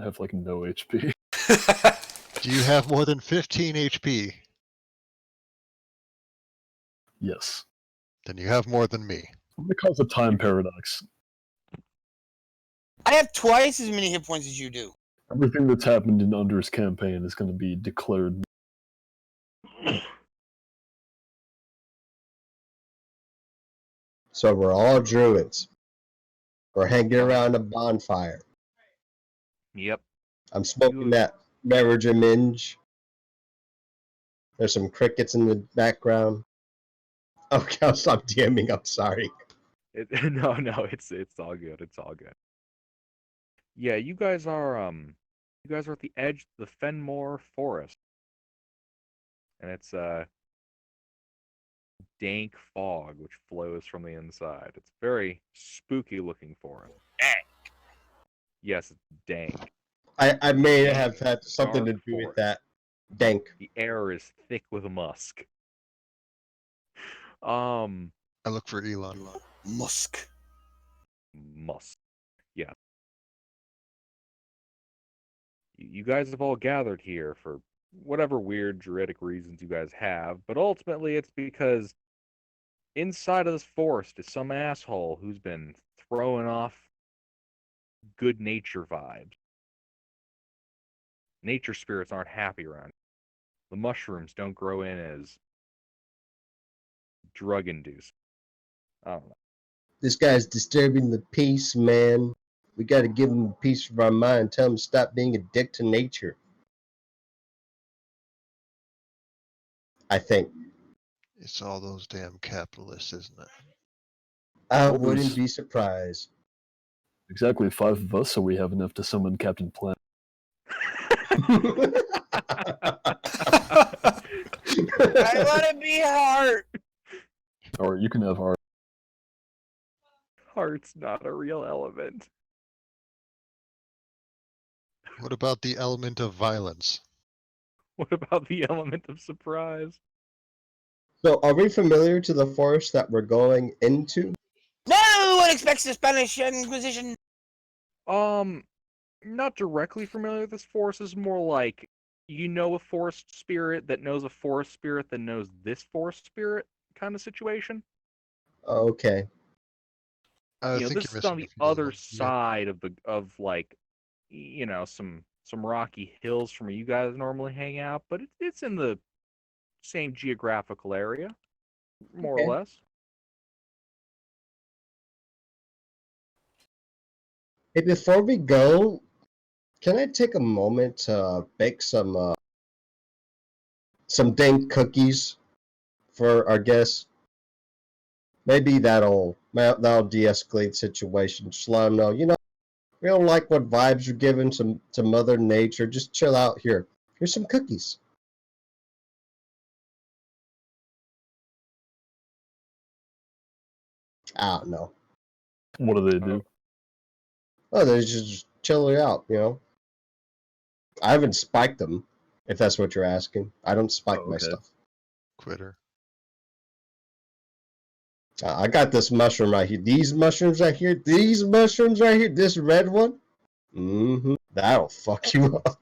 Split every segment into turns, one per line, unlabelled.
have like no HP.
Do you have more than 15 HP?
Yes.
Then you have more than me.
I'm gonna cause a time paradox.
I have twice as many hit points as you do.
Everything that's happened in Under's campaign is going to be declared.
So we're all druids. We're hanging around a bonfire.
Yep.
I'm smoking that Meriger Minge. There's some crickets in the background. Okay, I'll stop DMing. I'm sorry.
No, it's all good. It's all good. Yeah, you guys are at the edge of the Fenmore Forest, and it's dank fog which flows from the inside. It's very spooky looking forest.
Dank.
Yes, it's dank.
I may have had something to do with that. Dank.
The air is thick with musk.
I look for Elon.
Musk.
Yeah. You guys have all gathered here for whatever weird druidic reasons you guys have, but ultimately it's because inside of this forest is some asshole who's been throwing off good nature vibes. Nature spirits aren't happy around. The mushrooms don't grow in as drug-induced. I don't know.
This guy's disturbing the peace, man. We gotta give him a piece of our mind. Tell him to stop being a dick to nature. I think.
It's all those damn capitalists, isn't it?
I
Well,
wouldn't
there's-
be surprised.
Exactly 5 of us, so we have enough to summon Captain Planet.
I want to be Heart.
Or you can have our.
Heart's not a real element.
What about the element of violence?
What about the element of surprise?
So, are we familiar to the forest that we're going into?
No one expects the Spanish Inquisition.
Not directly familiar with this forest. Is more like you know a forest spirit that knows a forest spirit that knows this forest spirit kind of situation.
Okay.
I
You know,
think
this
you're
is on
missing
the
a few
other
of them.
side of like, you know, some rocky hills from where you guys normally hang out, but it's in the same geographical area, more
Okay.
or less.
Hey, before we go, can I take a moment to bake some dank cookies for our guests? Maybe that'll de-escalate situation. Just let them know, you know, we don't like what vibes you're giving to Mother Nature. Just chill out here. Here's some cookies. I don't know.
What do they do?
Oh, they just chill you out, you know. I haven't spiked them, if that's what you're asking. I don't spike my
okay.
stuff.
Quitter.
I got this mushroom right here. These mushrooms right here. These mushrooms right here. This red one. That'll fuck you up.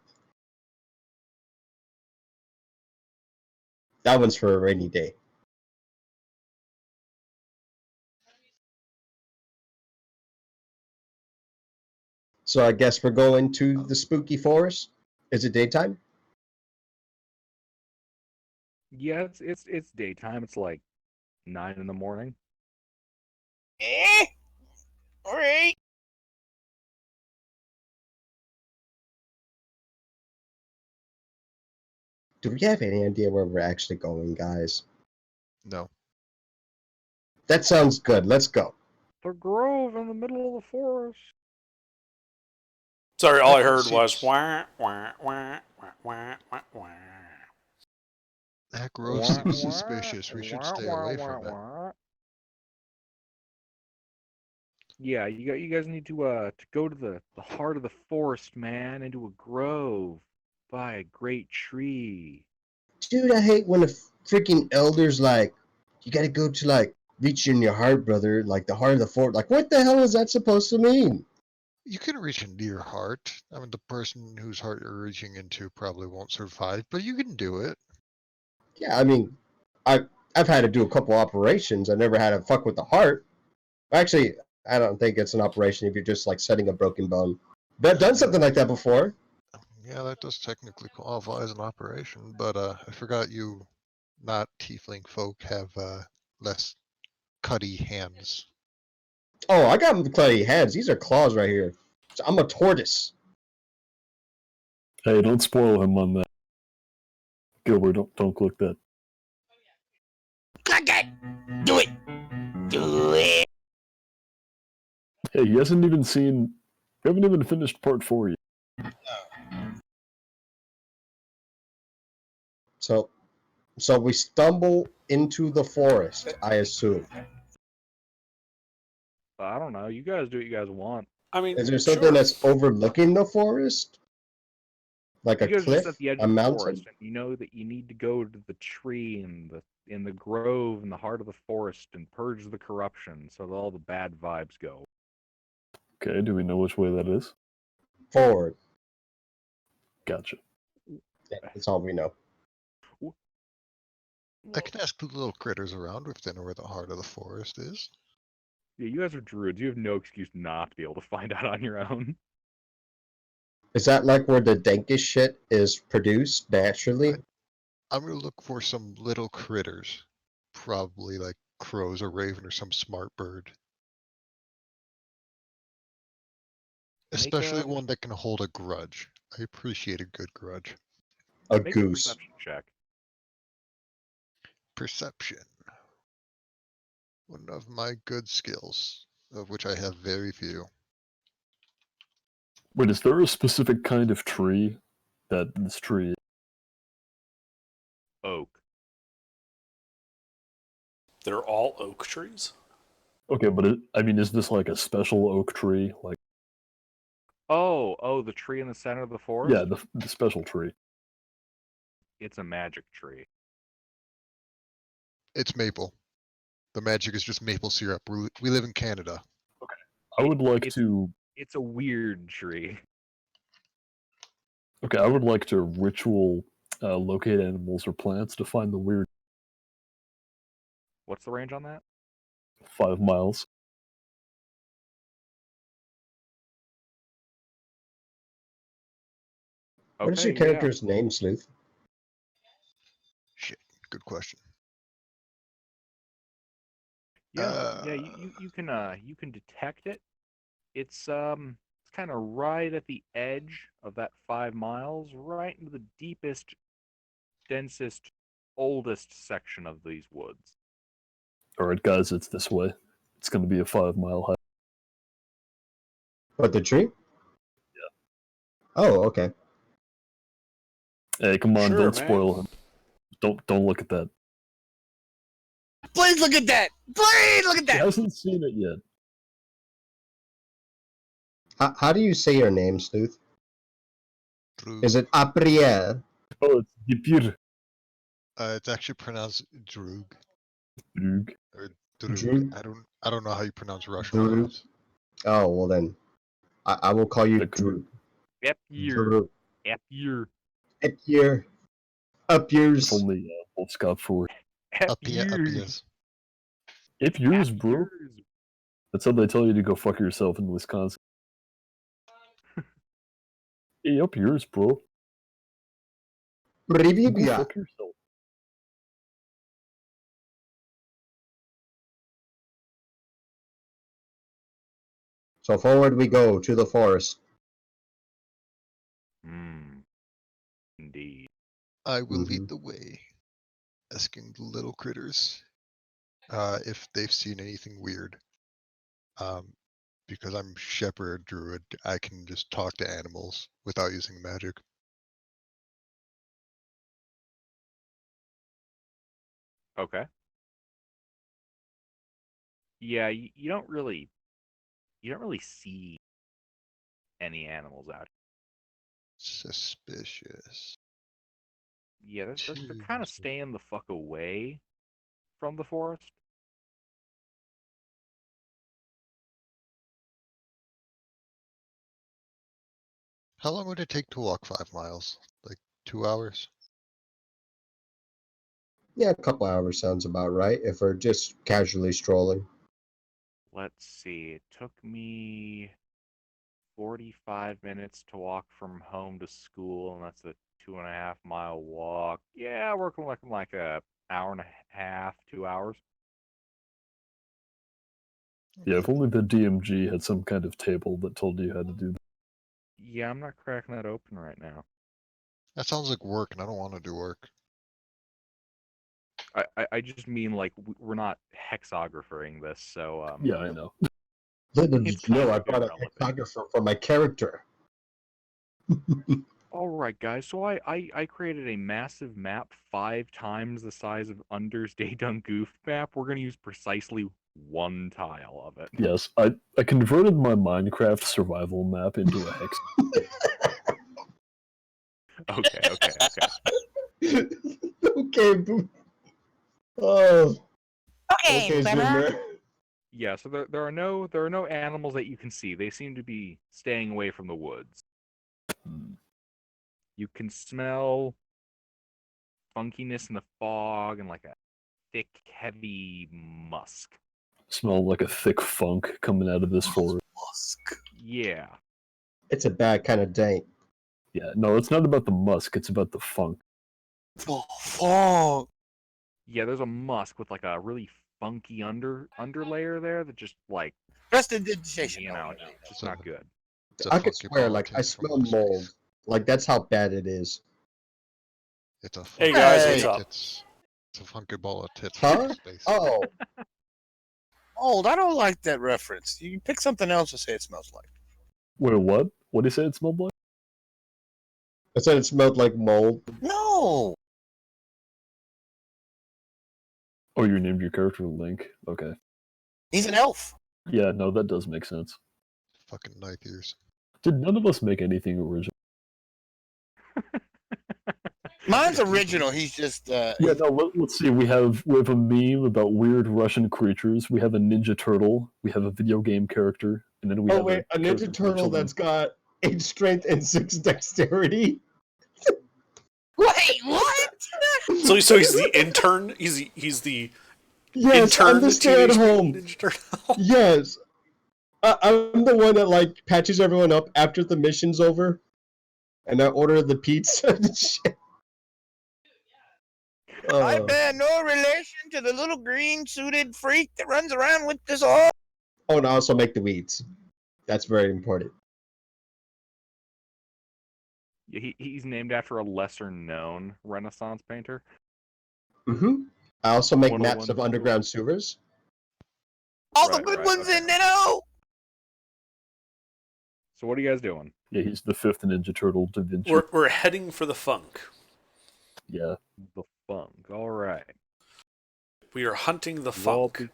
That one's for a rainy day. So I guess we're going to the spooky forest. Is it daytime?
Yeah, it's daytime. It's like 9 in the morning.
Alright.
Do we have any idea where we're actually going, guys?
No.
That sounds good. Let's go.
The grove in the middle of the forest.
Sorry, all I
That
heard was
seems-
wah, wah, wah, wah, wah, wah, wah.
That grove seems suspicious. We should stay away from it.
Yeah, you guys need to go to the heart of the forest, man, into a grove by a great tree.
Dude, I hate when the freaking elders like, you gotta go to like reach in your heart, brother, like the heart of the fort. Like, what the hell is that supposed to mean?
You can reach into your heart. I mean, the person whose heart you're reaching into probably won't survive, but you can do it.
Yeah, I mean, I've had to do a couple operations. I never had to fuck with the heart. Actually, I don't think it's an operation if you're just like setting a broken bone. But I've done something like that before.
Yeah, that does technically qualify as an operation, but I forgot you, not tiefling folk, have less cutty hands.
Oh, I got clay hands. These are claws right here. So I'm a tortoise.
Hey, don't spoil him on that. Gilbert, don't click that.
Click it! Do it! Do it!
Hey, he hasn't even seen. We haven't even finished part 4 yet.
So we stumble into the forest, I assume.
I don't know. You guys do what you guys want.
I mean,
Is there something
sure.
that's overlooking the forest? Like
You
a
guys are
cliff?
just at the edge
A
of the
mountain?
forest, and you know that you need to go to the tree and the grove in the heart of the forest and purge the corruption so that all the bad vibes go.
Okay, do we know which way that is?
Forward.
Gotcha.
Yeah, that's all we know.
I can ask the little critters around if they know where the heart of the forest is.
Yeah, you guys are druids. You have no excuse not to be able to find out on your own.
Is that like where the dankest shit is produced naturally?
I'm gonna look for some little critters, probably like crows or raven or some smart bird. Especially
a-
one that can hold a grudge. I appreciate a good grudge.
A
Make a
goose.
perception check.
Perception. One of my good skills, of which I have very few.
Wait, is there a specific kind of tree that this tree?
Oak.
They're all oak trees.
Okay, but I mean, is this like a special oak tree? Like,
Oh, the tree in the center of the forest?
yeah, the special tree.
It's a magic tree.
It's maple. The magic is just maple syrup. We live in Canada.
I would like
It's-
to.
It's a weird tree.
Okay, I would like to ritual locate animals or plants to find the weird
What's the range on that?
5 miles.
What is your
yeah.
character's name, Sleuth?
Shit, good question.
Yeah, you can detect it. It's kind of right at the edge of that 5 miles, right into the deepest, densest, oldest section of these woods.
Alright, guys, it's this way. It's going to be a 5-mile hike.
What, the tree? Yeah. Oh, okay.
Hey, come on,
Sure,
don't
man.
spoil him. Don't look at that.
Please look at that! Please look at
He
that!
hasn't seen it yet.
How do you say your name, Sleuth?
Droog.
Is it Apriere?
Oh, it's Yipir.
It's actually pronounced Droog.
Drug.
Or Droog.
Droog?
I don't know how you pronounce Russian
Droog.
names.
Oh, well then. I will call you
The
Drew.
Up here,
Drew.
up here,
Up here. Up yours.
If only Wolf's got 4.
Up here, yes.
If yours, bro.
yours.
That's how they tell you to go fuck yourself in Wisconsin. Hey, up yours, bro. Go
Brivibia.
fuck yourself.
So forward we go to the forest.
Indeed.
I will lead the way, asking the little critters if they've seen anything weird. Because I'm shepherd druid, I can just talk to animals without using magic.
Okay. Yeah, you don't really see any animals out
Suspicious.
here. Yeah, they're kind of staying the fuck away from the forest.
How long would it take to walk 5 miles? Like 2 hours?
Yeah, a couple hours sounds about right if we're just casually strolling.
Let's see. It took me 45 minutes to walk from home to school, and that's a 2.5 mile walk. Yeah, we're looking like a hour and a half, 2 hours.
Yeah, if only the DMG had some kind of table that told you how to do that.
Yeah, I'm not cracking that open right now.
That sounds like work, and I don't want to do work.
I just mean like we're not hexographering this, so
Yeah, I know.
Little did
It's
you know
kind
I
of
brought a
irrelevant.
hexographer for my character.
All right, guys. So I created a massive map 5 times the size of Under's Day Done Goof map. We're gonna use precisely one tile of it.
Yes, I converted my Minecraft survival map into a hex.
Okay.
Okay, boo. Oh,
Okay,
okay,
Clemmer.
Zoomer.
Yeah. So there are no animals that you can see. They seem to be staying away from the woods.
Hmm.
You can smell funkiness in the fog and like a thick, heavy musk.
Smell like a thick funk coming out of this forest.
Musk.
Yeah.
It's a bad kind of dank.
Yeah, no, it's not about the musk, it's about the funk.
Oh, fuck.
Yeah, there's a musk with like a really funky underlayer there that just like
Prestidigitation.
just
So-
not good.
It's a
I could
funky
swear, like, I
politics from
smell
outer space.
mold. Like, that's how bad it is.
It's a
Hey,
funky
guys,
ball
what's
of
up?
tits. It's a funky ball of tits
Huh?
from space.
Oh,
Old, I don't like that reference. You pick something else to say it smells like.
Wait, what? What did he say it smelled like?
I said it smelled like mold.
No.
Oh, you named your character Link. Okay.
He's an elf.
Yeah, no, that does make sense.
Fucking knife ears.
Did none of us make anything original?
Mine's original. He's just
Yeah, no, let's see. We have a meme about weird Russian creatures. We have a Ninja Turtle. We have a video game character. And then we
Oh,
have
wait, a
character
Ninja
for
Turtle
children.
that's got 8 strength and 6 dexterity.
Wait, what?
So he's the intern. He's the
Yes,
intern.
I'm the stay-at-home.
Ninja Turtle.
Yes. I'm the one that, like, patches everyone up after the mission's over. And I order the pizza and shit.
I bear no relation to the little green suited freak that runs around with this all.
Oh, and I also make the weeds. That's very important.
Yeah, he's named after a lesser known Renaissance painter.
Mm-hmm. I also make
One of the
maps of
ones-
underground sewers.
All the
Right,
good
right,
ones
okay.
in Nino.
So what are you guys doing?
Yeah, he's the fifth Ninja Turtle Da Vinci.
We're heading for the funk.
Yeah.
The funk. All right.
We are hunting the
You all
funk.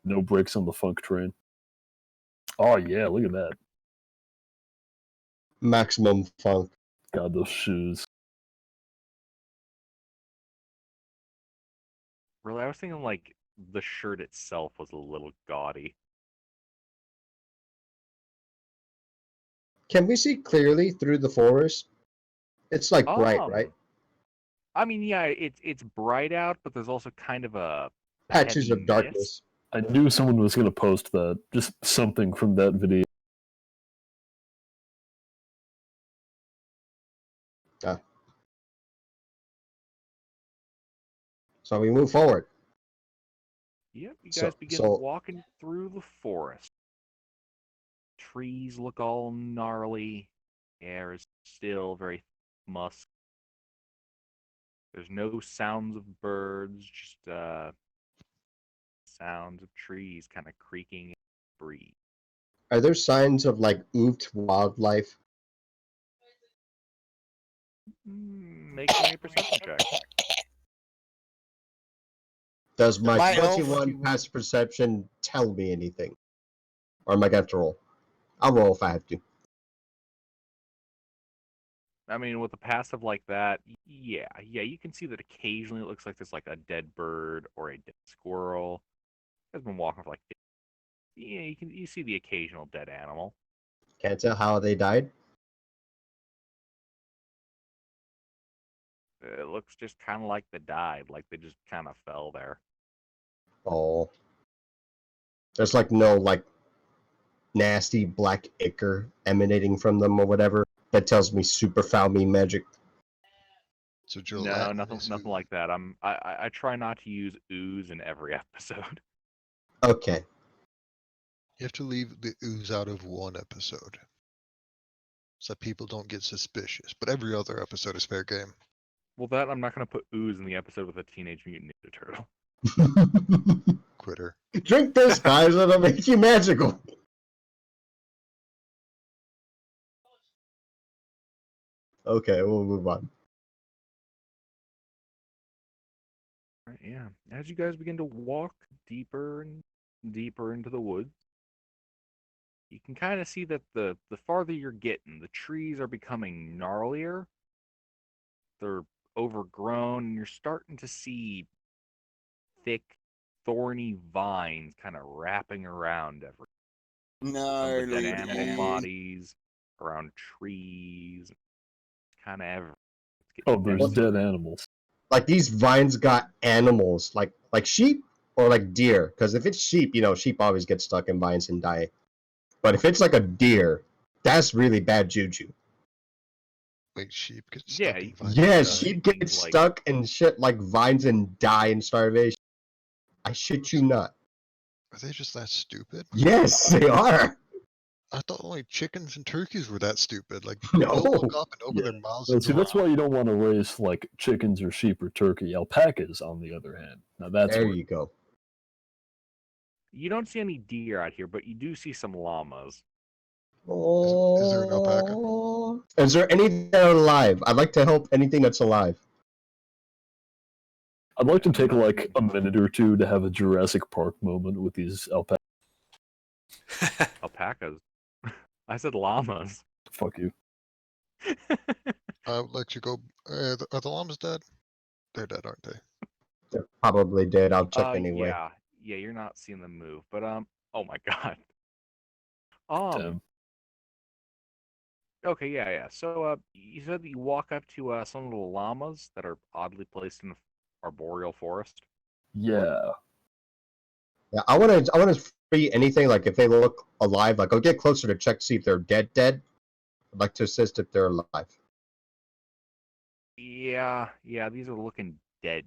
No brakes on the funk train. Oh, yeah, look at that.
Maximum funk.
God, those shoes.
Really, I was thinking like the shirt itself was a little gaudy.
Can we see clearly through the forest? It's like bright, right?
I mean, yeah, it's bright out, but there's also kind of a
Patches
heavy
of darkness.
mist.
I knew someone was going to post that. Just something from that video.
So we move forward.
Yep, you
So-
guys begin
so-
walking through the forest. Trees look all gnarly. Air is still very musk. There's no sounds of birds, just sounds of trees kind of creaking in the breeze.
Are there signs of like oofed wildlife?
Make me a perception check.
Does my
My elf-
21 past perception tell me anything? Or am I gonna have to roll? I'll roll if I have to.
I mean, with a passive like that, yeah, you can see that occasionally it looks like there's like a dead bird or a dead squirrel. Has been walking for like, yeah, you see the occasional dead animal.
Can't tell how they died.
It looks just kind of like they died, like they just kind of fell there.
Oh. There's like no like nasty black ichor emanating from them or whatever. That tells me super foul me magic.
So
No,
gelatin
nothing,
is
nothing
ooze.
like that. I try not to use ooze in every episode.
Okay.
You have to leave the ooze out of one episode. So that people don't get suspicious. But every other episode is fair game.
Well, that I'm not gonna put ooze in the episode with a Teenage Mutant Ninja Turtle.
Quitter.
Drink this, guys, it'll make you magical. Okay, we'll move on.
Right, yeah. As you guys begin to walk deeper and deeper into the woods, you can kind of see that the farther you're getting, the trees are becoming gnarlier. They're overgrown, and you're starting to see thick, thorny vines kind of wrapping around every some of the dead animal bodies, around trees, kind of everywhere. It's
Oh,
getting
there's
denser.
dead animals.
Like these vines got animals, like sheep or like deer. Because if it's sheep, you know, sheep always get stuck in vines and die. But if it's like a deer, that's really bad juju.
Wait, sheep get
Yeah,
stuck in vines.
Yeah,
and die?
sheep get
Like-
stuck in shit like vines and die in starvation. I shit you not.
Are they just that stupid?
Yes, they are.
I thought only chickens and turkeys were that stupid. Like,
No.
they'll look up and open
Yeah.
their mouths
Well,
and
see,
go,
that's why you don't want to raise like chickens or sheep or turkey. Alpacas, on the other hand, now that's
There
where
you go.
You don't see any deer out here, but you do see some llamas.
Is there an alpaca?
Is there anything that are alive? I'd like to help anything that's alive.
I'd like to take like a minute or two to have a Jurassic Park moment with these alpacas.
Alpacas. I said llamas.
Fuck you.
I would let you go. Are the llamas dead? They're dead, aren't they?
They're probably dead. I'll check anyway.
Yeah, you're not seeing them move. But oh my god.
Damn.
Okay, yeah. So you said that you walk up to some of the llamas that are oddly placed in the arboreal forest.
Yeah.
Yeah, I want to free anything like if they look alive. Like I'll get closer to check to see if they're dead. I'd like to assist if they're alive.
Yeah, these are looking dead.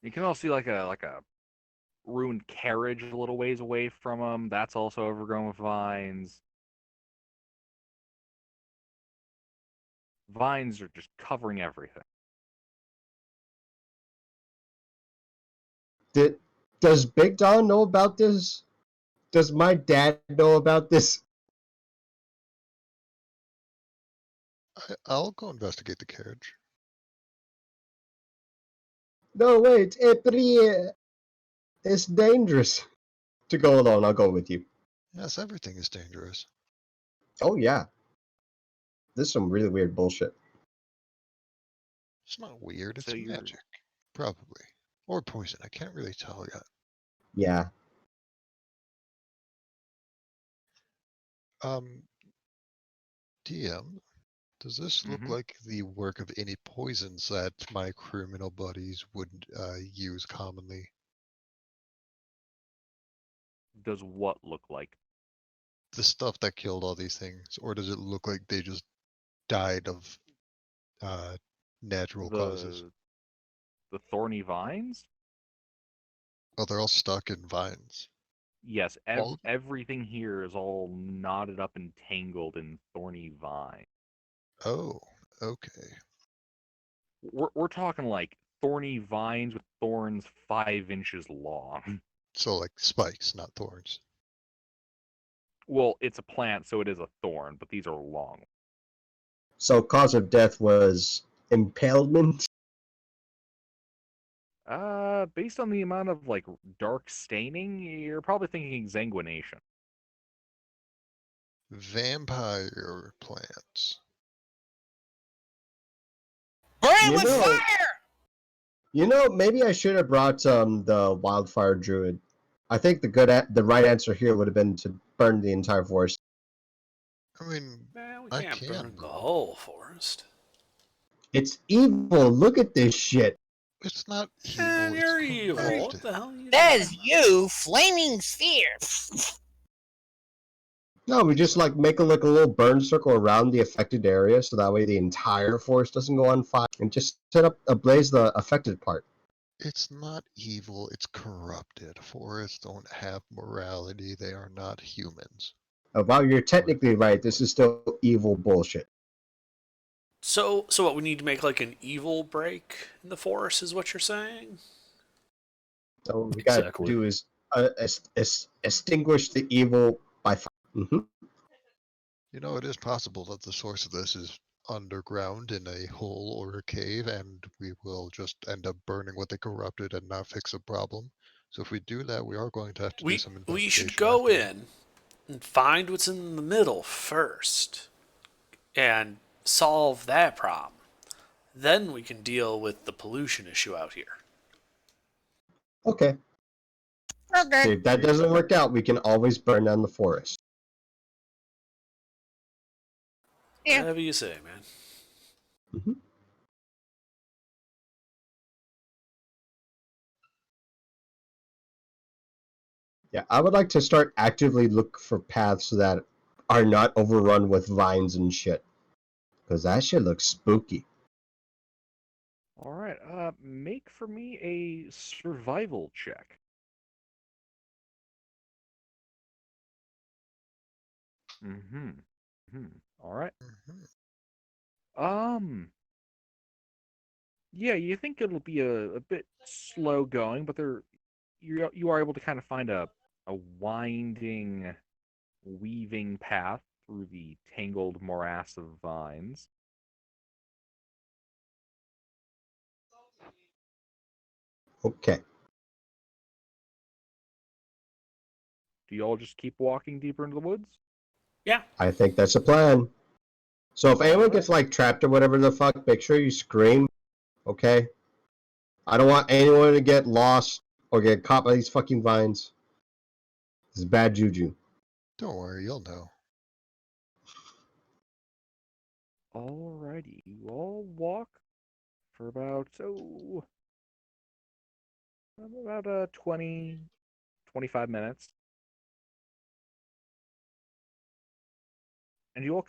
You can also see like a ruined carriage a little ways away from them. That's also overgrown with vines. Vines are just covering everything.
Does Big Don know about this? Does my dad know about this?
I'll go investigate the carriage.
No, wait, it's dangerous to go alone. I'll go with you.
Yes, everything is dangerous.
Oh yeah, this is some really weird bullshit.
It's not weird. It's
So you're-
magic. Probably. Or poison. I can't really tell yet.
Yeah,
DM, does this look
Mhm.
like the work of any poisons that my criminal buddies would use commonly?
Does what look like?
The stuff that killed all these things, or does it look like they just died of natural causes?
The thorny vines?
Oh, they're all stuck in vines.
Yes,
All-
everything here is all knotted up and tangled in thorny vine.
Oh, okay.
We're talking like thorny vines with thorns 5 inches long.
So like spikes, not thorns.
Well, it's a plant, so it is a thorn, but these are long.
so cause of death was impalement.
Based on the amount of like dark staining, you're probably thinking exsanguination.
Vampire plants.
Burn
You
with
know-
fire!
You know, maybe I should have brought the wildfire druid. I think the right answer here would have been to burn the entire forest.
I mean,
Man, we
I
can't
can,
burn the
but
whole forest.
It's evil. Look at this shit.
it's not
And
evil. It's
you're evil. What
corrupted.
the hell are you
That
doing?
is you, flaming sphere.
No, we just like make like a little burn circle around the affected area, so that way the entire forest doesn't go on fire, and just set up ablaze the affected part.
It's not evil. It's corrupted. Forests don't have morality. They are not humans.
Oh, wow, you're technically right. This is still evil bullshit.
So what? We need to make like an evil break in the forest, is what you're saying?
So what we gotta
Exactly.
do is extinguish the evil by fire.
You know, it is possible that the source of this is underground in a hole or a cave, and we will just end up burning what they corrupted and not fix the problem. So if we do that, we are going to have to do some investigation.
We should go
afterward.
in and find what's in the middle first, and solve that problem. Then we can deal with the pollution issue out here.
Okay.
Okay.
If that doesn't work out, we can always burn down the forest.
Yeah.
Whatever you say, man.
Yeah, I would like to start actively look for paths that are not overrun with vines and shit. Because that shit looks spooky.
All right. Make for me a survival check. All right.
Mhm.
Yeah, you think it'll be a bit slow going, but you are able to kind of find a winding, weaving path through the tangled morass of vines.
Okay.
Do you all just keep walking deeper into the woods?
Yeah.
I think that's a plan. So if anyone gets like trapped or whatever the fuck, make sure you scream. Okay? I don't want anyone to get lost or get caught by these fucking vines. This is bad juju.
Don't worry, you'll know.
Alrighty, you all walk for about 20, 25 minutes. And you all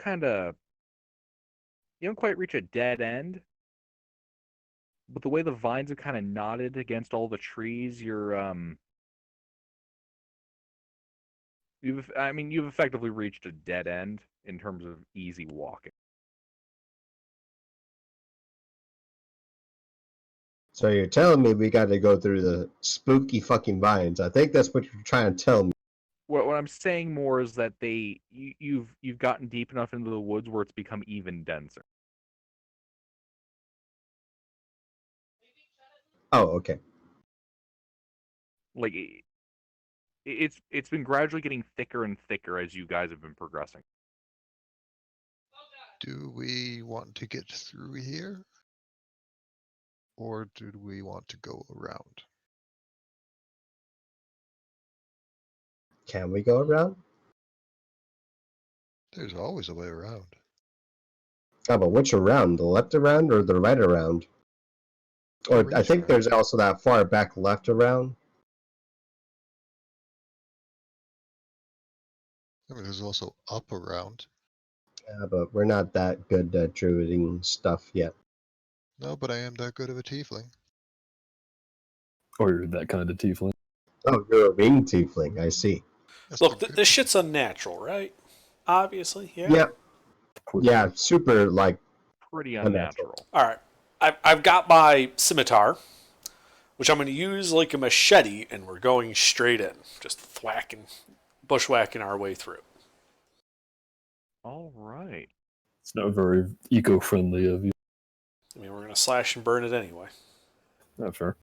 you don't quite reach a dead end. But the way the vines have kind of knotted against all the trees, you've effectively reached a dead end in terms of easy walking.
So you're telling me we got to go through the spooky fucking vines. I think that's what you're trying to tell me.
What I'm saying more is that you've gotten deep enough into the woods where it's become even denser.
Oh, okay.
Like it's been gradually getting thicker and thicker as you guys have been progressing.
Do we want to get through here? Or do we want to go around?
Can we go around?
There's always a way around.
Oh, but which around? The left around or the right around? Or I
Reach
think
around.
there's also that far back left around.
I mean, there's also up around.
Yeah, but we're not that good at druiding stuff yet.
No, but I am that good of a tiefling.
Or you're that kind of tiefling.
Oh, you're a winged tiefling. I see.
That's
Look,
the good
this shit's unnatural, right? Obviously, yeah.
Yep. Yeah, super like
Pretty
Unnatural.
unnatural.
All right. I've got my scimitar, which I'm going to use like a machete, and we're going straight in, just bushwhacking our way through.
All right.
It's not very eco-friendly of you.
I mean, we're going to slash and burn it anyway.
Not fair.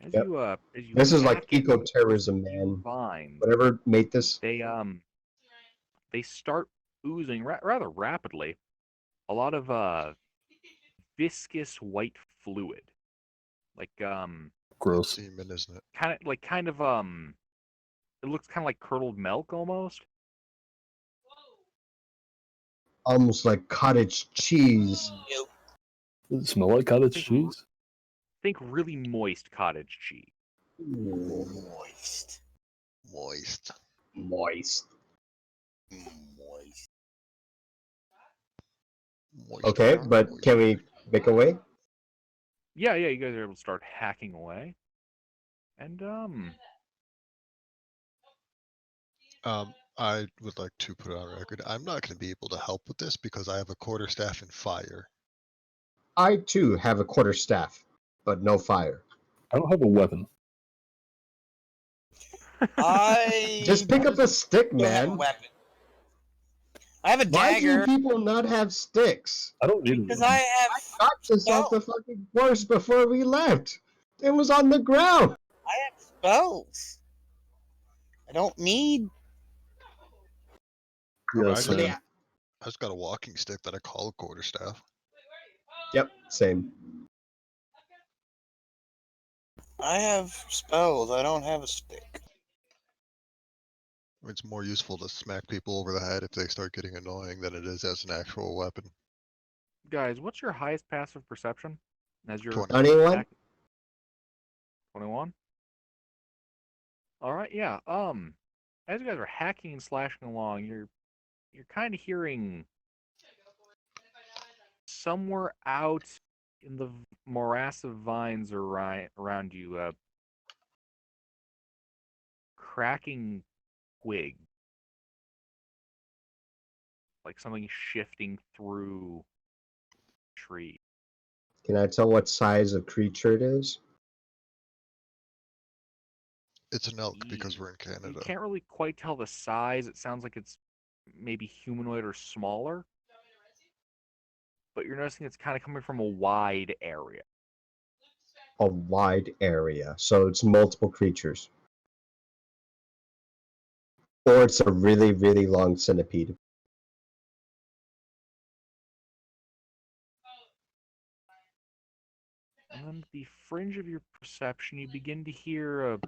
As
Yep.
as you
this is
hack
like
into
eco-terrorism,
these
man.
vines,
Whatever made this.
they start oozing rather rapidly a lot of viscous white fluid, like
Gross.
semen, isn't it?
kind of it looks kind of like curdled milk almost.
almost like cottage cheese.
Ew.
Does it smell like cottage cheese?
Think really moist cottage cheese.
Moist.
Moist.
Moist.
Moist.
Moist.
Okay, but
moist.
can we make a way?
Yeah, you guys are able to start hacking away. And
I would like to put on record, I'm not going to be able to help with this because I have a quarterstaff in fire.
I too have a quarterstaff, but no fire.
I don't have a weapon.
I
Just pick up a stick,
don't have a
man.
weapon. I have a
Why do
dagger
people not have sticks?
I don't need a
because
weapon.
I have
Got this off the fucking horse before we left. It was on the ground.
spells. I don't need.
Yeah,
I
same.
just- I just got a walking stick that I call a quarterstaff.
Yep, same.
I have spells. I don't have a stick.
It's more useful to smack people over the head if they start getting annoying than it is as an actual weapon.
guys, what's your highest passive perception? As your
20.
21?
21? Alright, yeah. As you guys are hacking and slashing along, you're kind of hearing somewhere out in the morass of vines around you, cracking twig, like something shifting through tree.
Can I tell what size of creature it is?
It's an elk because
You-
we're in
You
Canada.
can't really quite tell the size. It sounds like it's maybe humanoid or smaller, but you're noticing it's kind of coming from a wide area.
A wide area, so it's multiple creatures. Or it's a really, really long centipede.
And then at the fringe of your perception, you begin to hear a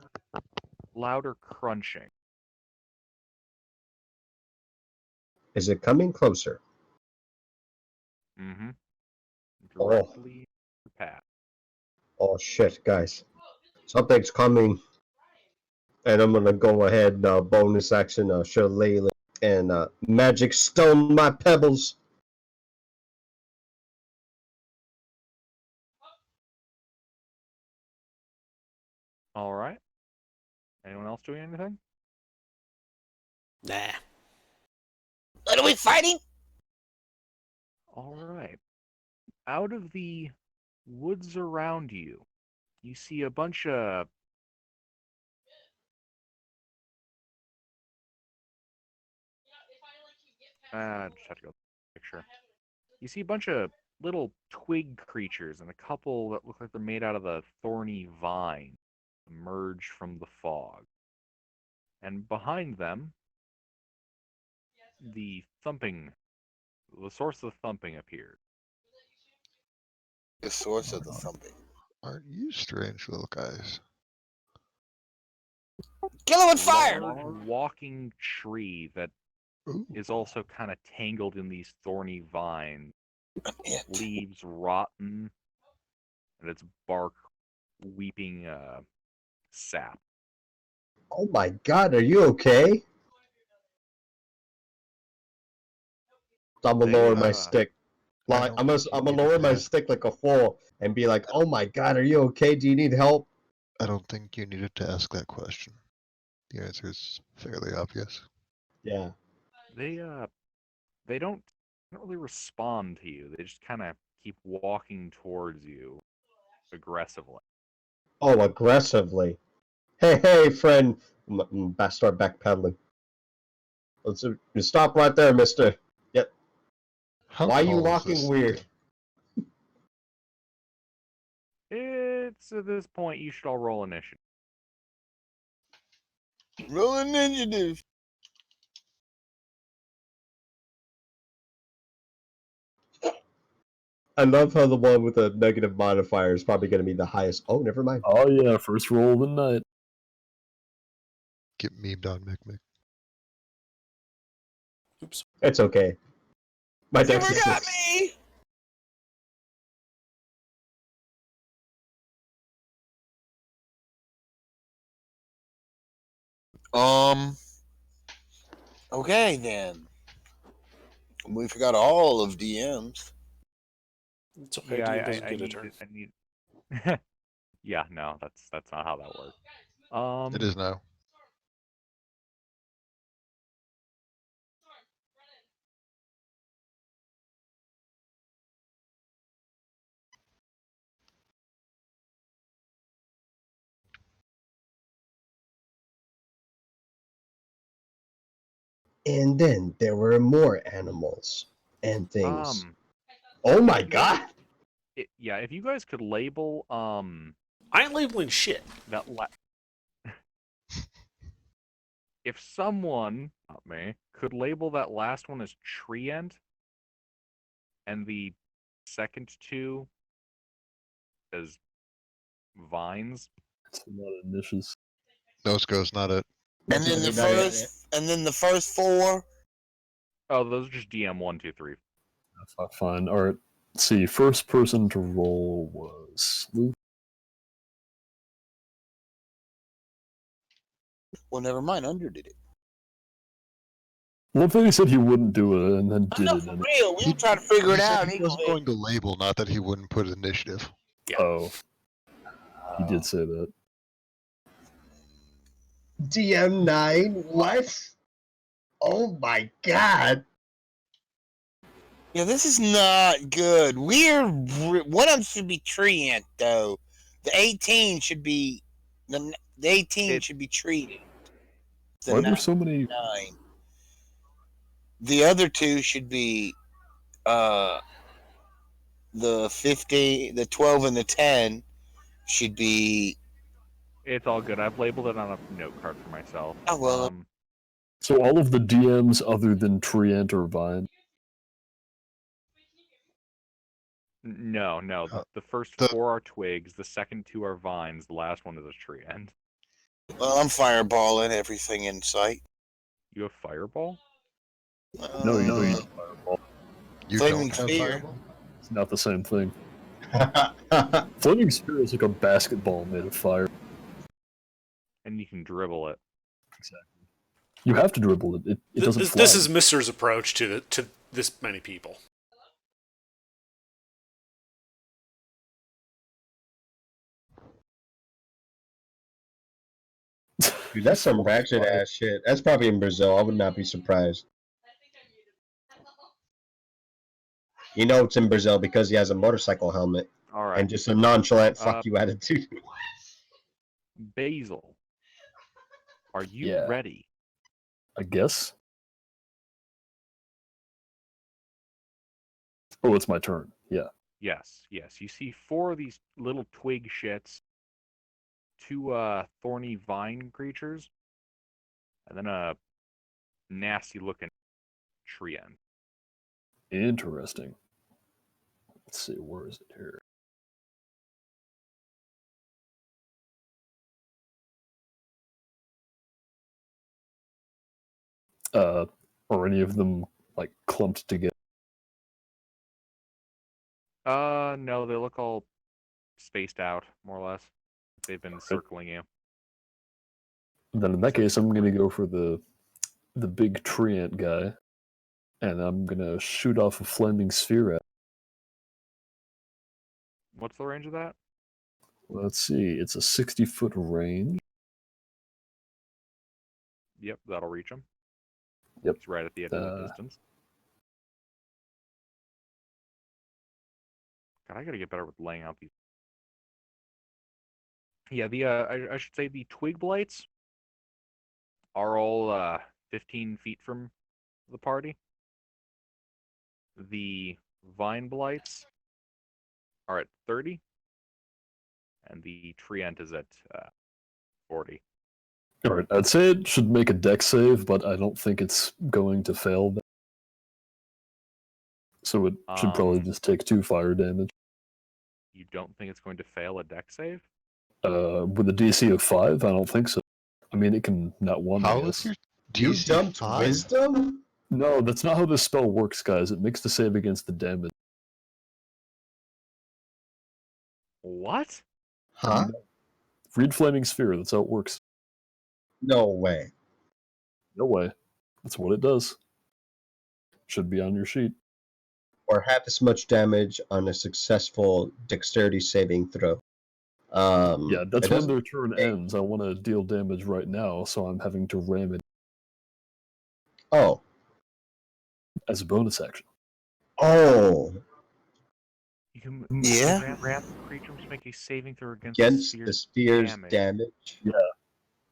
louder crunching.
Is it coming closer?
Mm-hmm.
Oh.
Directly in your path.
Oh shit, guys. Something's coming. And I'm gonna go ahead, bonus action, Shillelagh, and magic stone my pebbles.
All right. Anyone else doing anything?
Nah.
What are we fighting?
All right. Out of the woods around you, you see a bunch of just have to go picture. You see a bunch of little twig creatures and a couple that look like they're made out of the thorny vine emerge from the fog. And behind them, the source of the thumping appeared.
The source of the thumping.
Aren't you strange little guys?
Kill it with fire!
Large walking tree that
Ooh.
is also kind of tangled in these thorny vines.
It.
Leaves rotten, and its bark weeping sap.
Oh my god, are you okay? I'm gonna
They,
lower my
uh,
stick.
I
Like,
don't
I'm
think
gonna
you need
lower
to
my
ask-
stick like a fool and be like, oh my god, are you okay? Do you need help?
I don't think you needed to ask that question. The answer is fairly obvious.
Yeah.
They don't really respond to you. They just kind of keep walking towards you aggressively.
Oh, aggressively. Hey, friend. Start backpedaling. Let's stop right there, mister.
How
Why are you
tall is
walking
this
weird?
thing?
It's at this point you should all roll initiative.
Roll initiative.
I love how the one with the negative modifier is probably going to be the highest. Oh, never mind.
Oh yeah, first roll of the night.
Get memed on, Mick.
Oops.
It's okay. My
You
dex is
forgot
6.
me. Okay then. We forgot all of DMs.
It's okay.
Yeah,
DM doesn't get a
need
turn.
I need. Yeah, no, that's not how that works.
It is now.
And then there were more animals and things.
Um,
Oh my
you guys-
god!
yeah, if you guys could label
I ain't labeling shit.
that if someone, not me, could label that last one as Treant and the second two as Vines.
It's not initials.
Nosco's not it.
And then the
Everybody-
first four.
Oh, those are just DM 1, 2, 3.
Fine. All right. Let's see. First person to roll was Luke.
Well, never mind. Under did it.
Love that he said he wouldn't do it and then
I'm
did
not
it.
for
And
real. We were trying to figure it
He said
out.
he wasn't going to label, not that he wouldn't put initiative.
oh, he did say that.
DM9? What? Oh my god!
Yeah, this is not good. One of them should be Treant though. The 18 should be the 18 should be treated. The
Why are there so many?
9. The other two should be the 50, the 12, and the 10 should be.
It's all good. I've labeled it on a note card for myself.
Oh, well.
So all of the DMs other than Treant or Vine.
No. The first
the-
4 are twigs. The second 2 are vines. The last one is a tree end.
Well, I'm fireballing everything in sight.
You have fireball?
No, you
Uh,
don't. Fireball.
You
Flaming
don't have
Sphere.
fireball?
It's not the same thing. Flaming Spear is like a basketball made of fire.
And you can dribble it.
You have to dribble it. It doesn't fly.
This is Mister's approach to this many people.
Dude, that's some ratchet ass shit. That's probably in Brazil. I would not be surprised. You know it's in Brazil because he has a motorcycle helmet
Alright.
and just a nonchalant fuck you attitude.
Basil. Are you
Yeah.
ready?
I guess. Oh, it's my turn. Yeah.
Yes. You see 4 of these little twig shits, 2 thorny vine creatures, and then a nasty looking tree end.
Interesting. Let's see, where is it here? Are any of them like clumped together?
No, they look all spaced out, more or less. They've been circling you.
Then in that case, I'm gonna go for the big treant guy, and I'm gonna shoot off a flaming sphere at.
What's the range of that?
Let's see, it's a 60-foot range.
Yep, that'll reach him.
Yep.
It's right at the edge of the distance. God, I gotta get better with laying out these. Yeah, the I should say the twig blights are all 15 feet from the party. The vine blights are at 30, and the treant is at 40.
All right, I'd say it should make a dex save, but I don't think it's going to fail. So it should probably just take 2 fire damage.
You don't think it's going to fail a dex save?
With a DC of 5, I don't think so. I mean, it can not one. I
How
guess.
is your
You
DC
dumped
5?
wisdom?
No, that's not how this spell works, guys. It makes the save against the damage.
What?
Huh?
Read Flaming Sphere. That's how it works.
No way.
No way. That's what it does. Should be on your sheet.
Or half as much damage on a successful dexterity saving throw.
Yeah, that's
it
when
doesn't-
their turn ends. I want to deal damage right now, so I'm having to ram it
Oh.
as a bonus action.
Oh.
You can
Yeah.
ram the creature must make a saving throw against
Against
the
the sphere's
damage.
damage.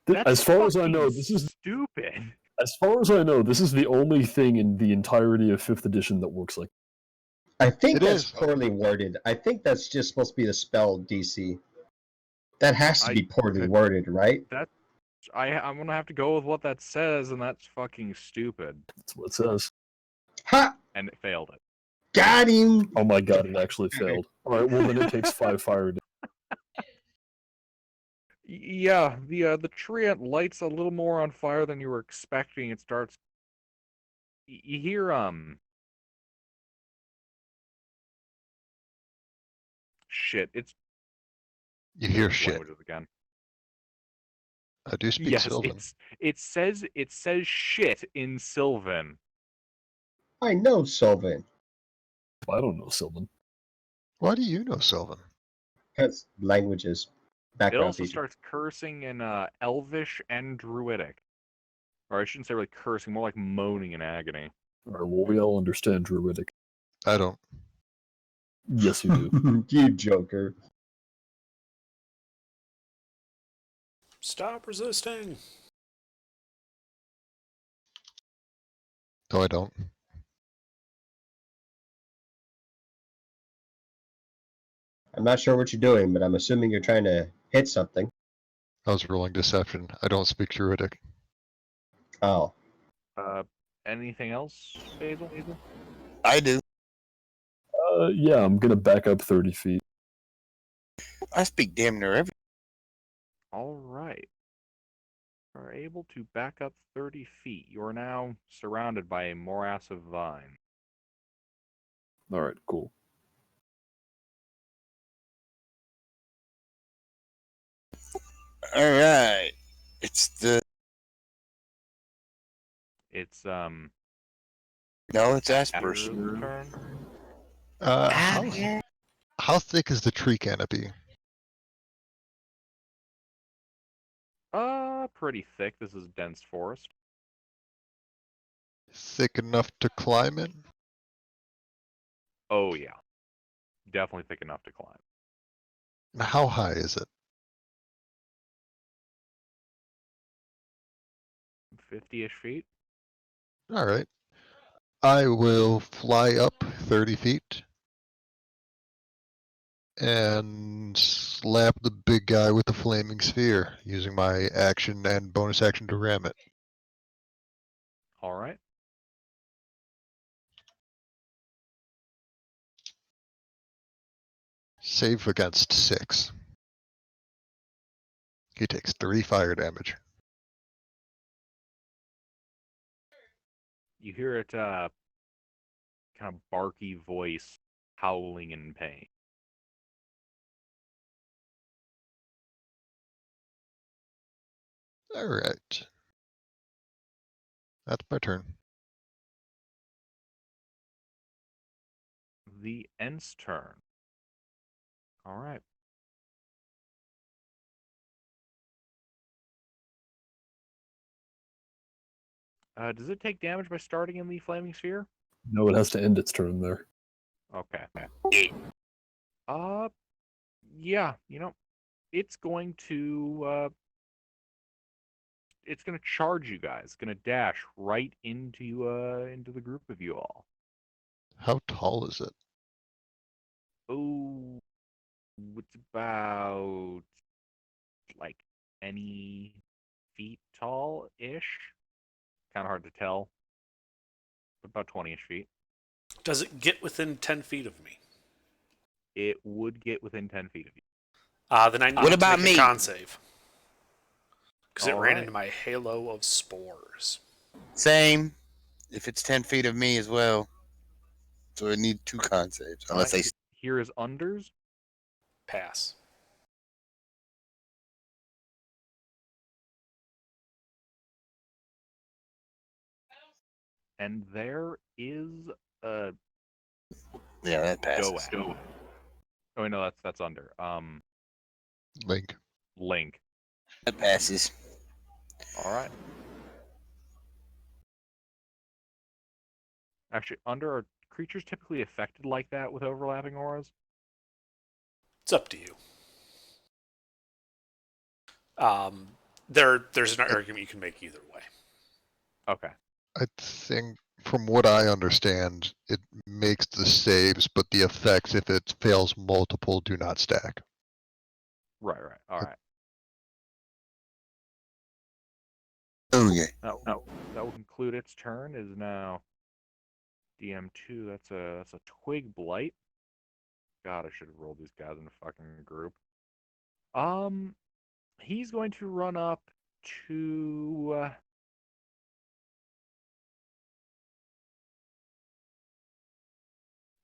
That's
As far as I know,
fucking
this is
stupid.
as far as I know, this is the only thing in the entirety of 5th edition that works like.
I think
It
that's
is.
poorly worded. I think that's just supposed to be the spell DC. That has to be poorly worded, right?
I'm gonna have to go with what that says, and that's fucking stupid.
That's what it says.
Ha!
And it failed it.
Got him!
Oh my god, it actually failed. All right, well then it takes 5 fire damage.
Yeah, the treant lights a little more on fire than you were expecting. It starts. You hear shit. It's
You hear shit.
languages again.
I do speak
Yes,
Sylvan.
it says shit in Sylvan.
I know, Sylvan.
I don't know, Sylvan.
Why do you know Sylvan?
That's languages.
It
Background
also
feature.
starts cursing in Elvish and Druidic. Or I shouldn't say really cursing, more like moaning in agony.
All right, well we all understand Druidic.
I don't.
Yes, you do.
You joker.
Stop resisting.
No, I don't.
I'm not sure what you're doing, but I'm assuming you're trying to hit something.
I was rolling deception. I don't speak Druidic.
Oh.
Anything else, Basil?
I do.
Yeah, I'm gonna back up 30 feet.
I speak damn near every.
All right. You are able to back up 30 feet. You are now surrounded by a morass of vine.
All right, cool.
All right. It's the.
It's
No, it's Asper's.
Asper's turn.
How thick is the tree canopy?
Pretty thick. This is dense forest.
Thick enough to climb in?
Oh yeah, definitely thick enough to climb.
How high is it?
50-ish feet.
All right. I will fly up 30 feet and slap the big guy with the flaming sphere using my action and bonus action to ram it.
All right.
Save against 6. He takes 3 fire damage.
You hear it, kind of barky voice howling in pain.
All right. That's my turn.
The Ent's turn. All right. Does it take damage by starting in the flaming sphere?
No, it has to end its turn there.
Okay. Yeah, it's going to charge you guys. It's gonna dash right into the group of you all.
How tall is it?
Oh, it's about like any feet tall-ish. Kind of hard to tell. About 20-ish feet.
Does it get within 10 feet of me?
It would get within 10 feet of you.
Then I need
What
to
about
make
me?
a con save. Because it ran
Alright.
into my halo of spores.
Same. if it's 10 feet of me as well. So I need 2 con saves. Unless
Alright,
they.
here is unders.
Pass.
And there is a
Yeah, that passes.
Doak. Oh wait, no, that's under.
Link.
Link.
That passes.
Alright. Actually, under are creatures typically affected like that with overlapping auras?
It's up to you. There's an argument you can make either way.
Okay.
I think, from what I understand, it makes the saves, but the effects, if it fails multiple, do not stack.
Right. Alright.
Okay.
That will conclude its turn. Is now DM2. That's a twig blight. God, I should have rolled these guys in a fucking group. He's going to run up to.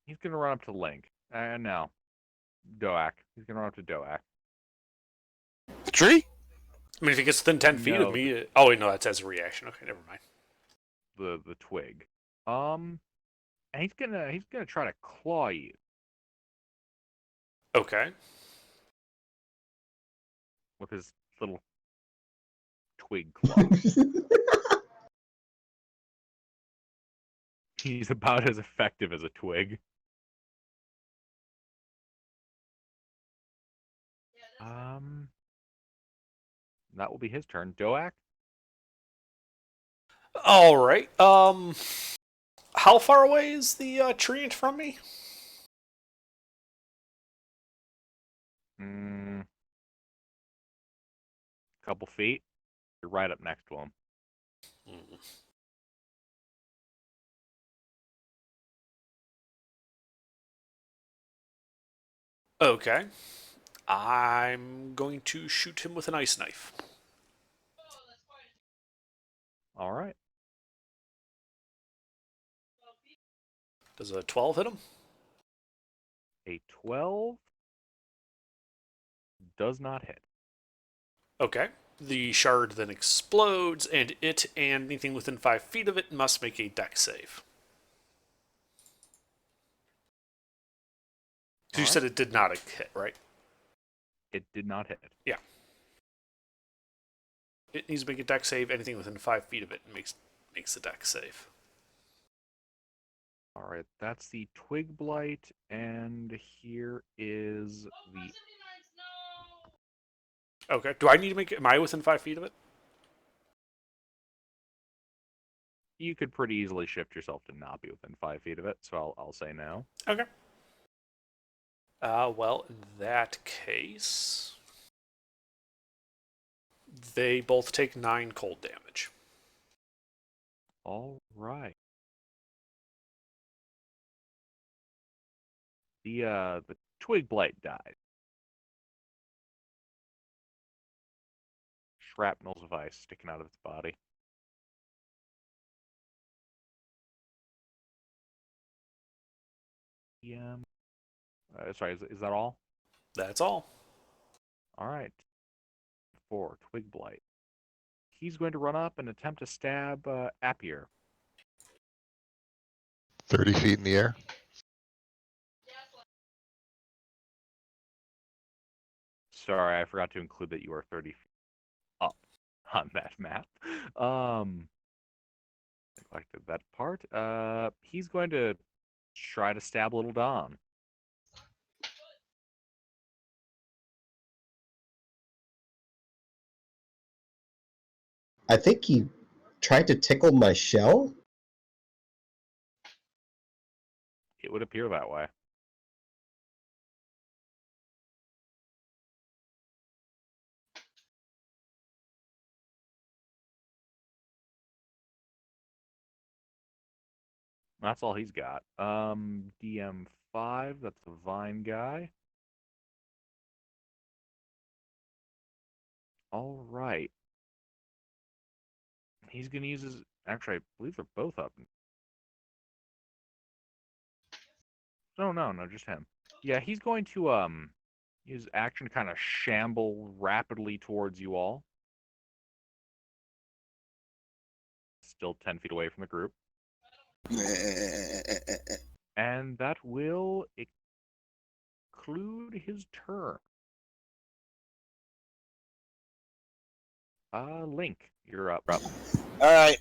He's going to run up to Link. No. Doak. He's going to run up to Doak.
The tree?
I mean, if he gets within 10 feet
No.
of me. Oh, wait, no, that's as a reaction. Okay, never mind.
The twig. And he's gonna try to claw you
Okay.
with his little twig claw. He's about as effective as a twig. That will be his turn. Doak?
All right. How far away is the treant from me?
Couple feet. You're right up next to him.
Okay. I'm going to shoot him with an ice knife.
All right.
Does a 12 hit him?
A 12 does not hit.
Okay. The shard then explodes, and it and anything within 5 feet of it must make a dex save. So you said it did not hit, right?
It did not hit.
Yeah. It needs to make a dex save. Anything within 5 feet of it makes a dex save.
All right, that's the twig blight, and here is the.
Okay. Do I need to make it? Am I within 5 feet of it?
You could pretty easily shift yourself to not be within 5 feet of it, so I'll say no.
Okay. Well, in that case, they both take 9 cold damage.
All right. The twig blight died. Shrapnels of ice sticking out of its body. Sorry, is that all?
That's all.
All right. For twig blight, he's going to run up and attempt to stab Apier.
30 feet in the air.
Sorry, I forgot to include that you are 30 feet up on that map. Neglected that part. He's going to try to stab Little Dom.
I think he tried to tickle my shell.
It would appear that way. That's all he's got. DM5, that's the Vine guy. All right. He's going to use his Actually, I believe they're both up. No, just him. Yeah, he's going to use action to kind of shamble rapidly towards you all. Still 10 feet away from the group. And that will conclude his turn. Link, you're up.
All right,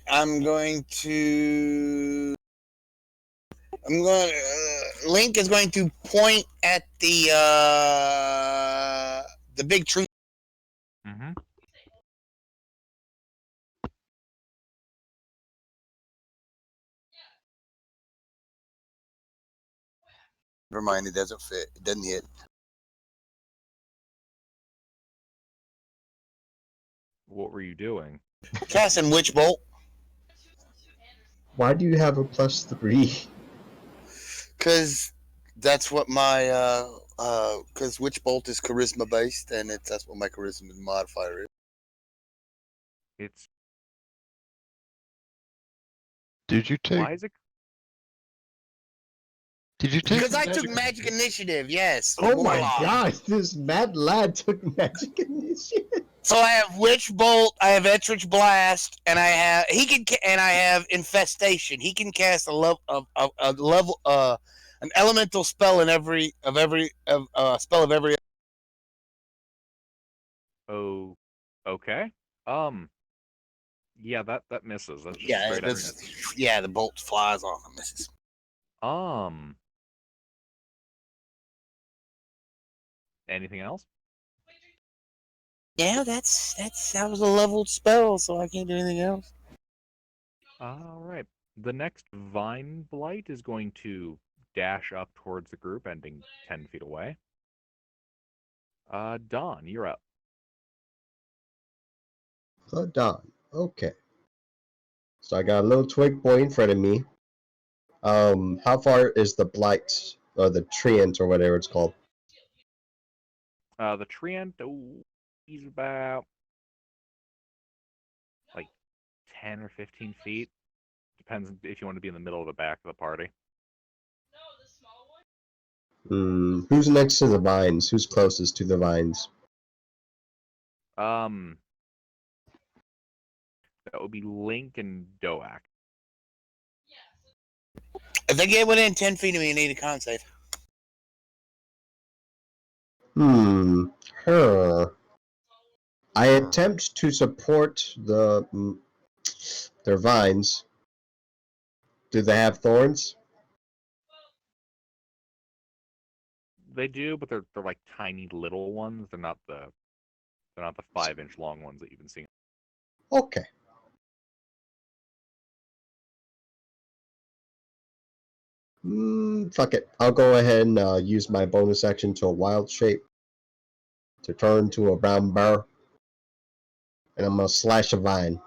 Link is going to point at the big tree.
Mm-hmm.
Never mind, it doesn't fit. It doesn't hit.
What were you doing?
Casting Witch Bolt.
Why do you have a +3?
Because that's what my because Witch Bolt is charisma based, and that's what my charisma modifier is.
It's
Did you take?
why is it?
Did you take?
Because I took magic initiative, yes.
Oh my
Warlock.
gosh, this mad lad took magic initiative.
So I have Witch Bolt, I have Eldritch Blast, and I have Infestation. He can cast an elemental spell in every spell of every.
Oh, okay. Yeah, that misses. That's just
Yeah,
straight up
that's,
miss.
yeah, the bolt flies off and misses.
Anything else?
Yeah, that was a leveled spell, so I can't do anything else.
All right. The next Vine Blight is going to dash up towards the group, ending 10 feet away. Dawn, you're up.
Dawn. Okay. So I got a little twig boy in front of me. How far is the blight or the treant or whatever it's called?
The treant, he's about like 10 or 15 feet. Depends if you want to be in the middle or the back of the party.
Who's next to the vines? Who's closest to the vines?
That would be Link and Doak.
If they get within 10 feet of me, I need a con save.
Her. I attempt to support their vines. Do they have thorns?
They do, but they're like tiny little ones. They're not the 5-inch long ones that you've been seeing.
Okay. Fuck it. I'll go ahead and use my bonus action to a wild shape to turn to a brown bear. And I'm gonna slash a vine.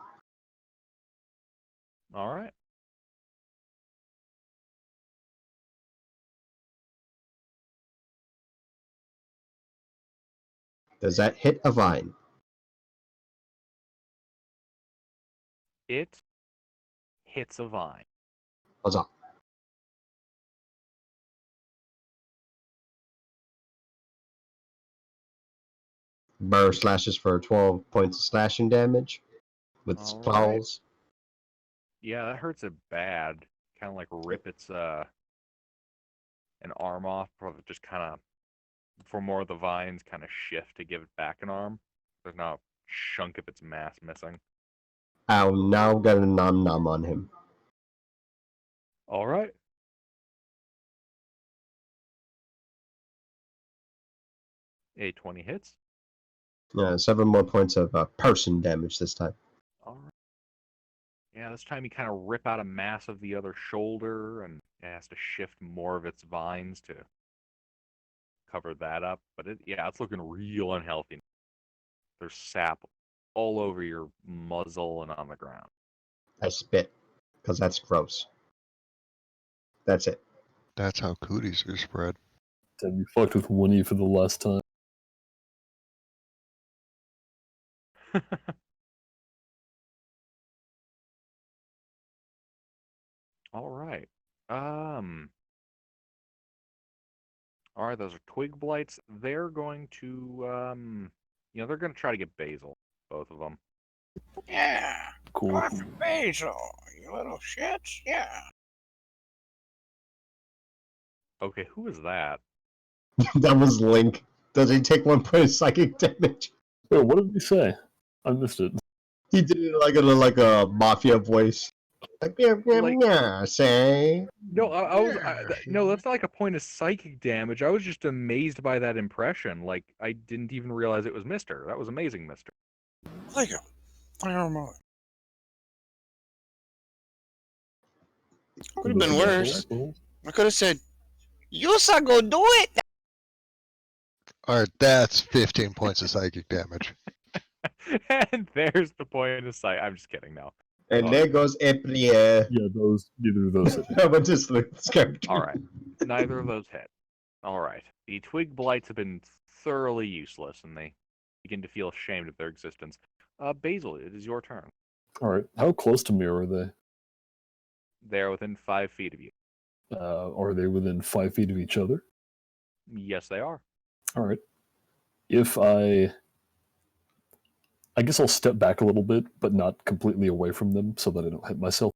All right.
Does that hit a vine?
It hits a vine.
What's up? Burr slashes for 12 points of slashing damage with its
All right.
claws.
Yeah, that hurts it bad. Kind of like rip its an arm off, probably just kind of for more of the vines kind of shift to give it back an arm. There's now a chunk of its mass missing.
I'll now get a nom nom on him.
All right. A 20 hits.
7 more points of person damage this time.
All right. Yeah, this time you kind of rip out a mass of the other shoulder, and it has to shift more of its vines to cover that up. But it's looking real unhealthy. There's sap all over your muzzle and on the ground.
I spit, because that's gross. That's it.
That's how cooties are spread.
Damn, you fucked with Winnie for the last time.
All right. All right, those are twig blights. They're going to they're going to try to get basil, both of them.
Yeah.
Cool.
Go after Basil, you little shits. Yeah.
Okay, who is that?
That was Link. Does he take 1 point of psychic damage?
Wait, what did he say? I missed it.
He did it like a mafia voice. Like,
Like-
say.
No, no, that's not like a point of psychic damage. I was just amazed by that impression. Like, I didn't even realize it was Mister. That was amazing, Mister.
Like a fireman. Could have been worse. I could have said, "Yusa, go do it."
All right, that's 15 points of psychic damage.
And there's the point of sight. I'm just kidding. No.
And
Oh.
there goes Eprier.
Yeah, neither of those.
I went to sleep. Scared.
All right. Neither of those hit. All right. The twig blights have been thoroughly useless, and they begin to feel ashamed of their existence. Basil, it is your turn.
All right. How close to me are they?
They're within 5 feet of you.
Are they within 5 feet of each other?
Yes, they are.
All right. If I guess I'll step back a little bit, but not completely away from them so that I don't hit myself.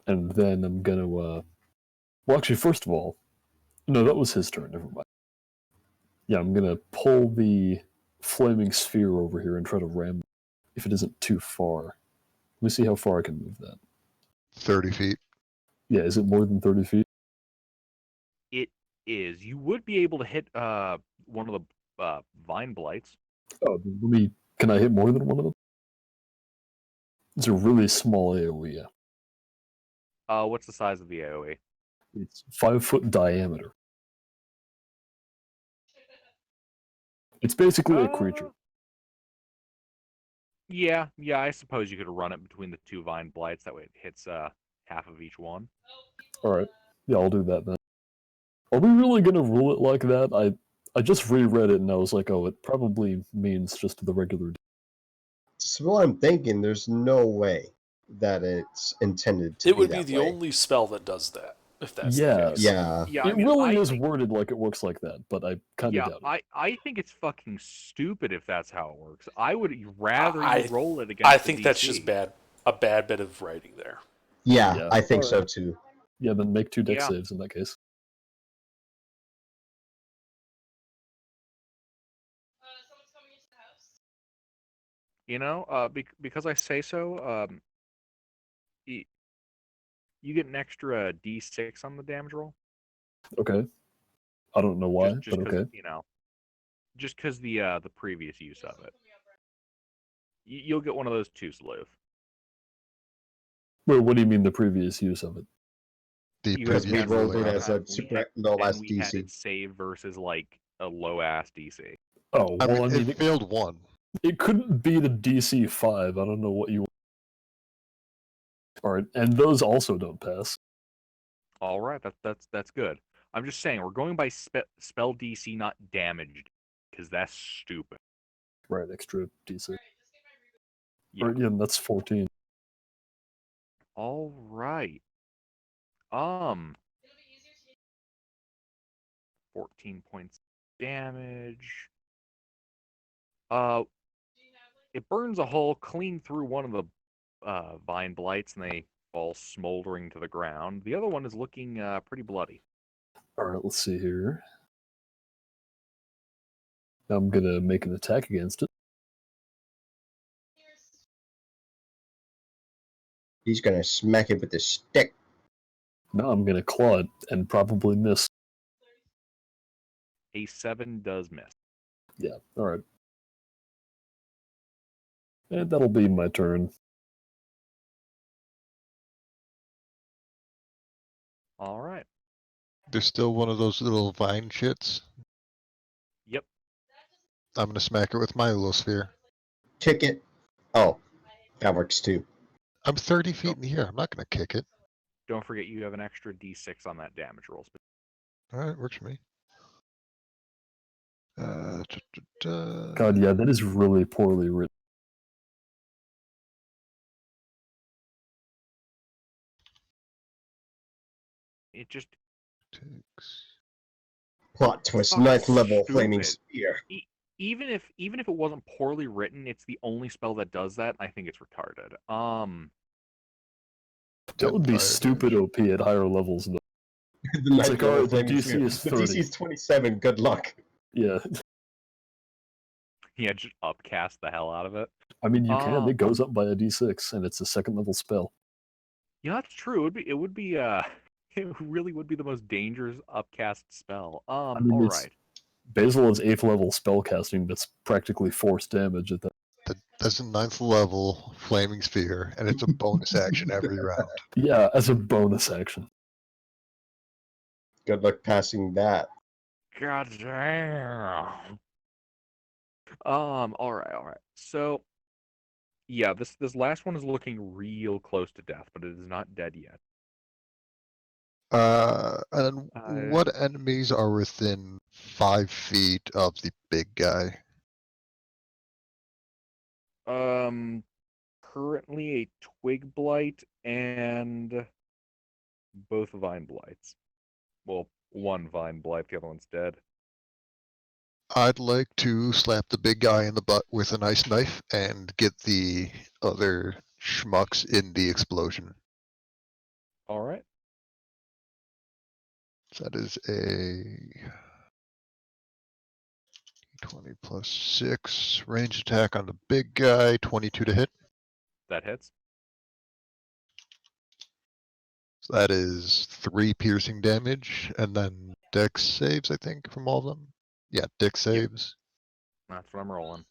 And then I'm going to, well, actually, first of all, no, that was his turn. Never mind. Yeah, I'm going to pull the flaming sphere over here and try to ram if it isn't too far. Let me see how far I can move that.
30 feet.
Yeah, is it more than 30 feet?
It is. You would be able to hit one of the vine blights.
Oh, can I hit more than one of them? It's a really small AoE, yeah.
What's the size of the AoE?
It's 5 foot diameter. It's basically a creature.
Yeah, I suppose you could run it between the 2 vine blights. That way it hits half of each one.
Alright. Yeah, I'll do that then. Are we really gonna rule it like that? I just reread it and I was like, oh, it probably means just the regular.
So what I'm thinking, there's no way that it's intended to
It would
be
be
that
the
way.
only spell that does that, if that's
Yeah.
the case.
Yeah.
Yeah,
It
I mean,
really
I
is
think-
worded like it works like that, but I kind of
Yeah,
doubt it.
I think it's fucking stupid if that's how it works. I would rather
I-
you roll it against
I
the
think that's
DC.
just bad. A bad bit of writing there.
Yeah,
Yeah.
I think so
Alright.
too.
Yeah, then make 2 dex
Yeah.
saves in that case.
You know, because I say so, you get an extra D6 on the damage roll.
Okay. I don't know why,
Just
but
'cause,
okay.
you know, just because the previous use of it. You'll get one of those too, Sleuth.
Wait, what do you mean the previous use of it?
The
You guys
Because we
previous
rolled
ruling
it
on
as
it.
a
We
super
had-
low ass
and we had
DC.
it save versus like a low ass DC.
Oh,
I
well,
mean, it failed one.
it couldn't be the DC 5. I don't know what you. Alright, and those also don't pass.
All right, that's good. I'm just saying we're going by spell DC, not damaged, because that's stupid.
Right, extra DC.
Yeah.
Or, yeah, that's 14.
All right. 14 points damage. It burns a hole clean through one of the vine blights, and they fall smoldering to the ground. The other one is looking pretty bloody.
Alright, let's see here. Now I'm gonna make an attack against it.
He's gonna smack it with the stick.
Now I'm gonna claw it and probably miss.
A 7 does miss.
Yeah, alright. And that'll be my turn.
All right.
There's still one of those little vine shits.
Yep.
I'm gonna smack it with my little sphere.
Kick it. Oh, that works too.
I'm 30 feet in the air. I'm not gonna kick it.
Don't forget you have an extra D6 on that damage roll.
All right, works for me.
God, yeah, that is really poorly written.
it just
Plot twist,
fucking
9th level flaming
stupid.
spear.
Even if it wasn't poorly written, it's the only spell that does that. I think it's retarded.
That would be
Vampire
stupid
damage.
OP at higher levels. Though.
The 9th
like,
level
alright, the
flaming
DC
spear.
is
The
30.
DC is 27. Good luck.
Yeah,
Yeah, just upcast the hell out of it.
I mean you can.
Um,
It goes up by a D6, and it's a 2nd level spell.
Yeah, that's true. It would be it really would be the most dangerous upcast spell.
I mean,
All
it's
right.
Basil is 8th level spellcasting. That's practically force damage at that.
That's a 9th level flaming sphere, and it's a bonus action every round.
Yeah, as a bonus action.
Good luck passing that.
God damn. All right. So, yeah, this last one is looking real close to death, but it is not dead yet.
And what enemies are within 5 feet of the big guy?
Currently a twig blight and both vine blights. Well, one vine blight, the other one's dead.
I'd like to slap the big guy in the butt with a nice knife and get the other schmucks in the explosion.
All right.
So that is a 20 plus 6 range attack on the big guy, 22 to hit.
That hits.
So that is 3 piercing damage, and then dex saves, I think, from all of them. Yeah, dex saves
That's what I'm rolling.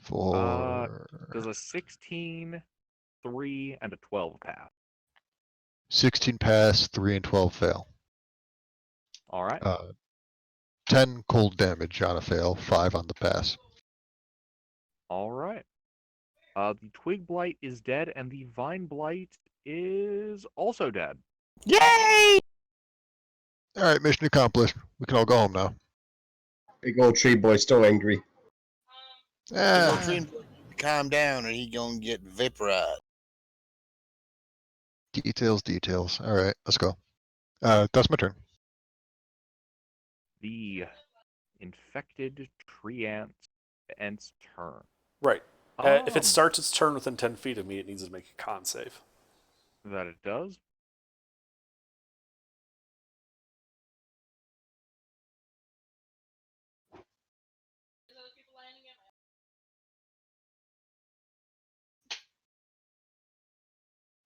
for
Does a 16, 3, and a 12 pass?
16 pass, 3 and 12 fail.
All right.
10 cold damage on a fail, 5 on the pass.
All right. The twig blight is dead, and the vine blight is also dead.
Yay!
Alright, mission accomplished. We can all go home now.
Big old tree boy still angry.
Ah,
Calm down, or he gonna get vaporized.
details. Alright, let's go. That's my turn.
The infected tree ant's turn.
Right. If
Um,
it starts its turn within 10 feet of me, it needs to make a con save.
That it does.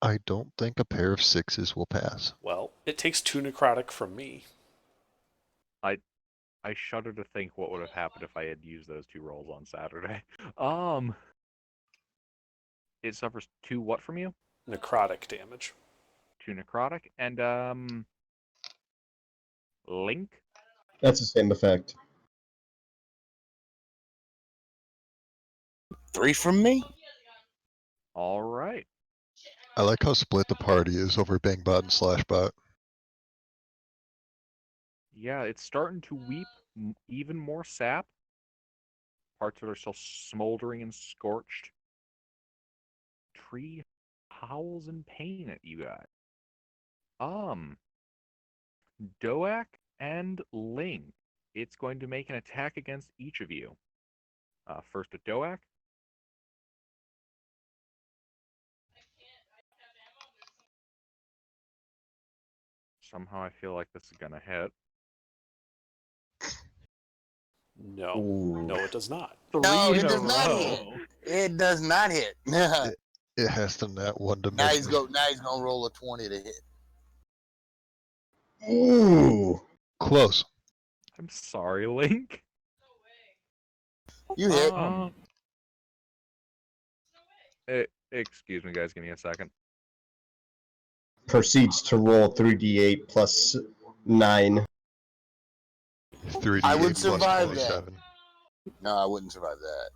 I don't think a pair of 6s will pass.
Well, it takes 2 necrotic from me.
I shudder to think what would have happened if I had used those 2 rolls on Saturday. It suffers 2 what from you?
Necrotic damage.
2 necrotic, and Link.
That's the same effect.
3 from me?
All right.
I like how split the party is over Bangbot and Slashbot.
Yeah, it's starting to weep even more sap. Parts that are still smoldering and scorched. Tree howls in pain at you guys. Doak and Link. It's going to make an attack against each of you. First at Doak. Somehow I feel like this is gonna hit.
No.
Ooh.
No, it does not.
No,
3
it
in a
does not
row.
hit. It does not hit. now
It has to net 1 to
he's
miss me.
gonna roll a 20 to hit.
Ooh.
Close.
I'm sorry, Link.
You hit.
Excuse me, guys. Give me a second.
Proceeds to roll 3d8 plus 9.
3d8
I would
plus
survive that.
27.
No, I wouldn't survive that.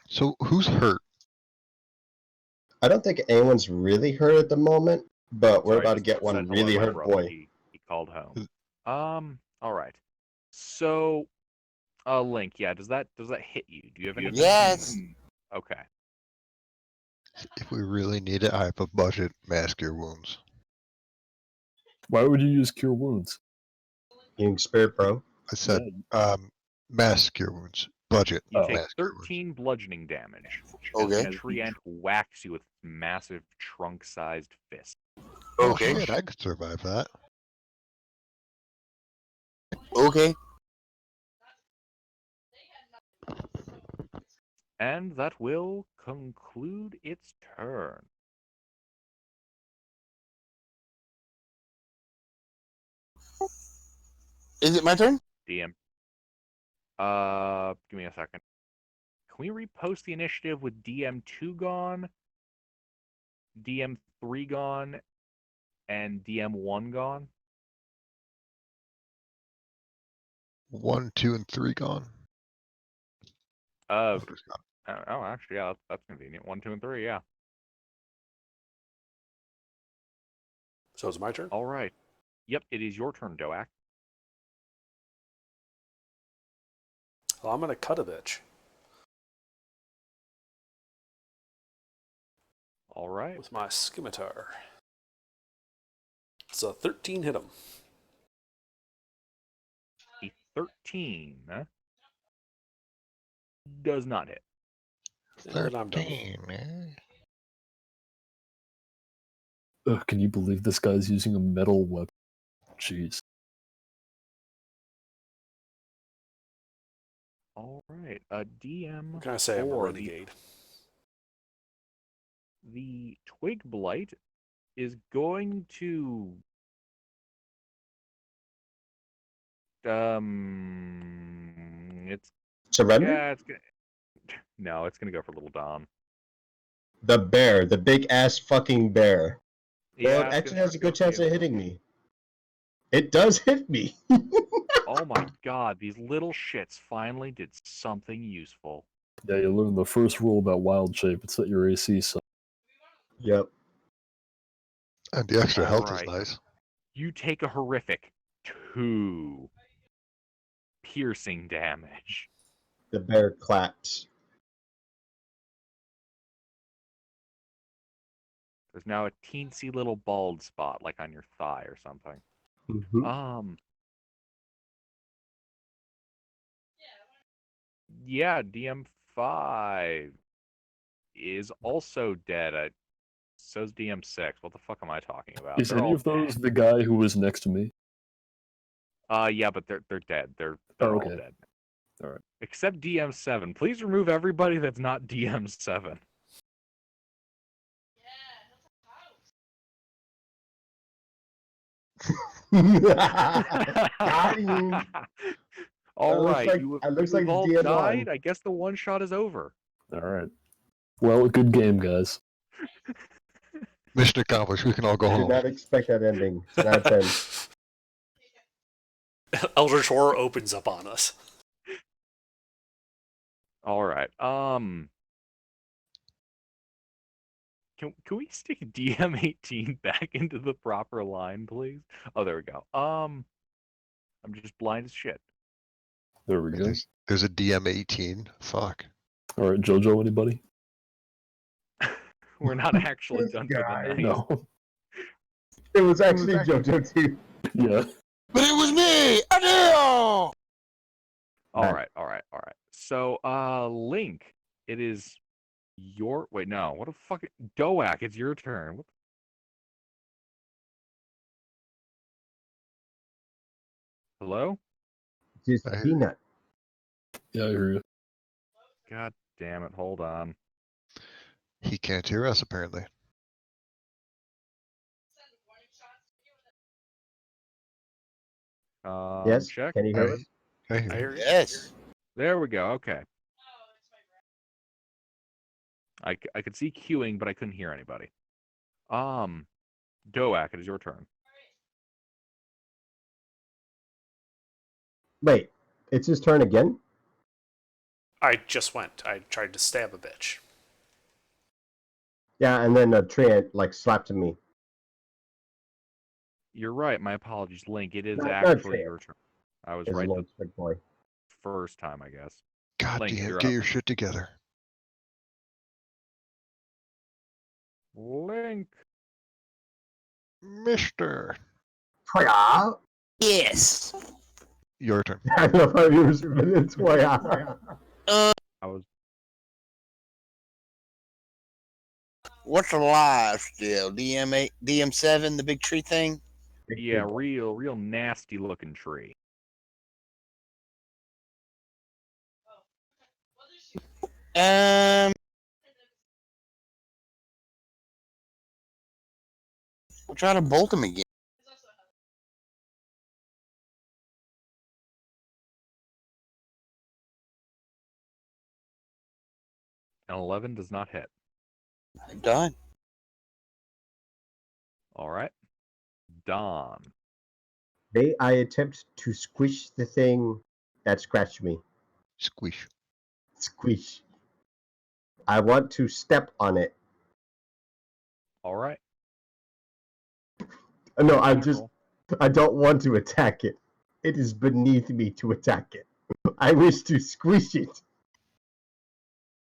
So who's hurt?
I don't think anyone's really hurt at the moment, but we're
Sorry,
about to
just
get one
said hello
really
to my
hurt
brother.
boy.
He called home. All right. So Link, yeah, does that hit you? Do you have any?
Yes.
Okay.
If we really need it, I have a budget. Mask your wounds.
Why would you use Cure Wounds?
Healing Spirit, bro.
I said,
Yeah,
mask your wounds. Budget.
You
Oh.
take
Mask your wounds.
13 bludgeoning damage
Okay.
as the treant whacks you with massive trunk-sized fist.
Oh,
Okay.
shit, I could survive that.
Okay.
And that will conclude its turn.
Is it my turn?
DM. Give me a second. Can we repost the initiative with DM2 gone, DM3 gone, and DM1 gone?
1, 2, and 3 gone.
Uh,
What is gone?
oh, actually, yeah, that's convenient. 1, 2, and 3, yeah.
So it's my turn?
All right. Yep, it is your turn, Doak.
Well, I'm going to cut a bitch.
All right.
With my scimitar. It's a 13 hit him.
A 13 does not hit.
And I'm done.
13, man.
Ugh, can you believe this guy's using a metal weapon? Jeez.
All right. DM.
What can I say? I'm a
for
renegade.
The Twig Blight is going to it's
Surrender?
yeah, it's gonna no, it's gonna go for Little Dom.
The bear, the big ass fucking bear. Well,
Yeah,
it
it's
actually
gonna
has a
go
good
for
chance
you.
of hitting me. It does hit me.
Oh my god, these little shits finally did something useful.
Yeah, you learned the first rule about wild shape. It's that your AC sucks.
Yep.
And the extra health
Alright.
is nice.
You take a horrific 2 piercing damage.
The bear claps.
There's now a teensy little bald spot, like on your thigh or something.
Mhm.
Yeah, DM5 is also dead. So's DM6. What the fuck am I talking about?
Is
They're
any
all
of those
dead.
the guy who was next to me?
Yeah, but they're dead. They're
Oh,
all
okay.
dead.
Alright.
Except DM7. Please remove everybody that's not DM7.
Got him.
All
looks
right,
like-
you
it looks
you've
like
all
DM1.
died. I guess the one shot is over.
Alright. Well, good game, guys.
Mission accomplished. We can all go
Did
home.
not expect that ending. 10 out of 10.
Eldritch Horror opens up on us.
All right. Can we stick DM18 back into the proper line, please? Oh, there we go. I'm just blind as shit.
There we go.
There's a DM18. Fuck.
Alright, Jojo, anybody?
We're not actually
This
done for
guy.
the night.
No.
It was actually JoJo too.
Yeah.
But it was me! Adele!
All right. So, Link, it is your wait. No, what a fucking Doak. It's your turn. What Hello?
Just
I hear
peanut.
Yeah, I hear you.
God damn it! Hold on.
He can't hear us, apparently.
Yes.
Check.
Can you hear us?
I hear
I
you.
hear you.
Yes.
There we go. Okay. I could see queuing, but I couldn't hear anybody. Doak, it is your turn.
Wait, it's his turn again?
I just went. I tried to stab a bitch.
Yeah, and then a tree like slapped at me.
You're right. My apologies, Link. It is
Not
actually
fair.
your turn. I was
Is
right.
Lord's big boy.
first time, I guess.
God
Link,
damn,
you're
get
up.
your shit together.
Link.
Mister.
Toya.
Yes.
Your turn.
I love how you were spinning Toya.
I was
What's alive still? DM8, DM7, the big tree thing.
yeah, real nasty looking tree.
We'll try to bolt him again.
An 11 does not hit.
I'm done.
All right. Don.
May I attempt to squish the thing that scratched me?
Squish.
Squish. I want to step on it.
All right.
No,
Roll.
I don't want to attack it. It is beneath me to attack it. I wish to squish it.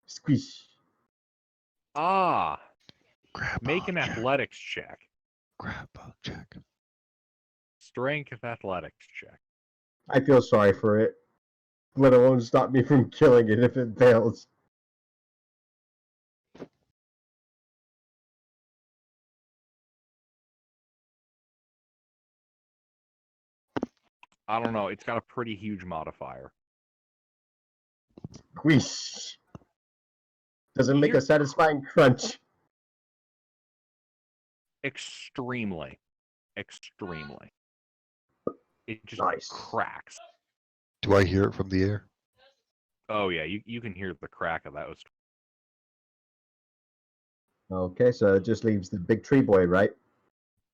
Squish.
Ah,
Grab
make an athletics check.
Grab bug check.
Strength athletics check.
I feel sorry for it. Let alone stop me from killing it if it fails.
I don't know. It's got a pretty huge modifier.
Squish. Does it make a satisfying crunch?
Extremely. Extremely. It just
Nice.
cracks.
Do I hear it from the air?
Oh yeah, you can hear the crack of those.
Okay, so it just leaves the big tree boy, right?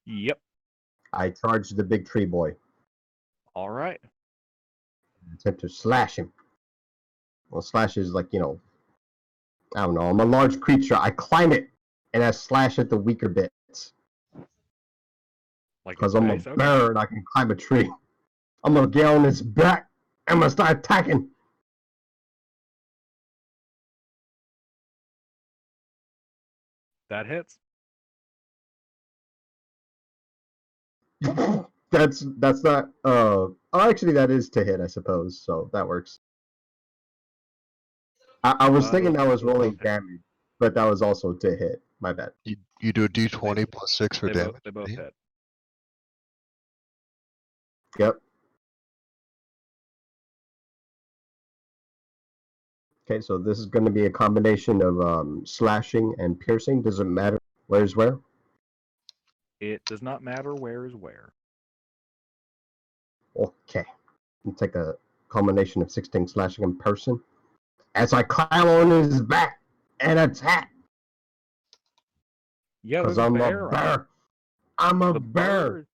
Yep.
I charge the big tree boy.
All right.
Attempt to slash him. Well, slash is like, I don't know. I'm a large creature. I climb it, and I slash at the weaker bits.
Like
Because
its
I'm a
face? Okay.
bear and I can climb a tree. I'm going to get on its back. I'm going to start attacking.
That hits.
That's not oh, actually that is to hit, I suppose, so that works. I was thinking that was rolling damage, but that was also to hit. My bad.
You do a d20 plus 6 for
They
damage.
both
Yeah.
hit.
Yep. Okay, so this is going to be a combination of slashing and piercing. Does it matter where's where?
It does not matter where is where.
Okay. You take a combination of 16 slashing and piercing. As I climb on his back and attack.
Yeah,
Because
there's
I'm
a
a
bear.
bear. I'm a bear.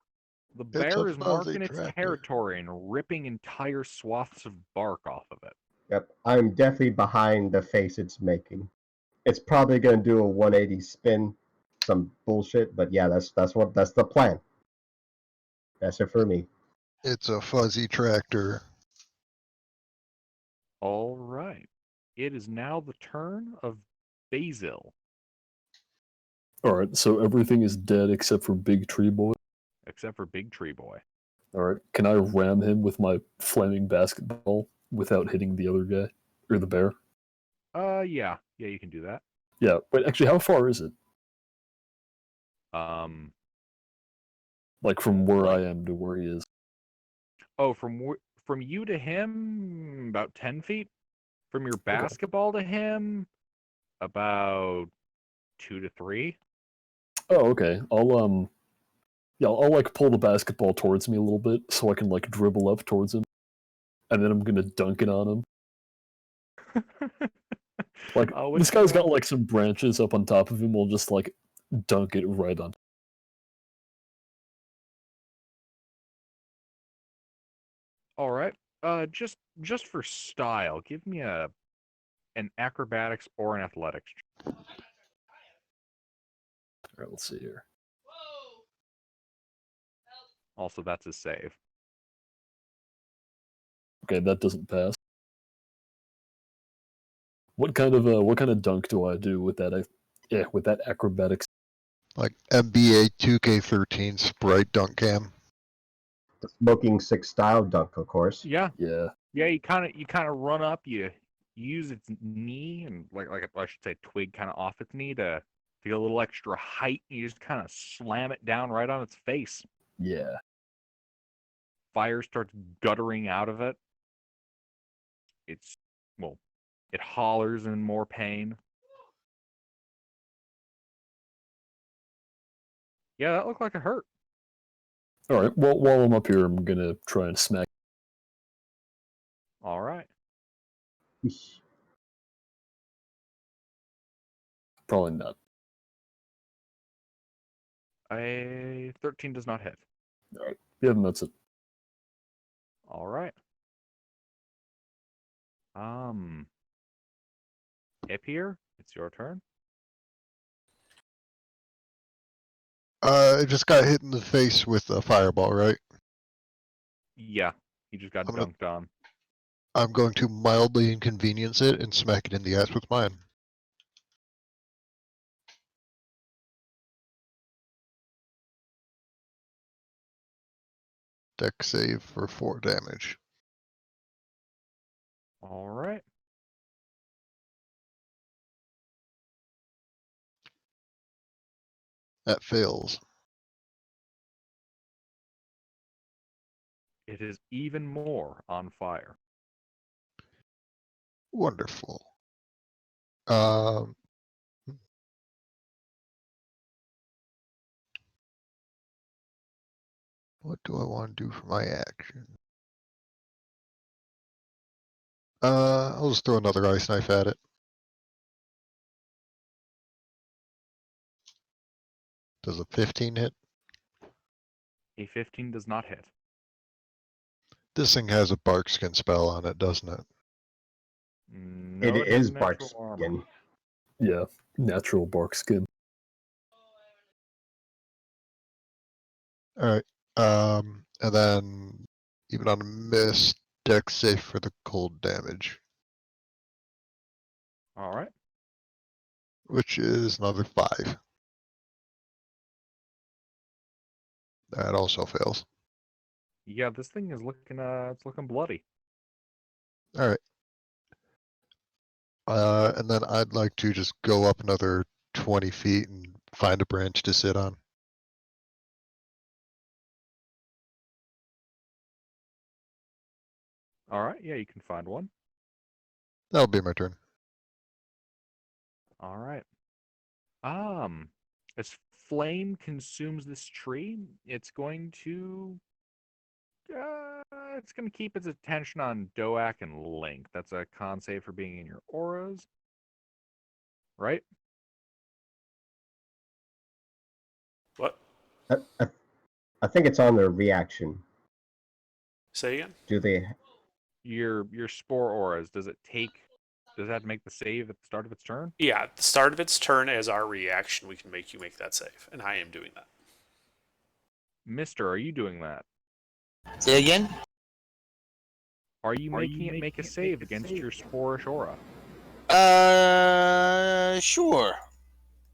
The
It's a
bear is
fuzzy
marking its
tractor.
territory and ripping entire swaths of bark off of it.
Yep, I'm definitely behind the face it's making. It's probably gonna do a 180 spin, some bullshit, but yeah, that's the plan. That's it for me.
It's a fuzzy tractor.
All right. It is now the turn of Basil,
Alright, so everything is dead except for Big Tree Boy.
except for Big Tree Boy.
Alright, can I ram him with my flaming basketball without hitting the other guy? Or the bear?
Yeah, you can do that.
Yeah, but actually, how far is it? Like from where I am to where he is?
Oh, from you to him, about 10 feet. From your basketball to him, about 2 to 3.
Oh, okay. I'll like pull the basketball towards me a little bit so I can like dribble up towards him, and then I'm gonna dunk it on him. Like this guy's got like some branches up on top of him. We'll just like dunk it right on.
All right. Just for style, give me an acrobatics or an athletics.
All right, let's see here.
Also, that's a save.
Okay, that doesn't pass. what kind of dunk do I do with that? With that acrobatics.
Like NBA 2K13 Sprite dunk cam.
The Smoking Six style dunk, of course.
Yeah,
Yeah.
yeah. You kind of run up. You use its knee and like I should say twig kind of off its knee to get a little extra height. You just kind of slam it down right on its face.
Yeah.
Fire starts guttering out of it. It hollers in more pain. Yeah, that looked like it hurt.
All right. Well, while I'm up here, I'm gonna try and smack.
All right.
Probably not.
A 13 does not hit.
All right. Yeah, and that's it.
All right. Hip here, it's your turn.
I just got hit in the face with a fireball, right?
Yeah, he just got
I'm gonna-
dunked on.
I'm going to mildly inconvenience it and smack it in the ass with mine. Deck save for 4 damage.
All right.
That fails.
It is even more on fire.
Wonderful. What do I want to do for my action? I'll just throw another ice knife at it. Does a 15 hit?
A 15 does not hit.
This thing has a bark skin spell on it, doesn't it?
No,
It
has
is bark
natural armor.
skin.
Yeah. Natural bark skin.
Alright. And then even on a miss, deck safe for the cold damage,
All right.
which is another 5. That also fails.
Yeah, this thing is looking it's looking bloody.
Alright. And then I'd like to just go up another 20 feet and find a branch to sit on.
All right. Yeah, you can find one.
That'll be my turn.
All right. As flame consumes this tree, it's going to keep its attention on Doak and Link. That's a con save for being in your auras. Right?
What?
I think it's on their reaction.
Say again?
Do they?
Your spore auras, does it have to make the save at the start of its turn?
Yeah, at the start of its turn as our reaction, we can make you make that save. And I am doing that.
Mister, are you doing that?
Say again?
Are you making it make a save against your sporish aura?
Sure.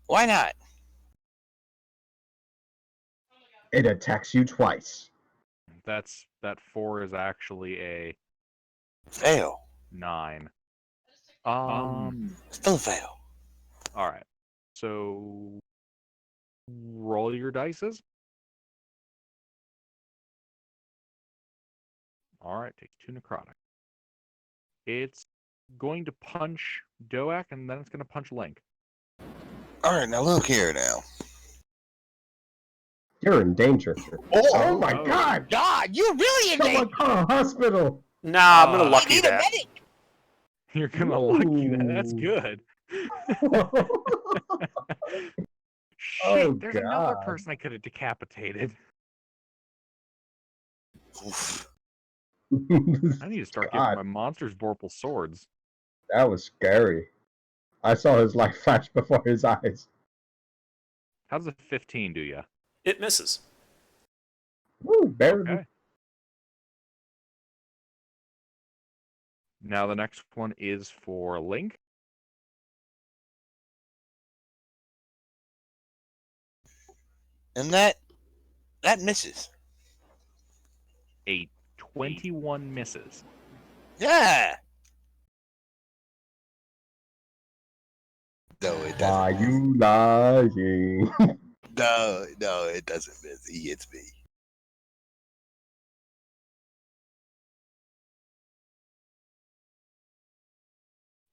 Why not?
It attacks you twice.
That 4 is actually a
Fail.
9.
Still fail.
All right. So roll your dices. All right, take 2 necrotic. It's going to punch Doak, and then it's going to punch Link.
All right, now look here now.
You're in danger. Oh my
no.
God!
God, you're really in
Someone
danger.
call a hospital.
Nah, I'm gonna
I
I
lucky
need a
that.
medic.
You're going to lucky that. That's
Ooh.
good. Shit,
Oh,
there's another
God.
person I could have decapitated.
Oof.
I need to start
God.
getting my monsters vorpal swords.
That was scary. I saw his light flash before his eyes.
How does a 15 do ya?
It misses.
Woo, barely.
Okay. Now the next one is for Link.
And that misses.
A 21 misses.
Yeah. No, it doesn't.
Why you lying?
No, it doesn't miss. He hits me.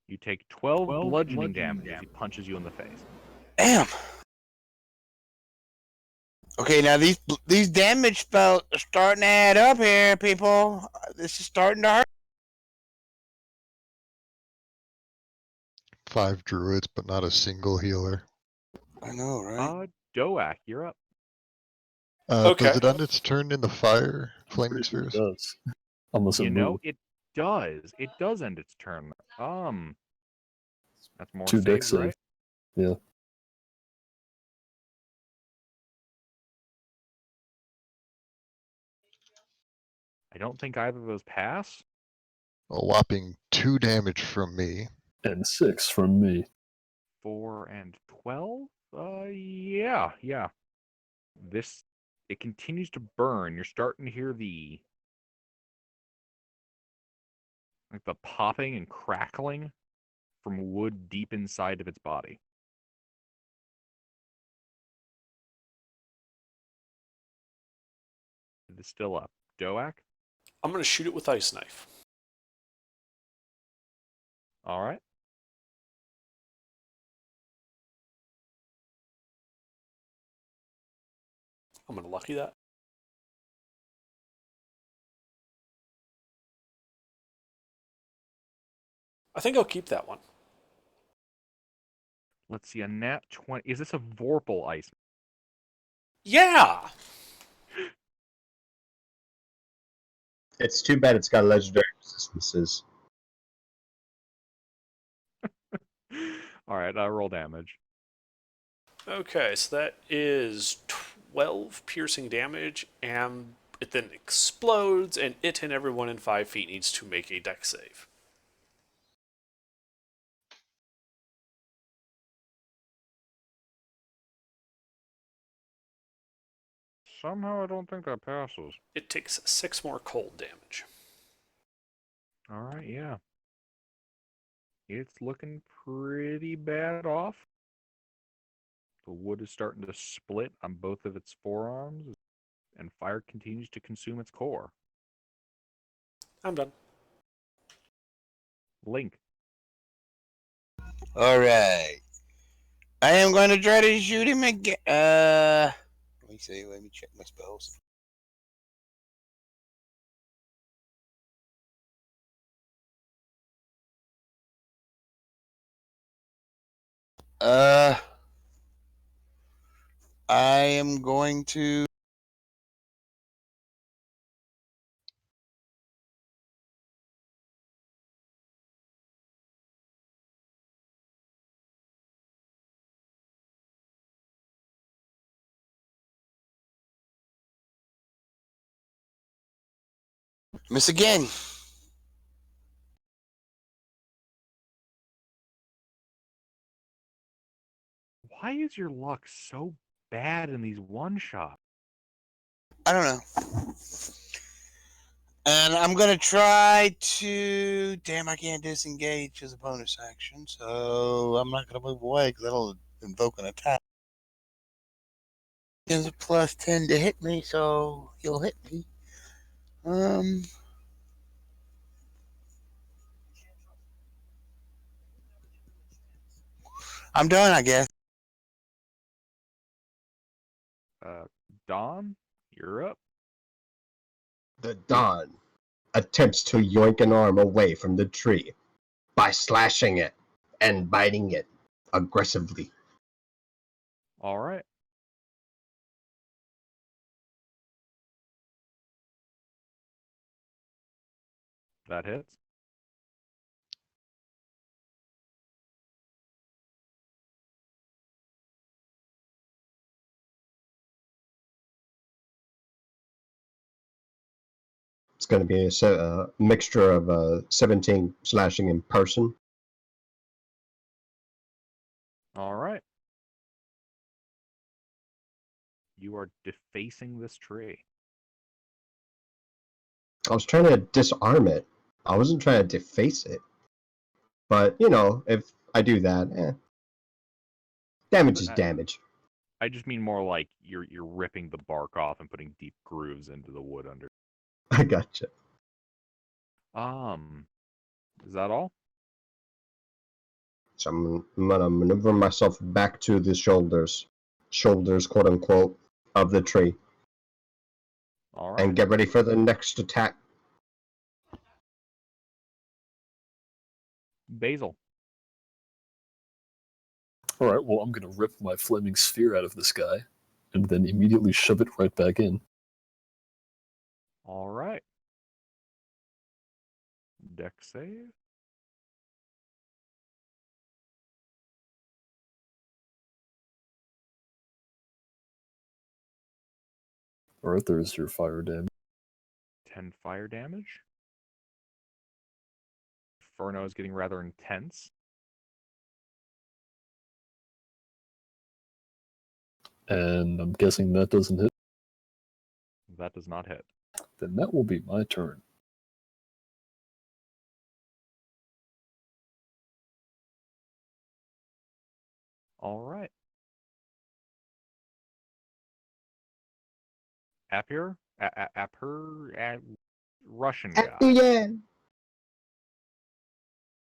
You take 12 bludgeoning damage as he punches you in the face.
Damn. Okay, now these damage spells are starting to add up here, people. This is starting to hurt.
5 druids, but not a single healer.
I know, right?
Doak, you're up.
Okay.
Does it end its turn in the fire flaming
Pretty sure it
spheres?
does. Unless it
You know,
moves.
it does. It does end its turn. That's more
2 dex
saves,
save.
right?
Yeah.
I don't think either of those pass.
A whopping 2 damage from me.
And 6 from me.
4 and 12? Yeah. It continues to burn. You're starting to hear the popping and crackling from wood deep inside of its body. It is still up. Doak?
I'm going to shoot it with Ice Knife.
All right.
I'm going to lucky that. I think I'll keep that one.
Let's see, a nat 20. Is this a Vorpal ice?
Yeah!
It's too bad it's got legendary resistances.
All right, roll damage.
Okay, so that is 12 piercing damage, and it then explodes, and it and everyone in 5 feet needs to make a dex save.
Somehow I don't think that passes.
It takes 6 more cold damage.
All right, yeah. It's looking pretty bad off. The wood is starting to split on both of its forearms, and fire continues to consume its core.
I'm done.
Link.
All right. I am going to try to shoot him again. Let me see. Let me check my spells. I am going to. Miss again.
Why is your luck so bad in these one-shots?
I don't know. And I'm going to try to. Damn, I can't disengage as a bonus action, so I'm not going to move away because that'll invoke an attack. There's a plus 10 to hit me, so he'll hit me. I'm done, I guess.
Don, you're up.
The Dawn attempts to yoink an arm away from the tree by slashing it and biting it aggressively.
All right. That hits.
It's going to be a mixture of 17 slashing in person.
All right. You are defacing this tree.
I was trying to disarm it. I wasn't trying to deface it. But, you know, if I do that, damage is damage.
I just mean more like you're ripping the bark off and putting deep grooves into the wood under.
I gotcha.
Is that all?
So I'm gonna maneuver myself back to the shoulders, quote unquote, of the tree,
All right.
and get ready for the next attack.
Basil.
All right, well, I'm going to rip my flaming sphere out of this guy and then immediately shove it right back in.
All right. Deck save.
All right, there's your fire damage.
10 fire damage. Inferno is getting rather intense.
And I'm guessing that doesn't hit.
That does not hit.
Then that will be my turn.
All right. Apir? Russian guy.
Yeah.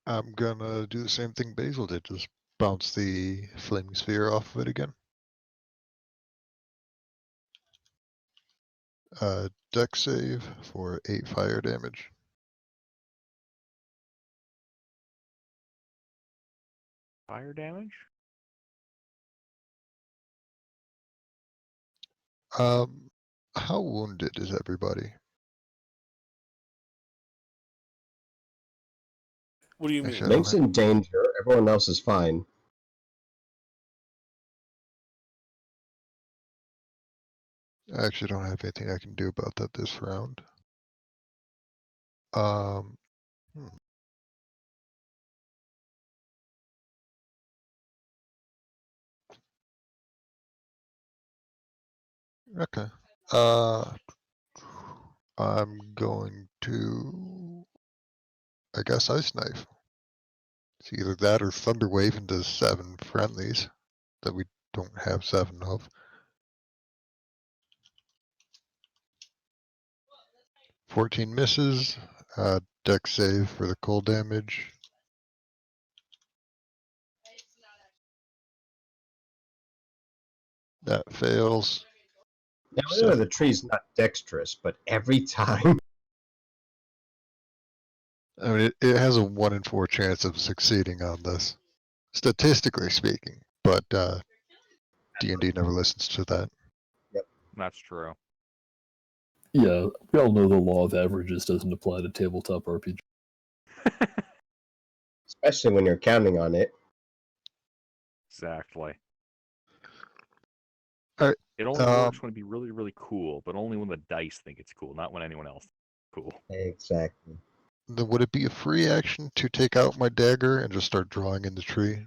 I'm gonna do the same thing Basil did, just bounce the flaming sphere off of it again. Deck save for 8 fire damage.
Fire damage?
How wounded is everybody?
What do you mean?
Actually, I don't
Link's in danger. Everyone else is fine.
I actually don't have anything I can do about that this round. Hmm. Okay. I'm going to, I guess, Ice Knife. It's either that or Thunder Wave into 7 friendlies that we don't have 7 of. 14 misses. Deck save for the cold damage. That fails.
Now, I know the tree's not dexterous, but every time.
I mean, it has a 1 in 4 chance of succeeding on this, statistically speaking. But D&D never listens to that.
That's true.
Yeah, we all know the law of averages doesn't apply to tabletop RPG.
Especially when you're counting on it.
Exactly.
Alright,
It only works when it'd be really, really cool, but only when the dice think it's cool, not when anyone else thinks it's cool.
Exactly.
Then would it be a free action to take out my dagger and just start drawing in the tree?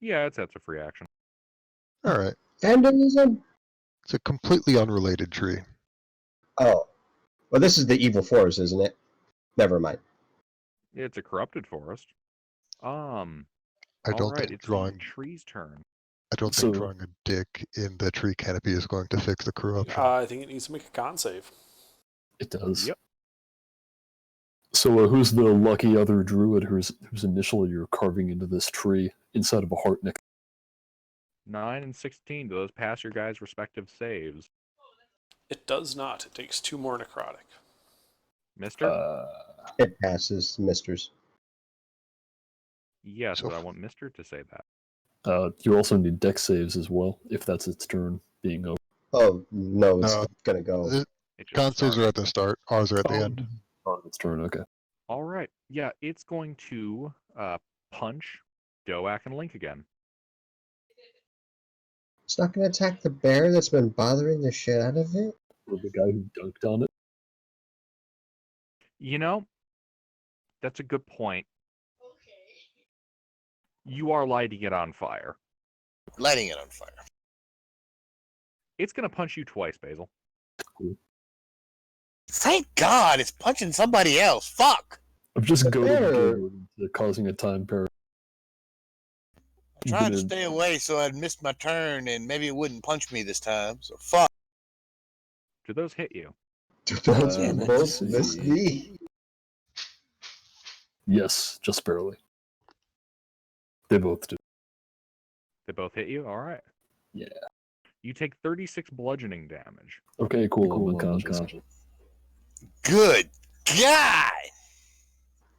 Yeah, that's a free action.
Alright.
Vandalism?
It's a completely unrelated tree.
Oh. Well, this is the evil forest, isn't it? Never mind.
It's a corrupted forest.
I don't
Alright,
think
it's
drawing
the tree's turn.
I don't
So-
think drawing a dick in the tree canopy is going to fix the corruption.
I think it needs to make a con save.
It does.
Yep.
So who's the lucky other druid whose initial you're carving into this tree inside of a heart neck?
9 and 16. Do those pass your guys' respective saves?
It does not. It takes 2 more necrotic.
Mister?
It passes, misters.
Yes,
so
but I
f-
want Mister to say that.
You also need dex saves as well, if that's its turn being over.
Oh, no, it's
No,
gonna go.
The
It just
con saves
starts.
are at the start. Ours are at the end.
Oh, its turn, okay.
All right. Yeah, it's going to punch Doak and Link again.
It's not gonna attack the bear that's been bothering the shit out of it?
Or the guy who dunked on it.
You know, that's a good point. You are lighting it on fire.
Lighting it on fire.
It's gonna punch you twice, Basil.
Thank God it's punching somebody else. Fuck.
I'm just
The
goading
bear-
Gilbert into causing a time paradox.
I'm trying to stay away so I'd miss my turn and maybe it wouldn't punch me this time. So fuck.
Do those hit you?
Those
let's
both miss
see.
me.
Yes, just barely. They both do.
They both hit you? Alright.
Yeah.
You take 36 bludgeoning damage.
Okay, cool. I'm unconscious.
Good God.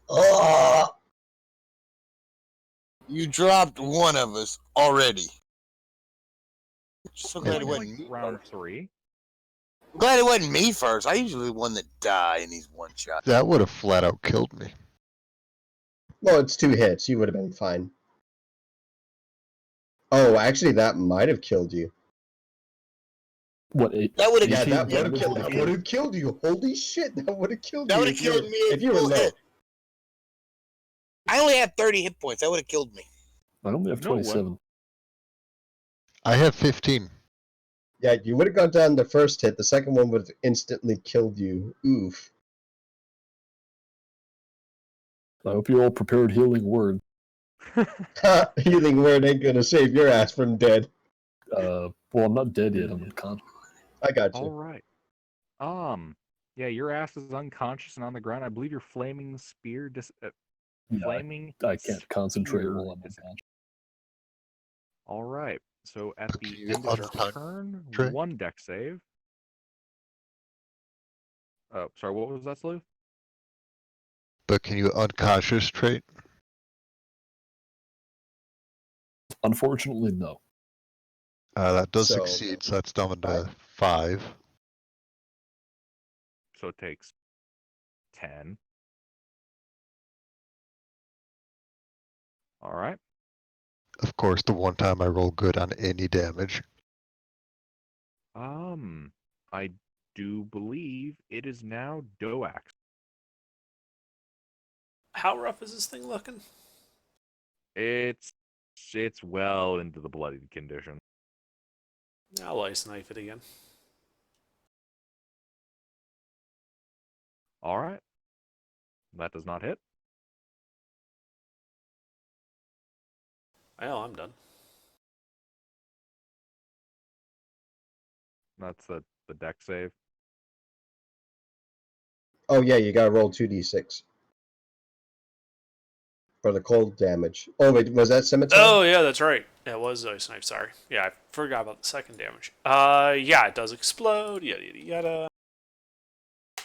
Oh,
You dropped one of us already. So glad it
Like
wasn't me
round
first.
3.
Glad it wasn't me first. I usually the one that die in these one shots.
That would have flat out killed me.
well, it's 2 hits. You would have been fine. Oh, actually, that might have killed you.
What, 8?
That would have
Yeah,
18
that would have
damage
killed.
would've
That
killed
would have killed you. Holy shit, that would have killed
That
you.
would have
if you were-
killed me in
if you were
full
low.
hit. I only had 30 hit points. That would have killed me.
I only have
No, what?
27.
I have 15.
Yeah, you would have gone down the first hit. The second one would have instantly killed you. Oof.
I hope you all prepared healing word.
Healing word ain't gonna save your ass from dead.
Well, I'm not dead yet. I'm unconscious.
I got you.
Alright. Yeah, your ass is unconscious and on the ground. I believe your flaming spear
Yeah,
flaming
I can't concentrate
spear
while I'm
is-
unconscious.
Alright. So at
But
the
can you
end of your
unconcentrate?
turn, 1 deck save. Oh, sorry, what was that, Sleuth?
But can you unconscious trait?
Unfortunately, no.
That does
So-
succeed, so that's down to 5.
So it takes 10. Alright.
Of course, the one time I roll good on any damage.
I do believe it is now Doax.
How rough is this thing looking?
It's well into the bloodied condition.
I'll ice knife it again.
Alright. That does not hit.
Well, I'm done.
That's the deck save.
Oh yeah, you gotta roll 2d6 for the cold damage. Oh wait, was that scimitar?
Oh yeah, that's right. It was ice knife. Sorry. Yeah, I forgot about the second damage. Yeah, it does explode. Yada yada yada.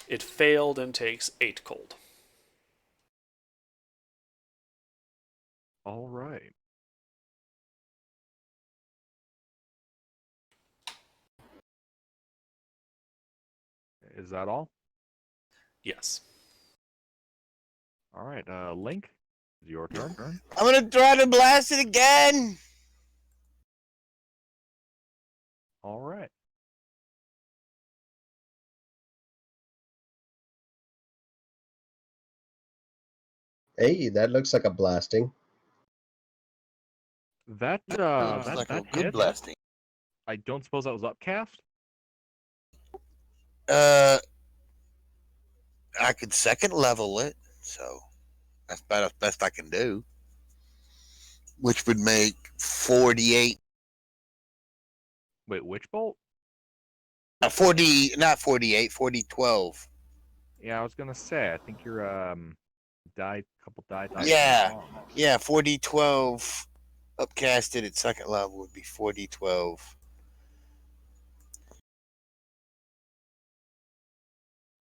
It failed and takes 8 cold.
Alright. Is that all?
Yes.
Alright, Link, it's your turn.
I'm gonna try to blast it again.
Alright.
Hey, that looks like a blasting.
That
Looks
that
like a
that
good
hit.
blasting.
I don't suppose that was upcast?
I could second level it, so that's about as best I can do. Which would make 48.
Wait, which bolt?
40, not 48, 40, 12.
Yeah, I was gonna say, I think you're couple die types
Yeah.
wrong.
Yeah, 40, 12. Upcasted at second level would be 40, 12.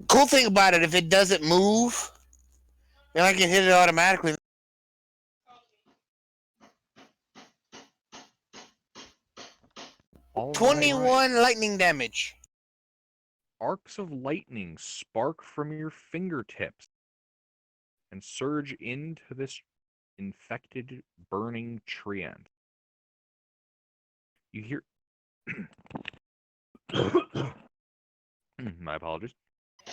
Cool thing about it, if it doesn't move, then I can hit it automatically.
All right.
21 lightning damage.
Arcs of lightning spark from your fingertips and surge into this infected, burning treant. You hear. My apologies.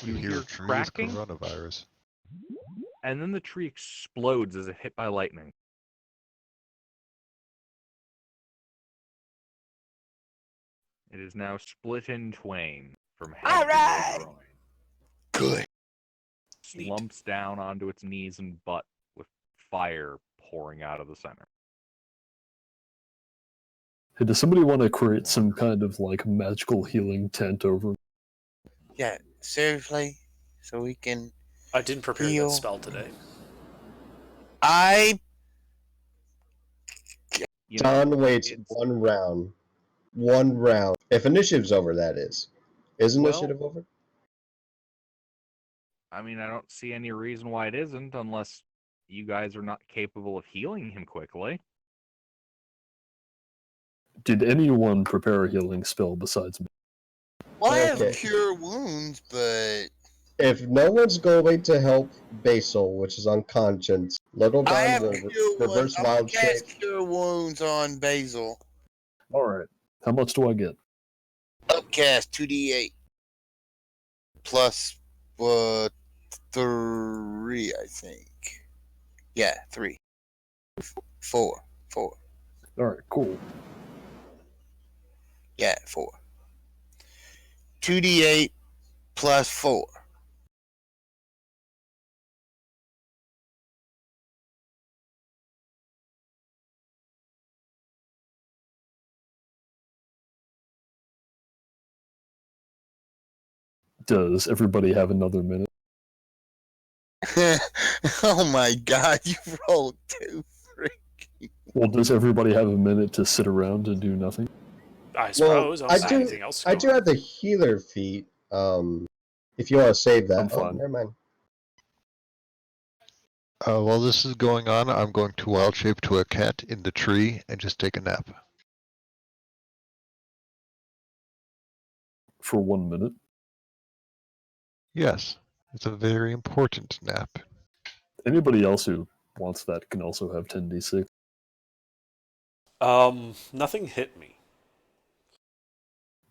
You hear
a tree with
cracking,
coronavirus.
and then the tree explodes as it hit by lightning. It is now split in twain from head
All
to
right.
groin.
Good.
Neat.
Slumps down onto its knees and butt with fire pouring out of the center.
Hey, does somebody want to create some kind of like magical healing tent over?
Yeah, seriously. So we can.
I didn't prepare
Heal.
that spell today.
I.
You know,
Don waits
it's-
one round. One round. If initiative's over, that is. Is
Well-
initiative over?
I mean, I don't see any reason why it isn't, unless you guys are not capable of healing him quickly.
Did anyone prepare a healing spell besides me?
Well, I have
Okay.
cure wounds, but
If no one's going to help Basil, which is unconscious, Little
I
Don
have
will
cure
reverse
wounds. I'm gonna
wild
cast
shape.
cure wounds on Basil.
All right. How much do I get?
Upcast 2d8 plus 3, I think. Yeah, 3. 4.
All right. Cool.
Yeah, 4. 2d8 plus 4.
Does everybody have another minute?
Oh my god, you rolled 2 3.
Well, does everybody have a minute to sit around and do nothing?
I suppose. I don't see anything else.
I do
going
have the healer feat. If you want to save that.
I'm fine.
Never mind.
While this is going on, I'm going to wild shape to a cat in the tree and just take a nap.
For 1 minute.
Yes, it's a very important nap.
Anybody else who wants that can also have 10d6.
Nothing hit me.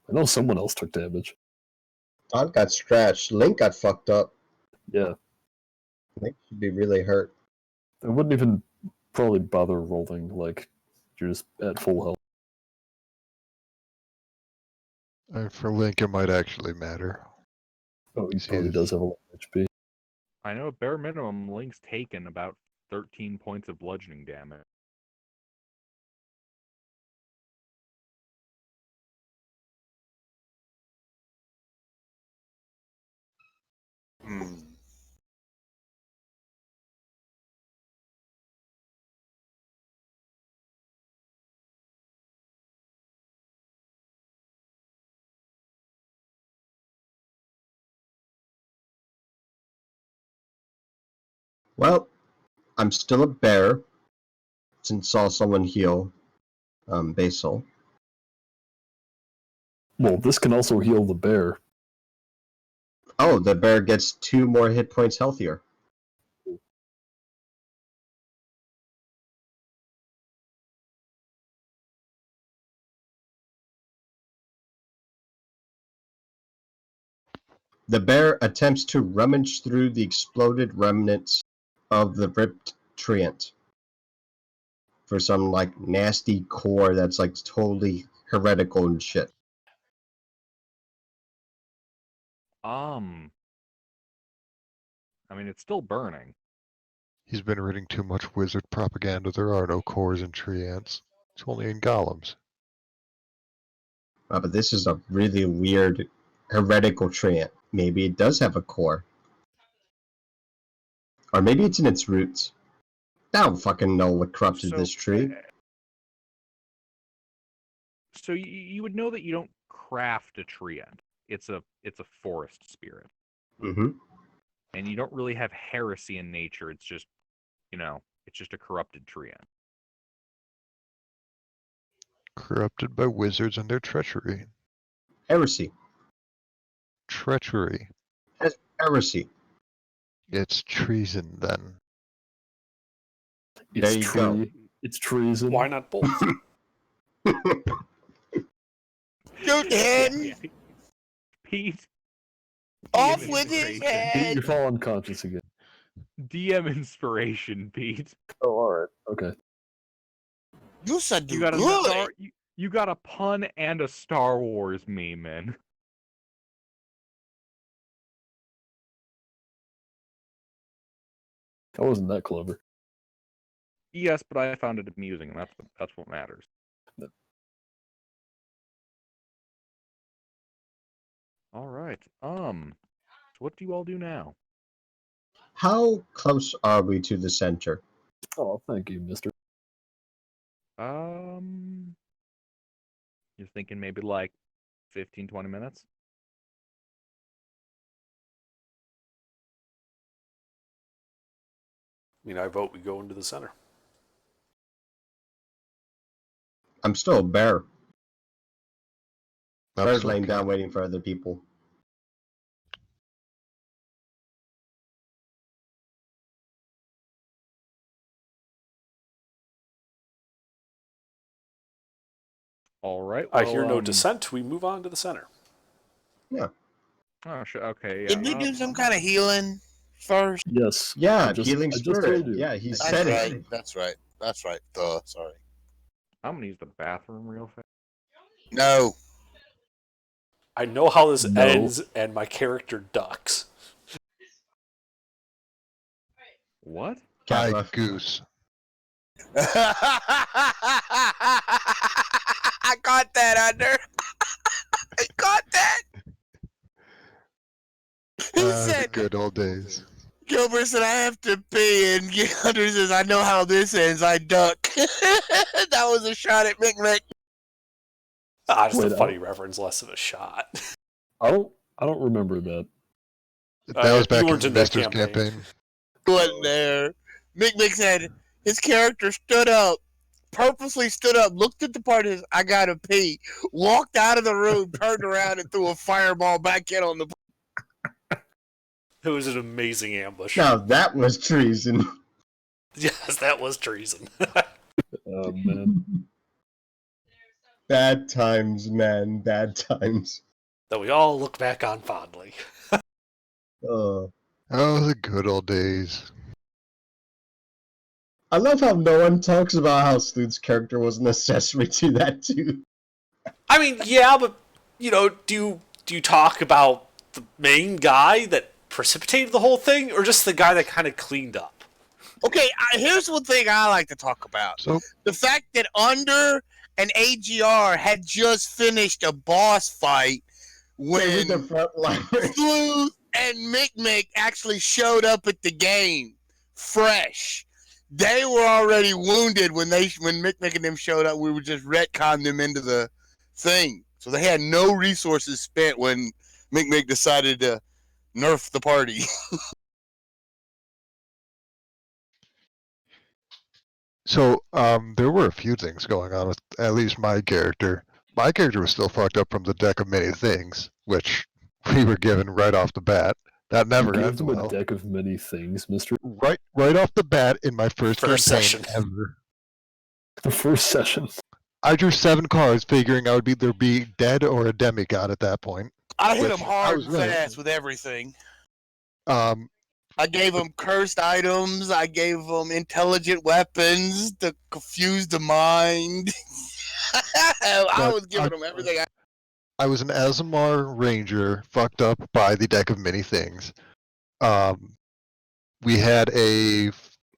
I know someone else took damage.
Don got scratched. Link got fucked up.
Yeah.
Link should be really hurt.
I wouldn't even probably bother rolling, like, you're just at full health.
And for Link, it might actually matter.
Oh, he
See,
probably does have a lot of HP.
I know at bare minimum, Link's taken about 13 points of bludgeoning damage.
Hmm.
Well, I'm still a bear. Since saw someone heal Basil.
Well, this can also heal the bear.
Oh, the bear gets 2 more hit points healthier. The bear attempts to rummage through the exploded remnants of the ripped treant for some like nasty core that's like totally heretical and shit.
I mean, it's still burning.
He's been reading too much wizard propaganda. There are no cores in tree ants. It's only in golems.
But this is a really weird heretical treant. Maybe it does have a core. Or maybe it's in its roots. I don't fucking know what corrupted this tree.
So you would know that you don't craft a treant. It's a forest spirit,
Mm-hmm.
and you don't really have heresy in nature. It's just, it's just a corrupted treant.
Corrupted by wizards and their treachery.
Heresy.
Treachery.
Heresy.
It's treason then.
It's
There you go.
It's treason.
Why not both?
Shoot him!
Pete,
Off
DM
with his
inspiration.
Pete,
head!
you fall unconscious again.
DM inspiration, Pete.
Oh, alright. Okay.
You said
You
do
got a
good!
star. You got a pun and a Star Wars meme in.
I wasn't that clever.
Yes, but I found it amusing, and that's what matters.
Yep.
All right. So what do you all do now?
How close are we to the center?
Oh, thank you, mister.
You're thinking maybe like 15, 20 minutes?
I mean, I vote we go into the center.
I'm still a bear.
I'm
Bear's
still
laying
okay.
down waiting for other people.
All right.
I hear no
well,
dissent. We move on to the center.
Oh, okay.
Did we do some kind of healing first?
Yes.
Yeah,
I
healing
just
spirit.
told you.
Yeah, he
That's
said
right.
it.
That's right. That's right. Sorry.
I'm gonna use the bathroom real fast.
No.
I know how this
No.
ends, and my character ducks.
What?
Hi,
Kappa.
Goose.
I got that, Under. I got that. He
The
said,
good old days.
Gilbert said, I have to pee, and Hunter says, I know how this ends. I duck. That was a shot at Mick.
Just
Wait,
a
I
funny
don't-
reference, less of a shot.
I don't remember that.
That was
you
back in
weren't in that
Mister's
campaign.
campaign.
Wasn't there. Mick said, his character stood up, purposely stood up, looked at the party, says, I gotta pee, walked out of the room, turned around, and threw a fireball back in on the.
It was an amazing ambush.
Now that was treason.
Yes, that was treason.
Oh man.
Bad times, man. Bad times.
That we all look back on fondly.
Oh,
Oh, the good old days.
I love how no one talks about how Sleuth's character was an accessory to that too.
I mean, yeah, but do you talk about the main guy that precipitated the whole thing, or just the guy that kind of cleaned up?
Okay, here's one thing I like to talk about.
So,
The fact that Under and AGR had just finished a boss fight
They were
when
the front line.
Sleuth and Mick actually showed up at the game fresh. They were already wounded when Mick and them showed up. We would just retcon them into the thing. So they had no resources spent when Mick decided to nerf the party.
So, there were a few things going on with at least my character. My character was still fucked up from the deck of many things, which we were given right off the bat. That never
You
ends
gave them
well.
a deck of many things, mister.
Right off the bat in my first
First
campaign
session.
ever.
The first session.
I drew 7 cards, figuring I would either be dead or a demigod at that point.
I hit
Which
them
I
hard
was
and
right.
fast with everything.
Um,
I gave them cursed items. I gave them intelligent weapons to confuse the mind. I was giving them everything.
I was an Azamar Ranger, fucked up by the deck of many things. We had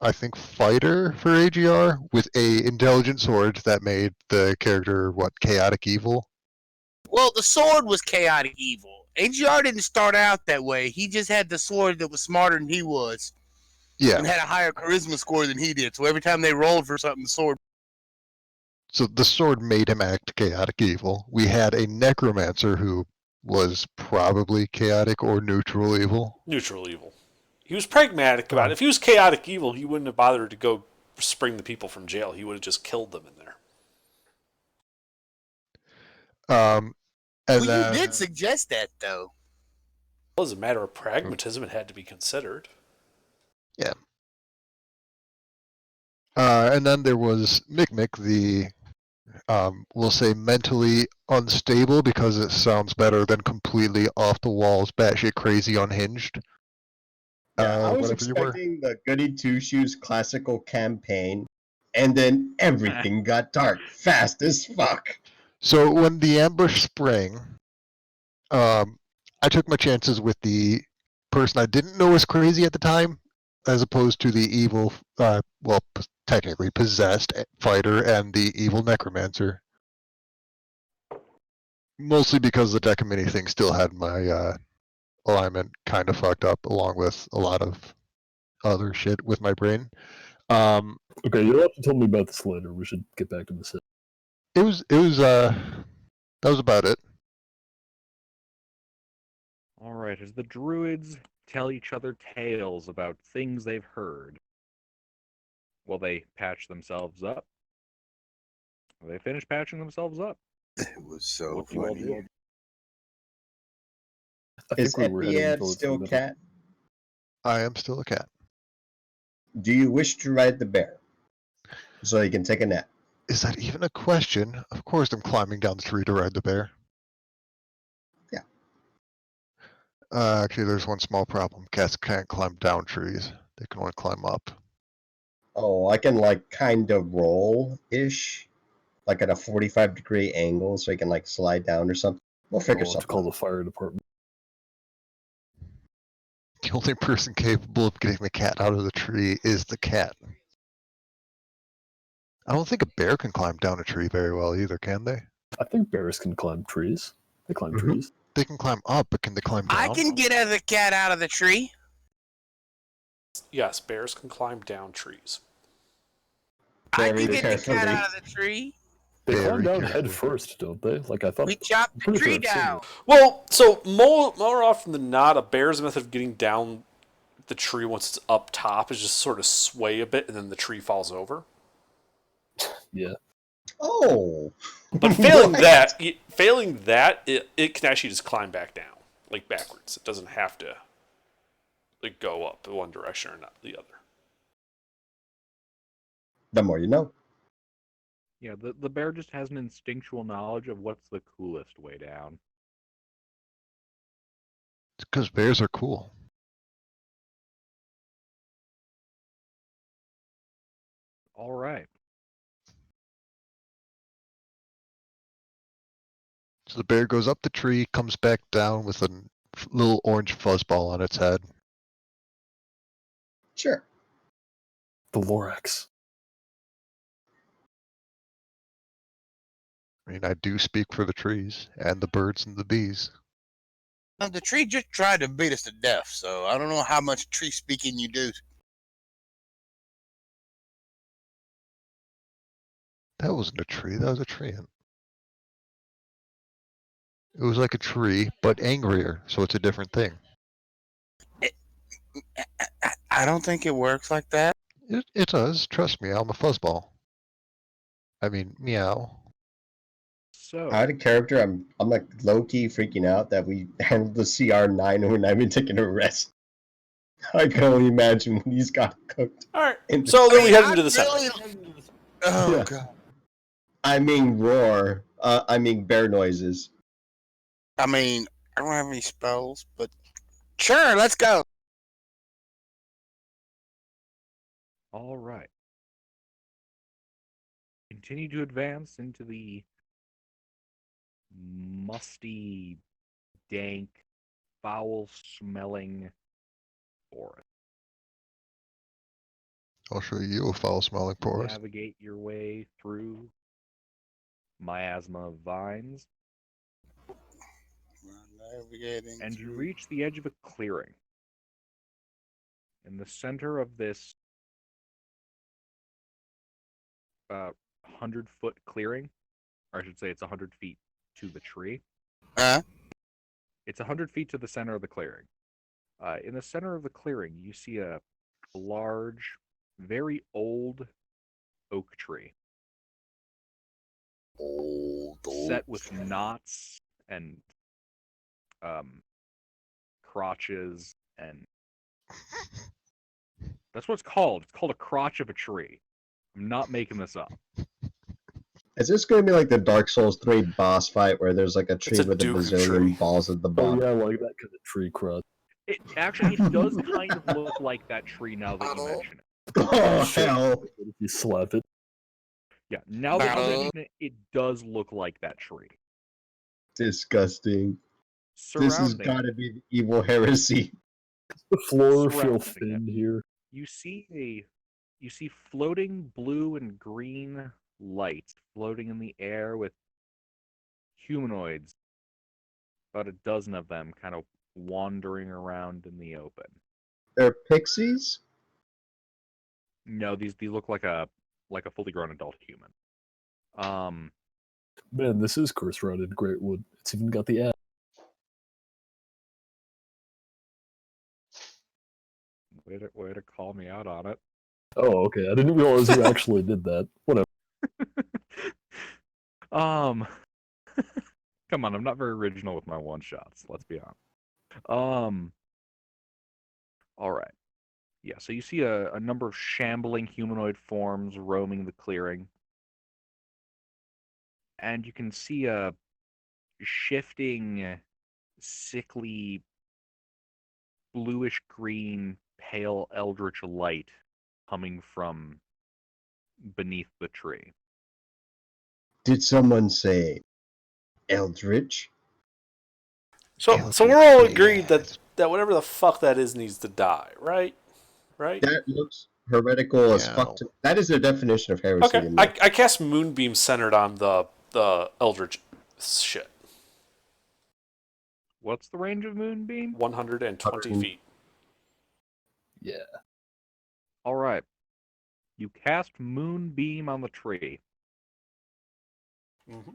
I think, fighter for AGR with a intelligent sword that made the character, chaotic evil.
Well, the sword was chaotic evil. AGR didn't start out that way. He just had the sword that was smarter than he was
Yeah,
and had a higher charisma score than he did. So every time they rolled for something, the sword.
so the sword made him act chaotic evil. We had a necromancer who was probably chaotic or neutral evil.
Neutral evil. He was pragmatic about it. If he was chaotic evil, he wouldn't have bothered to go spring the people from jail. He would have just killed them in there.
And
Well,
then,
you did suggest that, though.
Well, as a matter of pragmatism, it had to be considered.
and then there was Mick, the we'll say mentally unstable, because it sounds better than completely off the walls, batshit crazy, unhinged.
Yeah, I was
Whatever you were.
expecting the Goody Two Shoes classical campaign, and then everything got dark fast as fuck.
So when the ambush sprang, I took my chances with the person I didn't know was crazy at the time, as opposed to the evil, technically possessed fighter and the evil necromancer. Mostly because the Deca Mini thing still had my alignment kind of fucked up, along with a lot of other shit with my brain.
Okay, you'll have to tell me about this later. We should get back to the set.
That was about it.
All right, as the druids tell each other tales about things they've heard, will they patch themselves up? Will they finish patching themselves up?
It was so
What do you all
funny.
do?
I
Is
think we were heading
Epiad
towards
still
the middle.
cat?
I am still a cat.
Do you wish to ride the bear? So you can take a nap.
Is that even a question? Of course I'm climbing down the tree to ride the bear.
Yeah.
Actually, there's one small problem. Cats can't climb down trees. They can only climb up.
Oh, I can like kind of roll-ish. Like at a 45-degree angle so you can like slide down or something. We'll figure
I'll have to
something
call
out.
the fire department.
The only person capable of getting the cat out of the tree is the cat. I don't think a bear can climb down a tree very well either, can they?
I think bears can climb trees. They climb
Mhm.
trees.
They can climb up, but can they climb down?
I can get the cat out of the tree.
Yes, bears can climb down trees.
I
Very
can get the cat
carefully.
out of the tree.
They climb
Very
down
carefully.
head first, don't they? Like I thought.
We chopped
I'm
the
pretty sure
tree
I've seen
down.
it.
Well, so more often than not, a bear's method of getting down the tree once it's up top is just sort of sway a bit and then the tree falls over.
Yeah.
Oh.
But failing
What?
that, it can actually just climb back down, like backwards. It doesn't have to like go up in one direction or not the other.
The more you know.
Yeah, the bear just has an instinctual knowledge of what's the coolest way down.
It's because bears are cool.
All right.
So the bear goes up the tree, comes back down with a little orange fuzzball on its head.
Sure.
The Lorax.
I mean, I do speak for the trees and the birds and the bees.
No, the tree just tried to beat us to death, so I don't know how much tree speaking you do.
That wasn't a tree, that was a treant. It was like a tree, but angrier, so it's a different thing.
I don't think it works like that.
It does, trust me, I'm a fuzzball. I mean, meow.
So,
Out of character, I'm like low-key freaking out that we handled the CR9 and we're not even taking a rest. I can only imagine when he's got cooked.
All right.
in the-
So then we head into
I
the center.
Oh
Yeah.
god.
I mean roar. I mean bear noises.
I mean, I don't have any spells, but sure, let's go.
all right. Continue to advance into the musty, dank, foul-smelling forest.
I'll show you a foul-smelling forest.
Navigate your way through miasma of vines,
Navigating
and you
through-
reach the edge of a clearing. In the center of this 100-foot clearing, or I should say it's 100 feet to the tree.
Huh?
It's 100 feet to the center of the clearing. In the center of the clearing, you see a large, very old oak tree
Old
set with knots and crotches, and that's what it's called. It's called a crotch of a tree. I'm not making this up.
Is this going to be like the Dark Souls 3 boss fight where there's like a tree
a
with a
Duke
bazillion
tree.
balls at the
Oh
bottom?
yeah, like that kind of tree crud.
It actually it does kind of look like that tree now that you mention it.
Oh,
Shit.
hell.
What if you slap it?
Yeah, now that you
No.
mention it, it does look like that tree.
Disgusting. This has
Surrounding
got to be the evil heresy.
The floor feel
Surrounding
thin here.
you see floating blue and green lights floating in the air with humanoids, about a dozen of them, kind of wandering around in the open.
They're pixies?
No, these look like a fully grown adult human.
Man, this is Curse Rod in Greatwood. It's even got the ad.
Way to call me out on it.
Oh, okay. I didn't realize you actually did that. Whatever.
Come on, I'm not very original with my one shots. Let's be honest. All right. Yeah, so you see a number of shambling humanoid forms roaming the clearing, and you can see a shifting, sickly, bluish green, pale eldritch light coming from beneath the tree.
Did someone say Eldritch?
So we're all agreed that whatever the fuck that is needs to die, right? Right?
That looks heretical as fuck.
Yeah.
That is their definition of heresy.
Okay.
to me.
I cast Moonbeam centered on the Eldritch shit.
What's the range of Moonbeam?
120 feet.
Yeah.
All right. You cast Moonbeam on the tree.
Mm-hmm.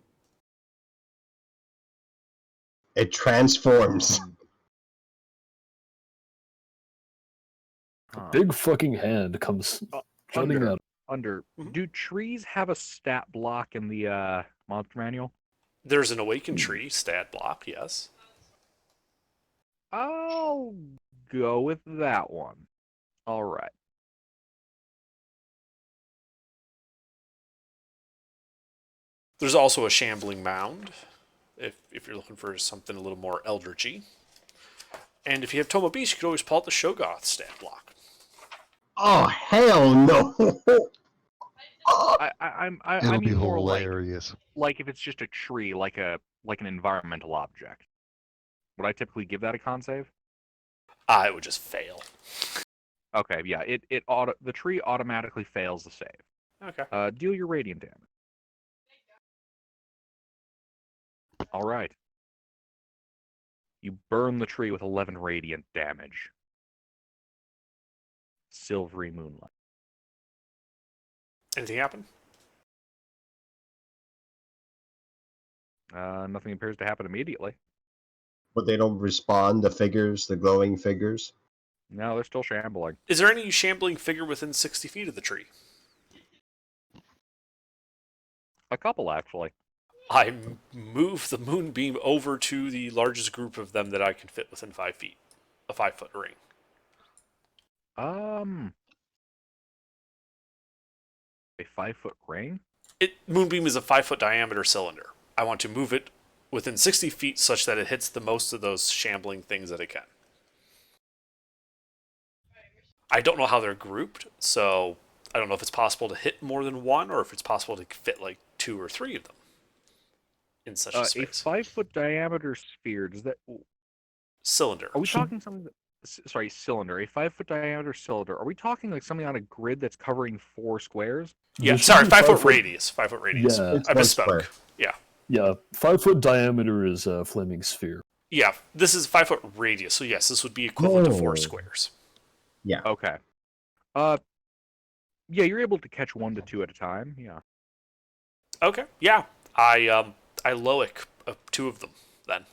It transforms.
Huh.
Big fucking hand comes jutting
Under,
out.
Mhm.
do trees have a stat block in the monster manual?
There's an Awakened Tree stat block, yes.
I'll go with that one. All right.
There's also a Shambling Mound, if you're looking for something a little more eldritchy. And if you have Toma Beast, you could always pull out the Shogoth stat block.
Oh hell no!
I
It'll be
mean more
hilarious.
like if it's just a tree, like an environmental object. Would I typically give that a con save?
It would just fail.
Okay, yeah. The tree automatically fails the save.
Okay.
Deal your radiant damage. All right. You burn the tree with 11 radiant damage. Silvery moonlight.
Anything happen?
Nothing appears to happen immediately.
But they don't respond. The figures, the glowing figures.
No, they're still shambling.
Is there any shambling figure within 60 feet of the tree?
A couple, actually.
I move the Moonbeam over to the largest group of them that I can fit within 5 feet. A 5-foot ring.
A 5-foot ring?
Moonbeam is a 5-foot diameter cylinder. I want to move it within 60 feet such that it hits the most of those shambling things that it can. I don't know how they're grouped, so I don't know if it's possible to hit more than one or if it's possible to fit like 2 or 3 of them in such a
A
space.
5-foot diameter sphere, does that...
Cylinder.
Are we talking something that... Sorry, cylinder. A 5-foot diameter cylinder. Are we talking like something on a grid that's covering 4 squares?
Yeah,
There should
sorry,
be
5-foot
5-foot
radius. 5-foot radius.
Yeah.
It's
I
one
misspoke.
square.
Yeah.
Yeah, 5-foot diameter is a flaming sphere.
Yeah, this is 5-foot radius, so yes, this would be equivalent to 4
Oh.
squares.
Yeah.
Okay. Yeah, you're able to catch 1 to 2 at a time. Yeah.
Okay, yeah. I Loic 2 of them then.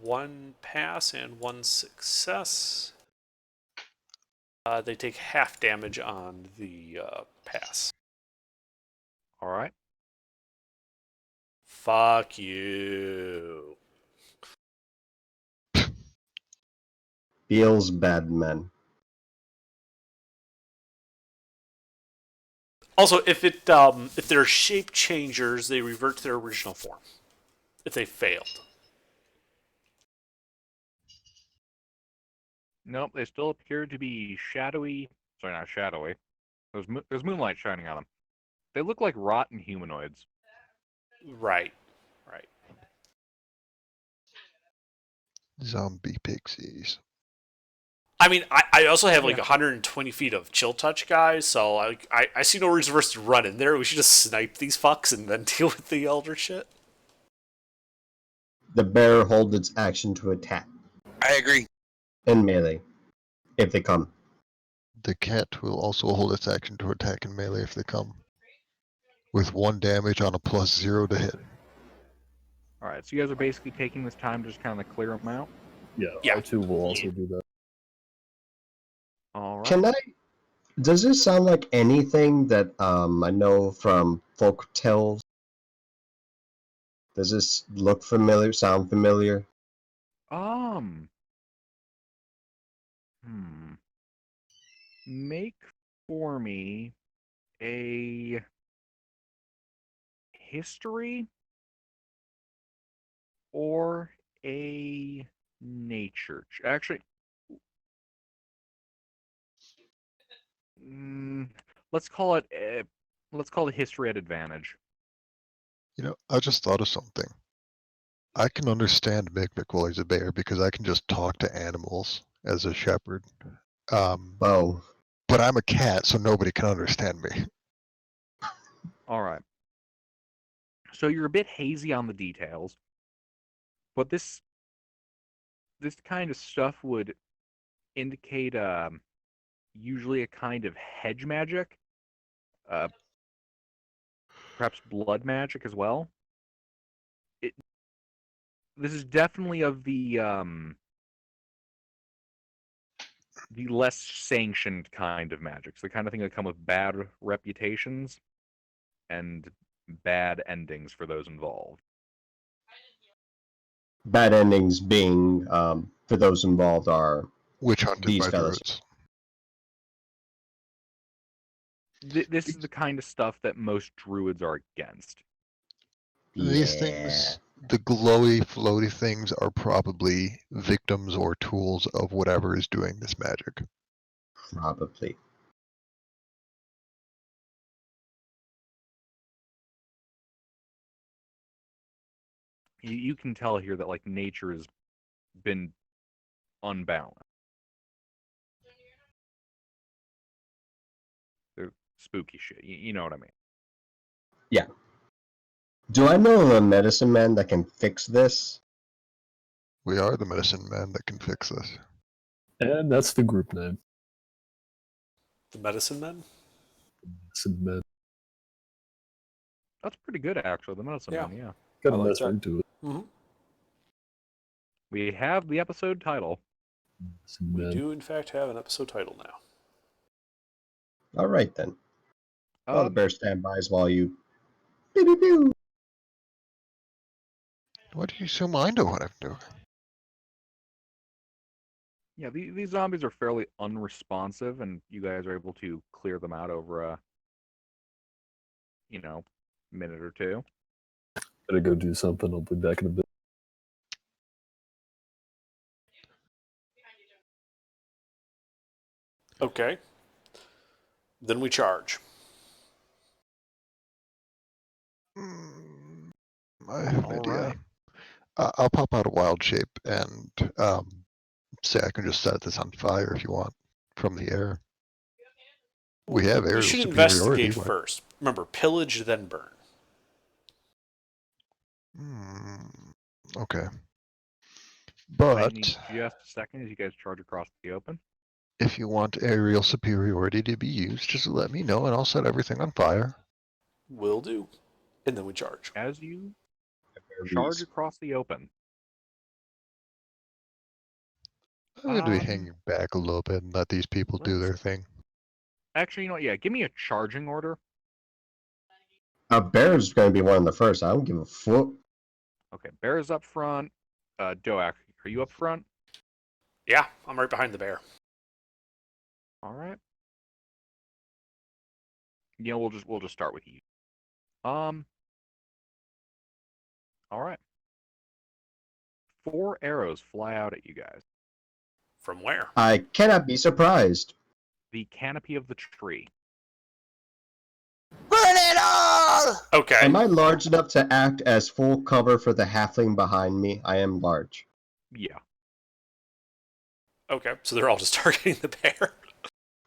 One pass and 1 success. They take half damage on the pass.
All right.
Fuck you.
Feels bad, man.
Also, if they're shape changers, they revert to their original form. If they failed.
Nope, they still appear to be shadowy. Sorry, not shadowy. There's moonlight shining on them. They look like rotten humanoids.
Right. Right.
Zombie pixies.
I mean, I also have like
Yeah.
120 feet of chill touch, guys, so I see no reason for us to run in there. We should just snipe these fucks and then deal with the elder shit.
The bear holds its action to attack
I agree.
in melee if they come.
The cat will also hold its action to attack in melee if they come. With 1 damage on a +0 to hit.
All right, so you guys are basically taking this time to just kind of clear them out.
Yeah,
Yeah.
R2 will also do that.
All right.
Can I? Does this sound like anything that I know from folk tales? Does this look familiar? Sound familiar?
Make for me a history or a nature. Actually, let's call it history at advantage.
You know, I just thought of something. I can understand Mikvik while he's a bear because I can just talk to animals as a shepherd.
Oh,
But I'm a cat, so nobody can understand me.
All right. So you're a bit hazy on the details, but this kind of stuff would indicate usually a kind of hedge magic, perhaps blood magic as well. This is definitely of the less sanctioned kind of magic. So the kind of thing that come with bad reputations and bad endings for those involved.
bad endings being for those involved are
Witch hunted
These
by
fellas.
druids.
This is the kind of stuff that most druids are against.
These things, the glowy, floaty things, are probably victims or tools of whatever is doing this magic.
probably.
You can tell here that like nature has been unbalanced. They're spooky shit. You know what I mean?
Do I know of a medicine man that can fix this?
We are the medicine man that can fix this.
And that's the group name.
The medicine men?
Submit.
That's pretty good, actually. The medicine
Yeah.
man, yeah.
Got
I
a
like
nice
that.
ring to it.
Mm-hmm.
We have the episode title.
We
Submit.
do, in fact, have an episode title now.
All right then. The bear standbys while you. Pew, pew, pew.
What do you assume I know what I'm doing?
Yeah, these zombies are fairly unresponsive, and you guys are able to clear them out over a, minute or two.
Gotta go do something. I'll be back in a bit.
Okay. Then we charge.
I have an
All
idea.
right.
I'll pop out a wild shape and say I can just set this on fire if you want from the air. We have
You
aerial
should
superiority.
investigate first. Remember, pillage, then burn.
Okay.
I
But
need just a second as you guys charge across the open.
if you want aerial superiority to be used, just let me know and I'll set everything on fire.
Will do. And then we charge.
As you charge across the open,
I'm going to be
Um,
hanging back a little bit and let these people do their
let's-
thing.
actually, you know what? Yeah, give me a charging order.
A bear's going to be one of the first. I don't give a fuck.
Okay, Bear's up front. Doak, are you up front?
Yeah, I'm right behind the bear.
All right. we'll just start with you. All right. 4 arrows fly out at you guys.
From where?
I cannot be surprised.
The canopy of the tree.
Burn it all!
Okay.
Am I large enough to act as full cover for the halfling behind me? I am large.
Yeah.
Okay. So they're all just targeting the bear.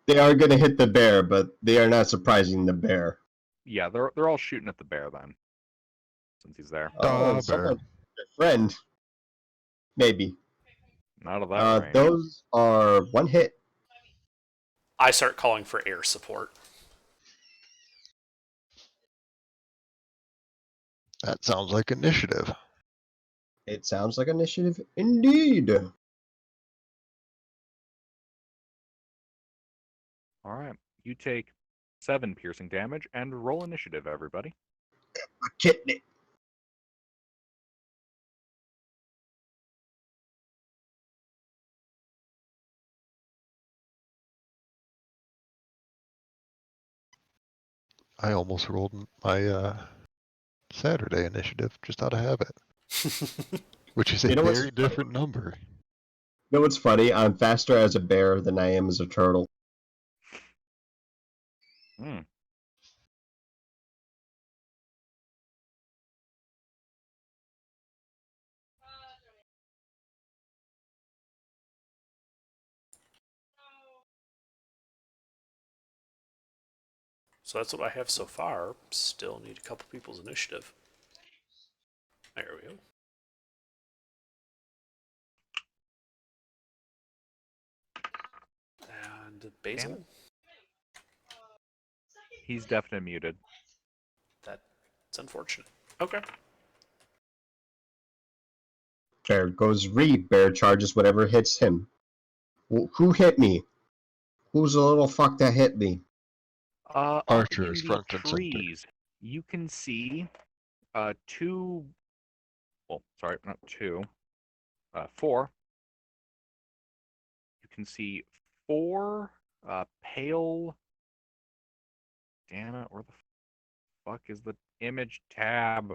They are going to hit the bear, but they are not surprising the bear.
Yeah, they're all shooting at the bear then. Since he's there.
Oh,
bear.
someone, a friend. Maybe.
Not of that range.
Those are 1 hit.
I start calling for air support.
That sounds like initiative.
It sounds like initiative indeed.
All right. You take 7 piercing damage and roll initiative, everybody.
Kidney.
I almost rolled my Saturday initiative just out of habit, which is a
You know what's
very different number.
You know what's funny? I'm faster as a bear than I am as a turtle.
Hmm.
So that's what I have so far. Still need a couple people's initiative. There we go. And Basil?
Damn He's definitely muted.
That's unfortunate. Okay.
There goes Reed. Bear charges whatever hits him. Who hit me? Who's the little fuck that hit me?
Archer
up
is
in
front
the
and center.
trees, you can see 2. Well, sorry, not 2. 4. You can see 4 pale. Damn it! Where the fuck is the image tab?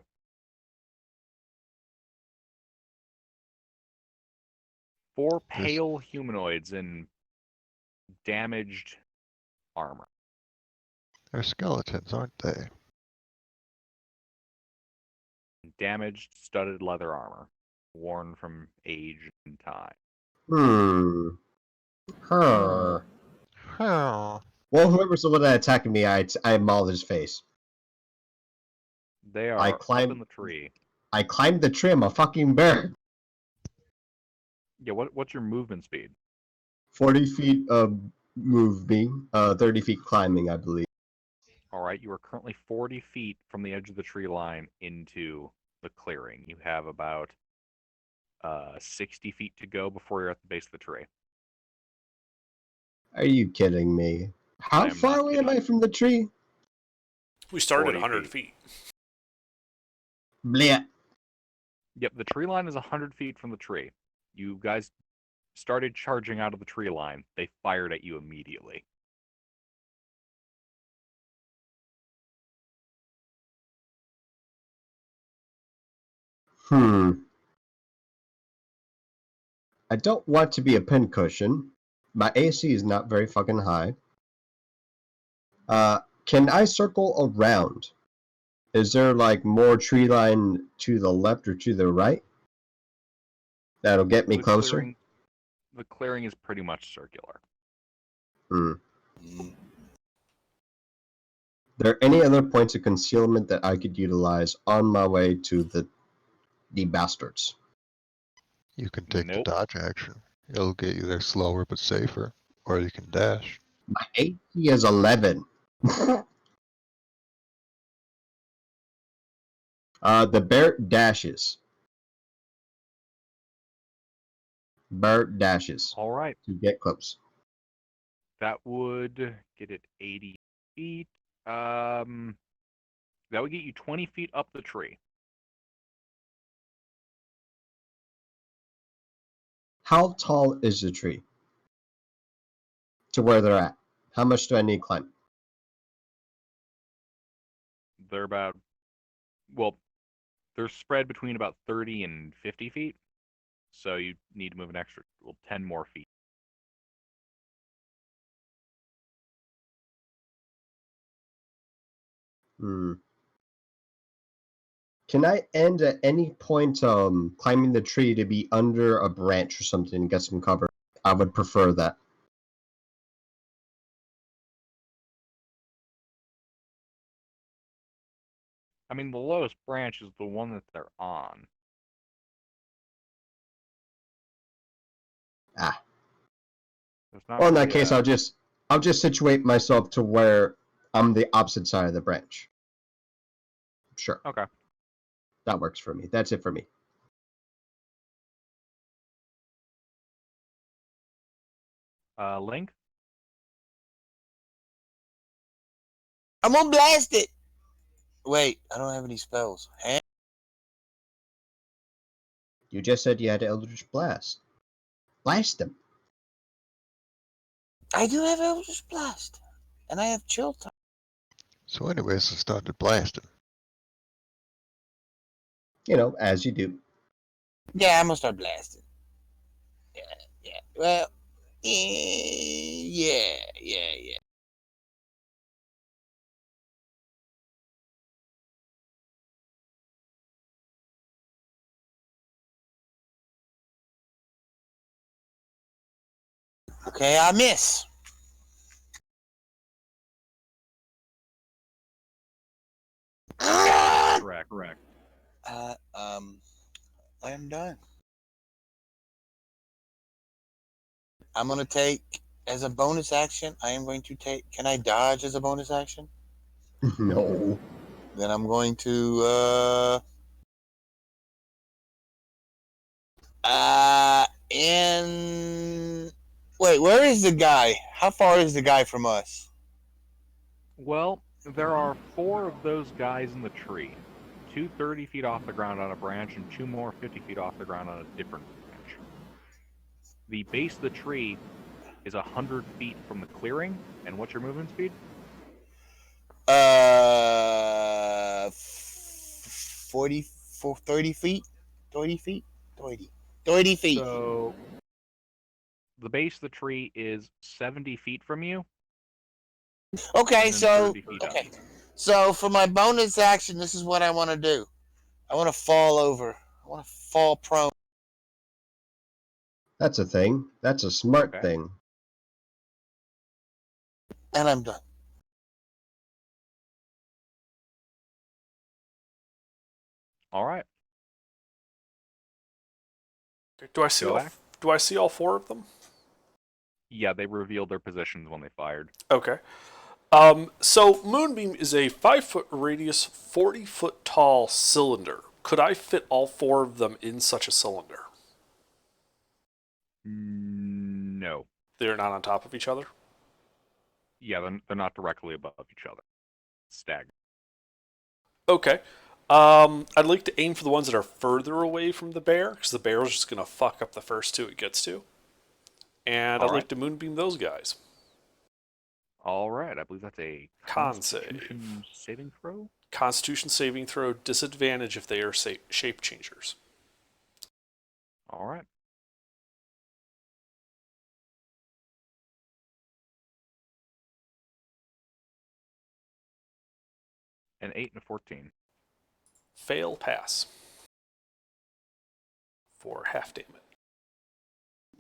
4 pale humanoids in damaged armor.
They're skeletons, aren't they?
Damaged studded leather armor, worn from age and time.
Huh.
Oh.
Well, whoever's the one that attacked me, I mauled his face.
They are
I
up
climbed-
in the tree.
I climbed the tree. I'm a fucking bear.
Yeah, what's your movement speed?
40 feet of moving, 30 feet climbing, I believe.
All right, you are currently 40 feet from the edge of the tree line into the clearing. You have about 60 feet to go before you're at the base of the tree.
Are you kidding me? How
I am
far
not
away am
kidding.
I from the tree?
We started
40
at 100 feet.
Bleh.
Yep, the tree line is 100 feet from the tree. You guys started charging out of the tree line. They fired at you immediately.
I don't want to be a pincushion. My AC is not very fucking high. Can I circle around? Is there like more tree line to the left or to the right? That'll get me closer.
The clearing is pretty much circular.
There any other points of concealment that I could utilize on my way to the bastards?
You can take
Nope.
the dodge action. It'll get you there slower but safer. Or you can dash.
My AC is 11. The bear dashes. Bear dashes
All right,
to get close.
that would get it 80 feet. That would get you 20 feet up the tree.
How tall is the tree? To where they're at? How much do I need to climb?
they're about, well, they're spread between about 30 and 50 feet. So you need to move an extra 10 more feet.
Hmm. Can I end at any point climbing the tree to be under a branch or something and get some cover? I would prefer that.
I mean, the lowest branch is the one that they're on.
Ah.
There's not
Well, in that
really
case,
a-
I'll just situate myself to where I'm the opposite side of the branch. Sure.
Okay.
That works for me. That's it for me.
Link?
I'm gonna blast it. Wait, I don't have any spells. Huh?
You just said you had Eldritch Blast. Blast them.
I do have Eldritch Blast, and I have Chill Time.
So anyways, I started blasting.
You know, as you do.
Yeah, I'm gonna start blasting. Yeah. Well, yeah. Okay, I miss.
Correct.
I am done. I'm gonna take as a bonus action. I am going to take. Can I dodge as a bonus action?
No.
Then I'm going to and wait, where is the guy? How far is the guy from us?
Well, there are 4 of those guys in the tree. 2 30 feet off the ground on a branch, and 2 more 50 feet off the ground on a different branch. The base of the tree is 100 feet from the clearing. And what's your movement speed?
40, 30 feet? 30 feet? 30 feet.
So the base of the tree is 70 feet from you.
Okay,
and then
so
30 feet up.
okay. So for my bonus action, this is what I want to do. I want to fall over. I want to fall prone.
That's a thing. That's a smart
Okay.
thing.
And I'm done.
All right.
Do I see
Go
all?
back.
Do I see all 4 of them?
Yeah, they revealed their positions when they fired.
Okay. So Moonbeam is a 5-foot radius, 40-foot tall cylinder. Could I fit all 4 of them in such a cylinder?
No.
They're not on top of each other?
Yeah, they're not directly above each other. Staggered.
Okay. I'd like to aim for the ones that are further away from the bear, because the bear is just going to fuck up the first 2 it gets to. And I'd like to Moonbeam those guys.
All right. I believe that's a
Con
Constitution saving throw.
Constitution saving throw, disadvantage if they are shape changers.
All right. An 8 and a 14.
Fail, pass. For half damage.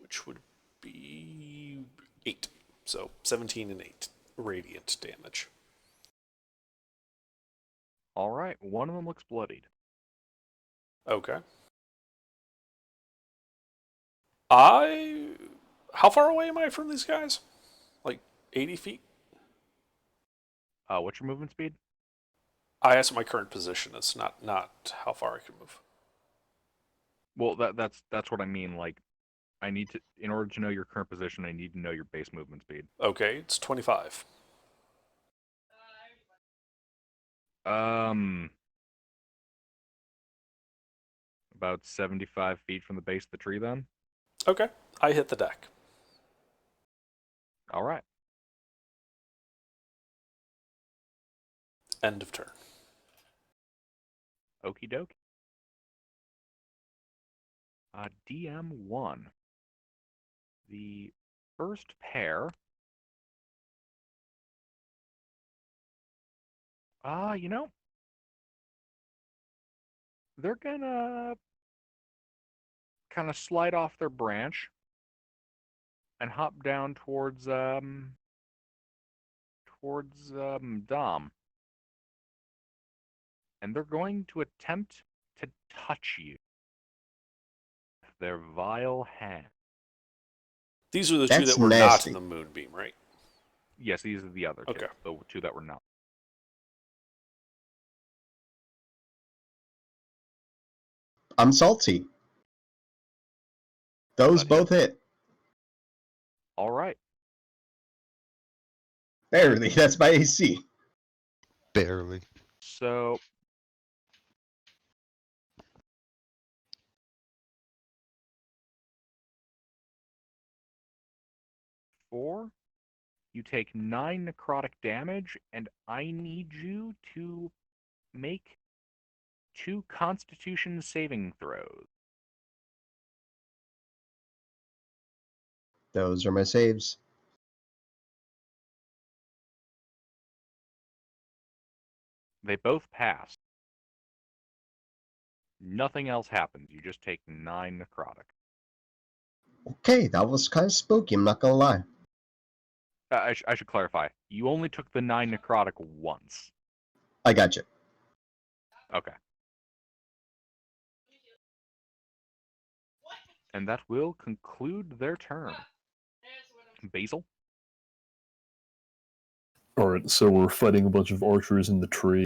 Which would be 8. So 17 and 8 radiant damage.
All right. One of them looks bloodied.
Okay. How far away am I from these guys? Like 80 feet?
What's your movement speed?
I asked my current position. It's not how far I can move.
Well, that's what I mean. Like, I need to, in order to know your current position, I need to know your base movement speed.
Okay, it's 25.
About 75 feet from the base of the tree, then.
Okay, I hit the deck.
All right.
End of turn.
Okie dokie. DM1. The first pair. You know, they're gonna kind of slide off their branch and hop down towards Dom. And they're going to attempt to touch you with their vile hand.
These are the two
That's
that were not
nasty.
in the moonbeam, right?
Yes, these are the other two.
Okay.
The two that were not.
I'm salty. Those
That
both hit.
All right.
Barely. That's my AC.
Barely.
So you take 9 necrotic damage, and I need you to make 2 Constitution saving throws.
Those are my saves.
They both pass. Nothing else happens. You just take 9 necrotic.
Okay, that was kind of spooky, I'm not gonna lie.
I should clarify. You only took the 9 necrotic once.
I got you.
Okay. And that will conclude their turn. Basil?
Alright, so we're fighting a bunch of archers in the tree.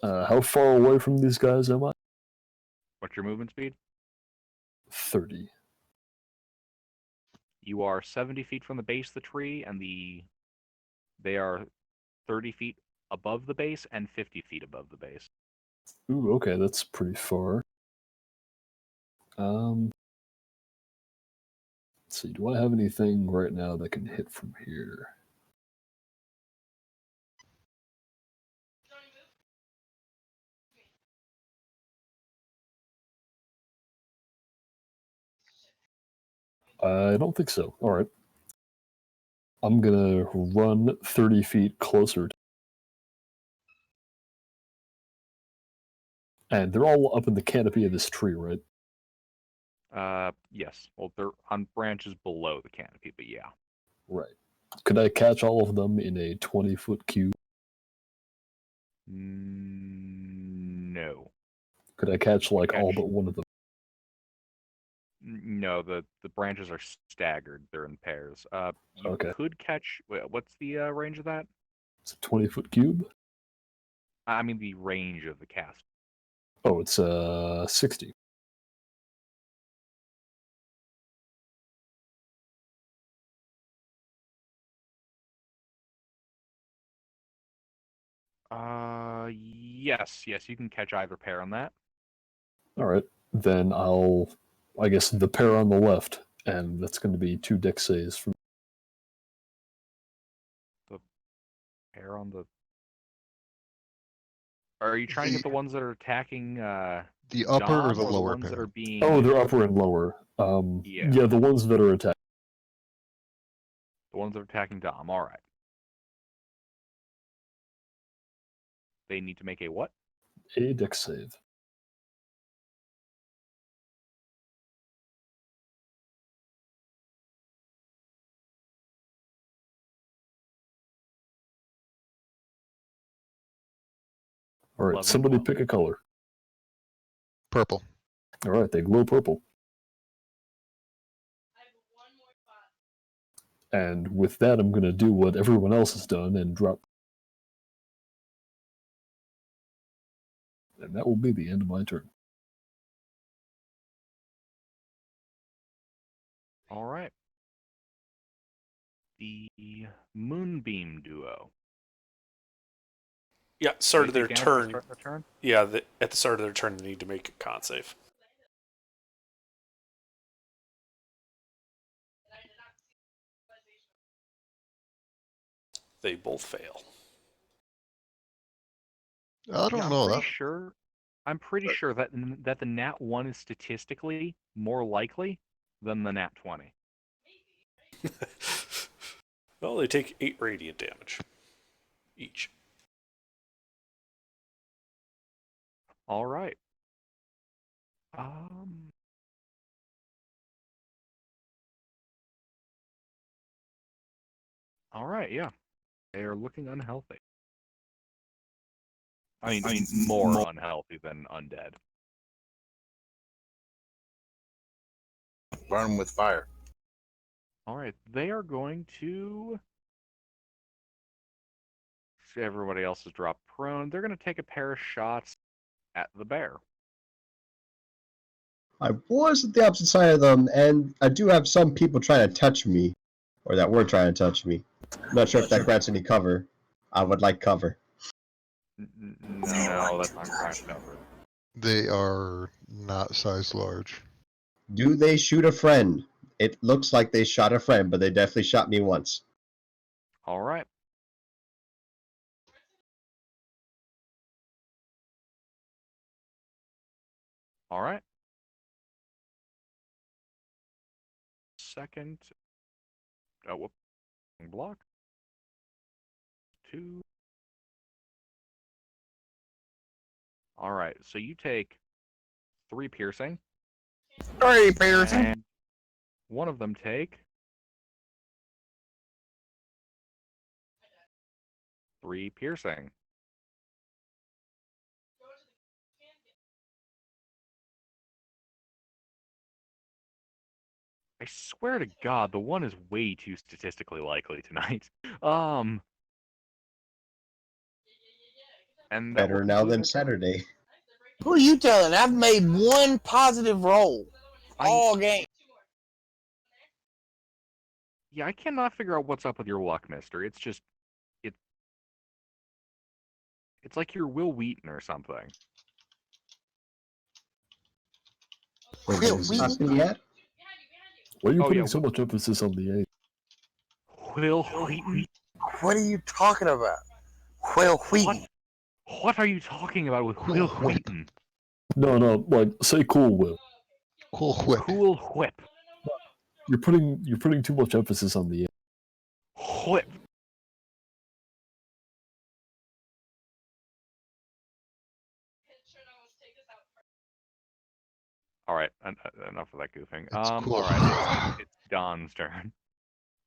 How far away from these guys am I?
What's your movement speed?
30.
You are 70 feet from the base of the tree, and they are 30 feet above the base and 50 feet above the base.
Ooh, okay, that's pretty far. Let's see, do I have anything right now that can hit from here? I don't think so. Alright. I'm gonna run 30 feet closer. And they're all up in the canopy of this tree, right?
Yes. Well, they're on branches below the canopy, but yeah.
Right. Could I catch all of them in a 20-foot cube?
No.
Could I catch, like, all
Catch-
but one of them?
No, the branches are staggered. They're in pairs. You
Okay.
could catch... What's the range of that?
It's a 20-foot cube?
I mean the range of the cast.
Oh, it's 60.
Yes, you can catch either pair on that.
Alright. Then I guess the pair on the left, and that's going to be 2 dex saves from...
Pair on the... Are you trying to get the ones that are attacking
The upper or
Dom,
the
or
lower
ones that
pair?
are being...
Oh, they're upper and lower.
Yeah.
The ones that are attacking.
The ones that are attacking Dom, alright. They need to make a what?
A dex save. Alright,
11,
somebody
12.
pick a color.
Purple.
Alright, they glow purple. And with that, I'm going to do what everyone else has done and drop. And that will be the end of my turn.
Alright. The Moonbeam duo.
Yeah, start of
They
their
take damage
turn.
at the start of their turn?
Yeah, at the start of their turn, they need to make a con save. They both fail.
I don't
Yeah,
know.
I'm pretty sure that the nat 1 is statistically more likely than the nat 20.
Well, they take 8 radiant damage each.
All right. Um. All right. Yeah, they are looking unhealthy. I mean, more unhealthy than undead.
Burn them with fire.
All right, they are going to. Everybody else has dropped prone. They're going to take a pair of shots at the bear.
I was at the opposite side of them, and I do have some people trying to touch me, or that were trying to touch me. I'm not sure if that grants any cover. I would like cover.
No, that's not crash cover.
They are not size large.
Do they shoot a friend? It looks like they shot a friend, but they definitely shot me once.
All right. All right. Second. Oh, whoop. Block. 2. All right. So you take 3 piercing.
3 piercing.
And one of them take 3 piercing. I swear to God, the one is way too statistically likely tonight. And that
Better
will
now
conclude
than
my turn.
Saturday.
Who are you telling? I've made 1 positive roll all game.
Yeah, I cannot figure out what's up with your luck, mister. It's just, it's like you're Will Wheaton or something.
Wait,
Will
is
Wheaton?
this not yet?
Why are you
Oh,
putting
yeah,
so much emphasis on the 8?
Will Wheaton?
What are you talking about? Will Wheaton.
What are you talking about with Will Wheaton?
No, like say cool Will.
Cool whip.
Cool Whip.
You're putting too much emphasis on the 8.
Whip. All right, enough of that goofing.
It's cool.
All right, it's Don's turn.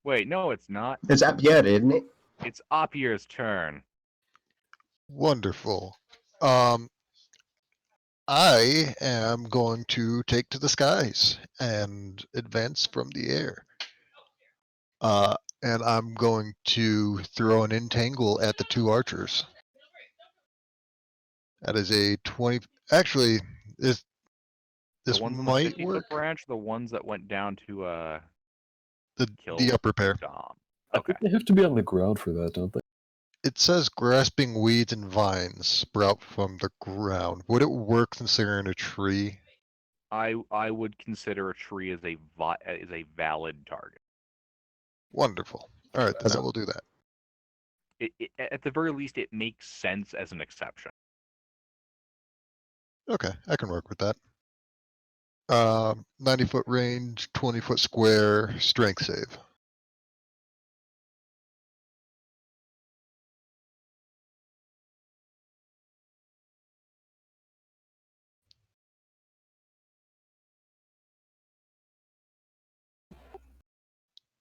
Wait, no, it's not.
It's Apiet, isn't it?
It's Opier's turn.
Wonderful. I am going to take to the skies and advance from the air. And I'm going to throw an entangle at the 2 archers. That is a 20. Actually, this
The ones on the
might
50-foot
work.
branch, the ones that went down to kill
The upper pair.
Dom.
I
Okay.
think they have to be on the ground for that, don't they?
It says grasping weeds and vines sprout from the ground. Would it work considering a tree?
I would consider a tree as a valid target.
Wonderful. All right, then I will do that.
At the very least, it makes sense as an exception.
Okay, I can work with that. 90-foot range, 20-foot square, strength save.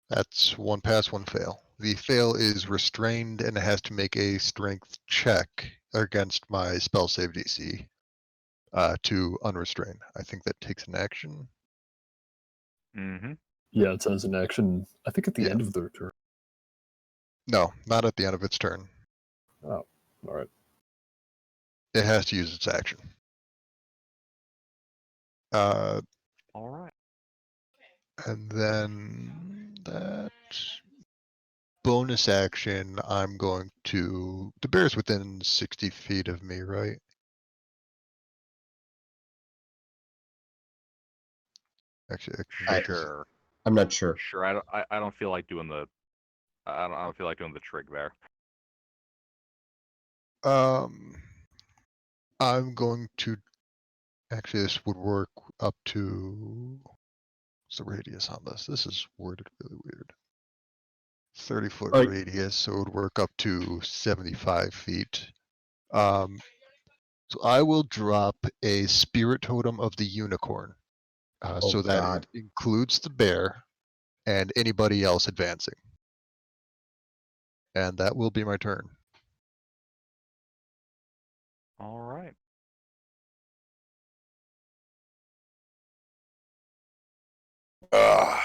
That's 1 pass, 1 fail. The fail is restrained and it has to make a strength check against my spell save DC to unrestrain. I think that takes an action.
Mm-hmm.
Yeah, it says an action. I think at the
Yeah.
end of their turn.
No, not at the end of its turn.
Oh, all right.
It has to use its action.
All right.
And then that bonus action, I'm going to. The bear's within 60 feet of me, right? Actually, I can get this-
Sure.
I'm not sure.
Sure. I don't feel like doing the. I don't feel like doing the trig there.
Um, I'm going to. Actually, this would work up to. What's the radius on this? This is worded really weird. 30-foot
Right.
radius, so it would work up to 75 feet. So I will drop a spirit totem of the unicorn, so
Oh,
that
God.
it includes the bear and anybody else advancing. And that will be my turn.
All right.
Ugh.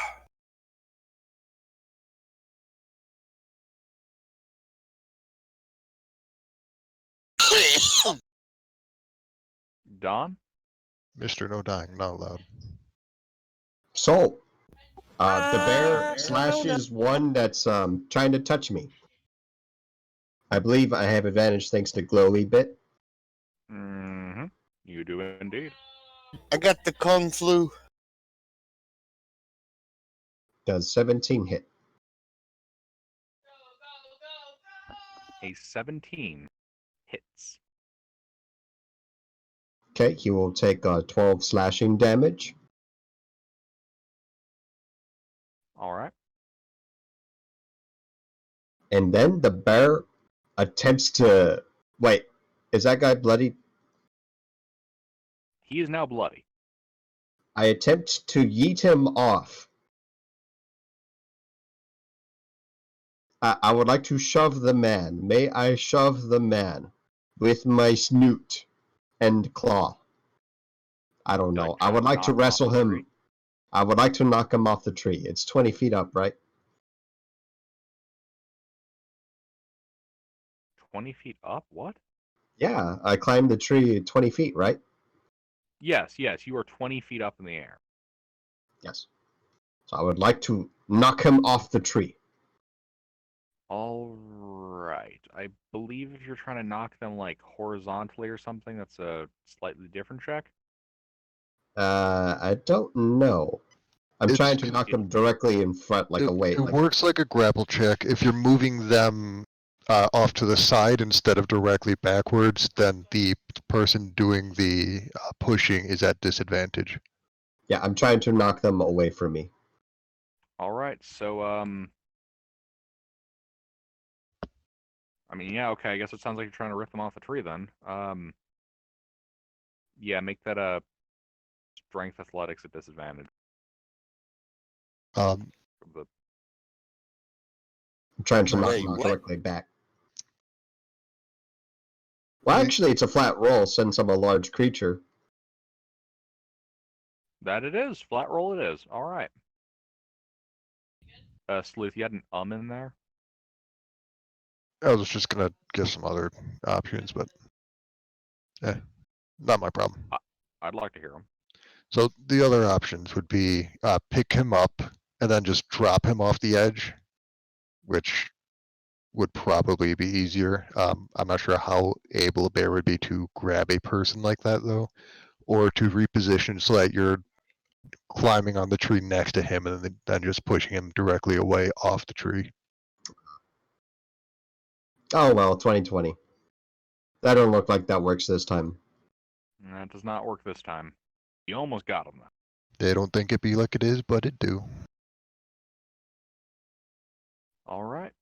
Don?
Mr. No Dying, not allowed.
So, the bear
no.
slashes one that's trying to touch me. I believe I have advantage thanks to glowy bit.
Mm-hmm. You do indeed.
I got the Kung Flu.
Does 17 hit?
A 17 hits.
Okay, he will take 12 slashing damage.
All right.
And then the bear attempts to... Wait, is that guy bloody?
He is now bloody.
I attempt to yeet him off. I would like to shove the man. May I shove the man with my snoot and claw? I don't know. I would like to
knock him off
wrestle
the
him.
tree?
I would like to knock him off the tree. It's 20 feet up, right?
20 feet up? What?
Yeah, I climbed the tree 20 feet, right?
Yes, you are 20 feet up in the air.
Yes. So I would like to knock him off the tree.
All right. I believe if you're trying to knock them like horizontally or something, that's a slightly different check.
I don't know. I'm trying to
It-
knock him directly in front, like away.
It
Like,
works like a grapple check. If you're moving them off to the side instead of directly backwards, then the person doing the pushing is at disadvantage.
yeah, I'm trying to knock them away from me.
All right. So I mean, yeah, okay. I guess it sounds like you're trying to rip them off the tree then. Yeah, make that a strength athletics at disadvantage.
Um,
The
I'm trying to knock
Wait,
him
what?
directly back. Well, actually, it's a flat roll since I'm a large creature.
That it is. Flat roll it is. All right. Sleuth, you had an in there?
I was just gonna give some other options, but not my problem.
I'd like to hear them.
So the other options would be pick him up and then just drop him off the edge, which would probably be easier. I'm not sure how able a bear would be to grab a person like that though, or to reposition so that you're climbing on the tree next to him and then just pushing him directly away off the tree.
Oh well, 2020. That don't look like that works this time.
That does not work this time. You almost got him, though.
They don't think it be like it is, but it do.
All right.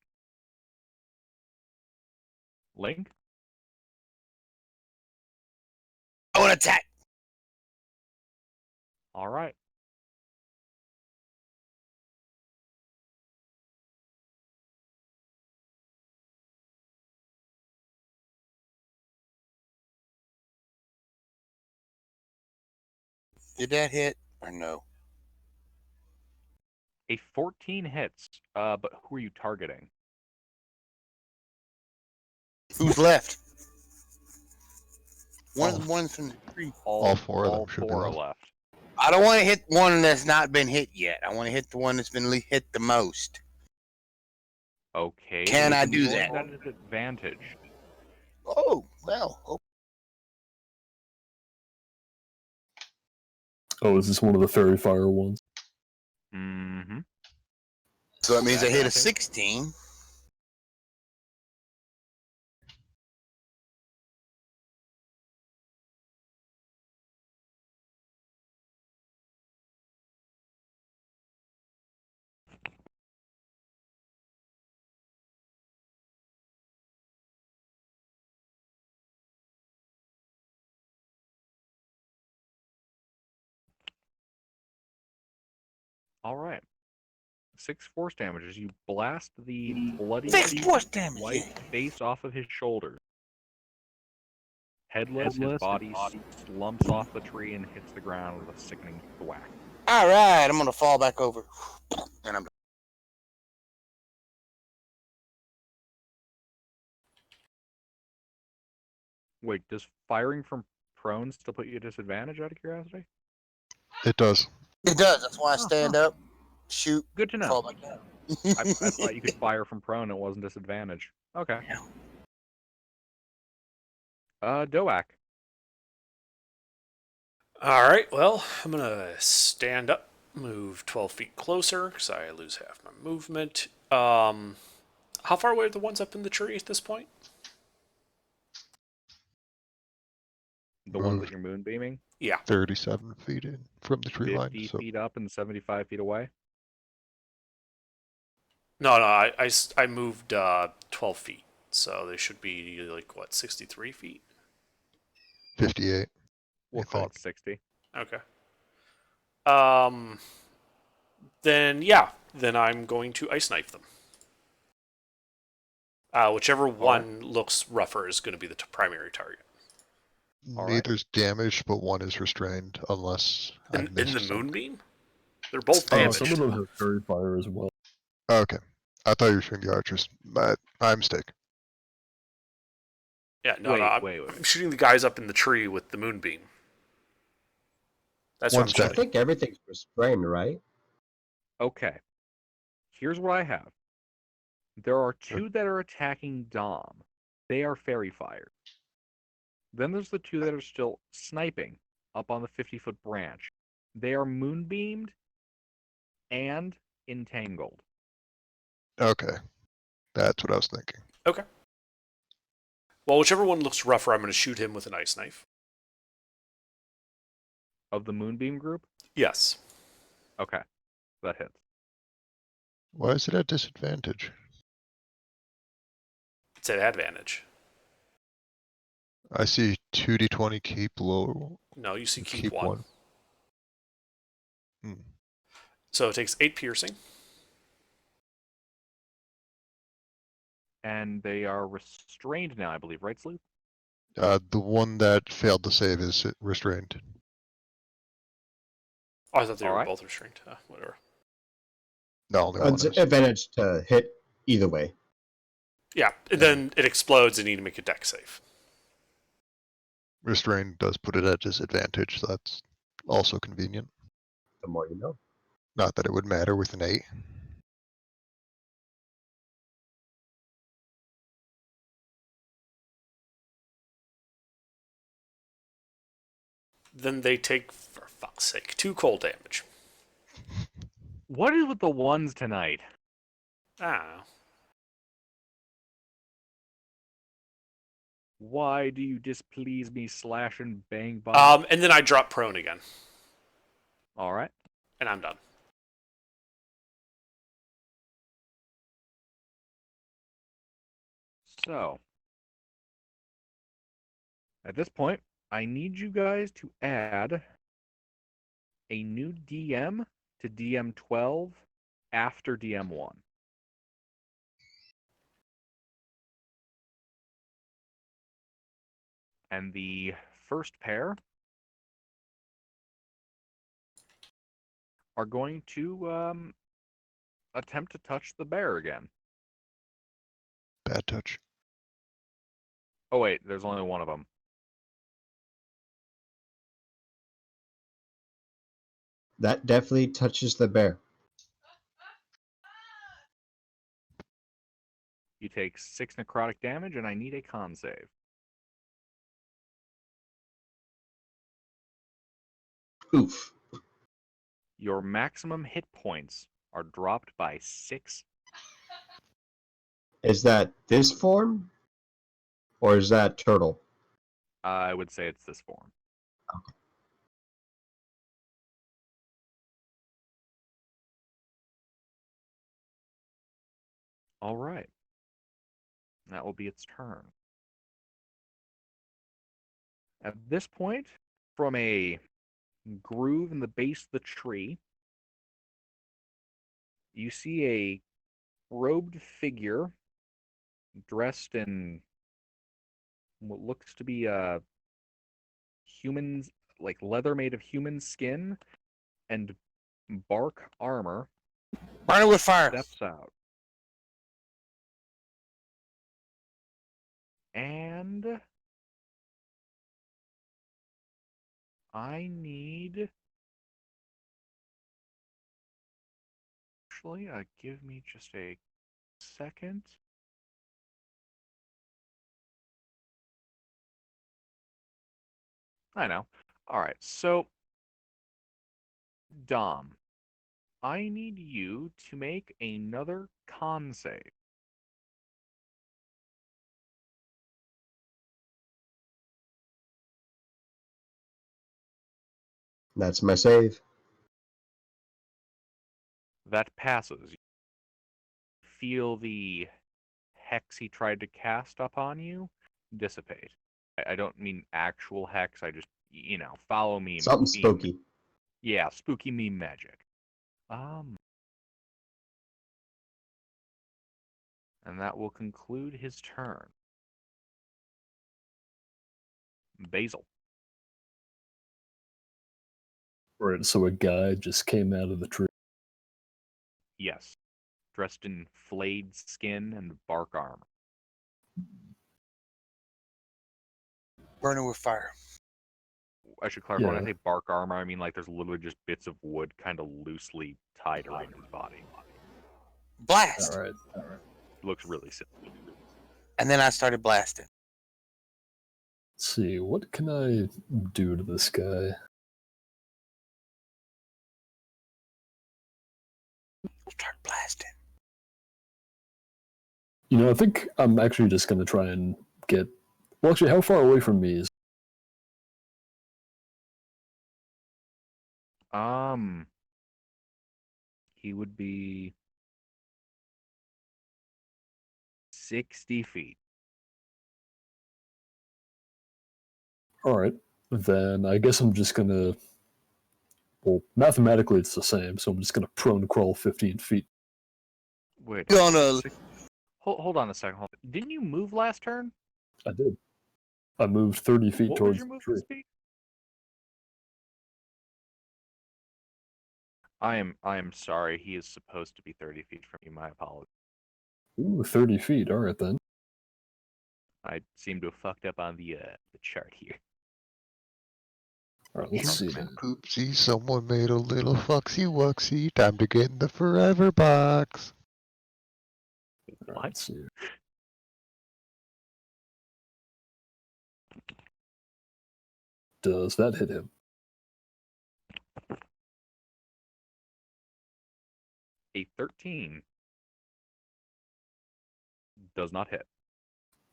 Link?
I want to attack.
All right.
Did that hit or no?
A 14 hits, but who are you targeting?
Who's left? One
All-
of the ones from the tree.
All four of them
all
should be
four are
left.
left.
I don't want to hit one that's not been hit yet. I want to hit the one that's been hit the most.
Okay.
Can
you
I do
roll
that?
at advantage.
Oh, well. Oh.
Oh, is this one of the fairy fire ones?
Mm-hmm.
So that means I hit a
Okay.
16.
All right. 6 force damage as you blast the bloody
6 force damage.
white
Yeah.
face off of his shoulders. Headless, his body slumps off the tree and hits the ground with a sickening thwack.
All right, I'm gonna fall back over, and I'm.
Wait, does firing from prone still put you at disadvantage out of curiosity?
It does.
It does. That's why I stand up, shoot,
Good to know.
fall back down.
I thought you could fire from prone and it wasn't disadvantage. Okay. Doak.
All right, well, I'm going to stand up, move 12 feet closer because I lose half my movement. How far away are the ones up in the tree at this point?
The ones that you're moonbeaming?
Yeah.
37 feet in from the tree
50
line. So
feet up and 75 feet away?
No, I moved 12 feet, so they should be like, what, 63 feet?
58.
We'll
I
call
think.
it 60.
Okay. Then I'm going to ice knife them. Whichever one looks rougher is going to be the primary target.
All right.
Neither's damaged, but one is restrained unless I
In
missed
the
something.
moonbeam? They're both
Oh,
damaged.
some of them have fairy fire as well.
Okay. I thought you were shooting the archers. My mistake.
Yeah, no,
Wait,
no.
wait.
I'm shooting the guys up in the tree with the moonbeam. That's
One's
what I'm
I
dead.
shooting.
think everything's restrained, right?
Okay. Here's what I have. There are 2 that are attacking Dom. They are fairy fired. Then there's the 2 that are still sniping up on the 50-foot branch. They are moonbeamed and entangled.
Okay. That's what I was thinking.
Okay. Well, whichever one looks rougher, I'm going to shoot him with an ice knife.
Of the moonbeam group?
Yes.
Okay. That hits.
Why is it at disadvantage?
It's at advantage.
I see 2d20 keep low.
No, you see keep one.
Hmm.
So it takes 8 piercing.
And they are restrained now, I believe, right, Sloop?
The one that failed to save is restrained.
Oh, I thought they were
Alright.
both restrained. Whatever.
No, only one
It's
is.
advantage to hit either way.
Yeah, and then it explodes and you need to make a deck save.
Restrained does put it at disadvantage, so that's also convenient.
The more you know.
Not that it would matter with an 8.
Then they take, for fuck's sake, 2 cold damage.
What is with the ones tonight?
Ah.
Why do you displease me, slash and bang bot?
And then I drop prone again,
Alright.
and I'm done.
So, at this point, I need you guys to add a new DM to DM 12 after DM 1. And the first pair are going to attempt to touch the bear again.
Bad touch.
Oh wait, there's only one of them.
That definitely touches the bear.
You take 6 necrotic damage, and I need a con save.
Oof.
Your maximum hit points are dropped by 6.
Is that this form? Or is that turtle?
I would say it's this form. All right. That will be its turn. At this point, from a groove in the base of the tree, You see a robed figure dressed in what looks to be humans, like leather made of human skin and bark armor,
Burn it with fire.
steps out. And I need. Actually, give me just a second. I know. All right, so Dom, I need you to make another con save.
That's my save.
That passes. You feel the hex he tried to cast upon you dissipate. I don't mean actual hex. I just, follow me.
Something spooky.
Yeah, spooky meme magic. And that will conclude his turn. Basil.
Right, so a guy just came out of the tree.
Yes. Dressed in flayed skin and bark armor.
Burn it with fire.
I should clarify, when I
Yeah.
say bark armor, I mean like there's literally just bits of wood kind of loosely tied around his body.
Blast.
All right.
Looks really silly.
And then I started blasting.
Let's see, what can I do to this guy?
Start blasting.
I think I'm actually just going to try and get. Well, actually, how far away from me is.
He would be 60 feet.
All right. Then I guess I'm just going to. Well, mathematically it's the same, so I'm just going to prone crawl 15 feet.
Wait.
Gonna.
Hold on a second. Didn't you move last turn?
I did. I moved 30 feet
What was
towards
your
the
movement
tree.
speed? I am sorry. He is supposed to be 30 feet from you. My apologies.
Ooh, 30 feet. All right, then.
I seem to have fucked up on the chart here.
All right, let's see.
Chunks
Then.
and poopsie, someone made a little foxy wuxy. Time to get in the forever box.
All right,
What?
let's see. Does that hit him?
A 13 does not hit.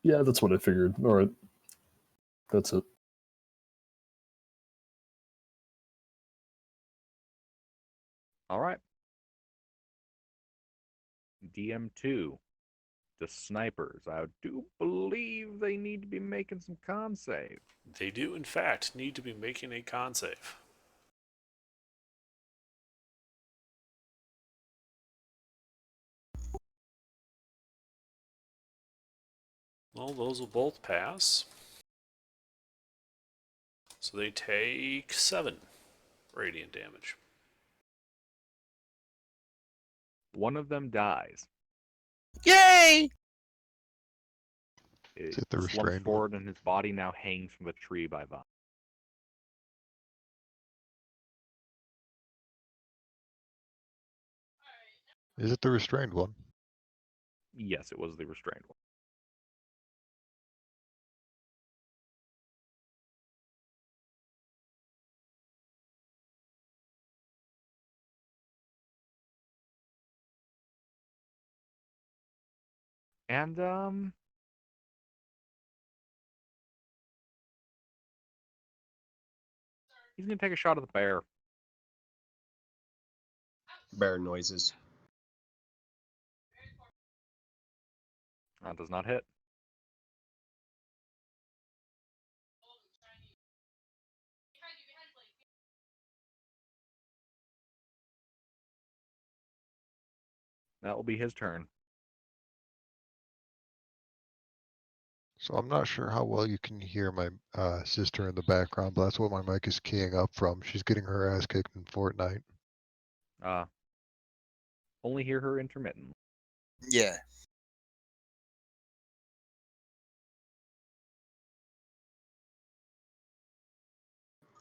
Yeah, that's what I figured. All right. That's it.
All right. DM2. The snipers. I do believe they need to be making some con save.
They do, in fact, need to be making a con save. Well, those will both pass. So they take 7 radiant damage.
One of them dies.
Yay!
Is it the
slumps
restrained one?
forward and his body now hangs from a tree by vine.
Is it the restrained one?
Yes, it was the restrained one. And he's gonna take a shot at the bear.
Bear noises.
That does not hit. That will be his turn.
So I'm not sure how well you can hear my sister in the background, but that's what my mic is keying up from. She's getting her ass kicked in Fortnite.
Only hear her intermittently.
Yeah.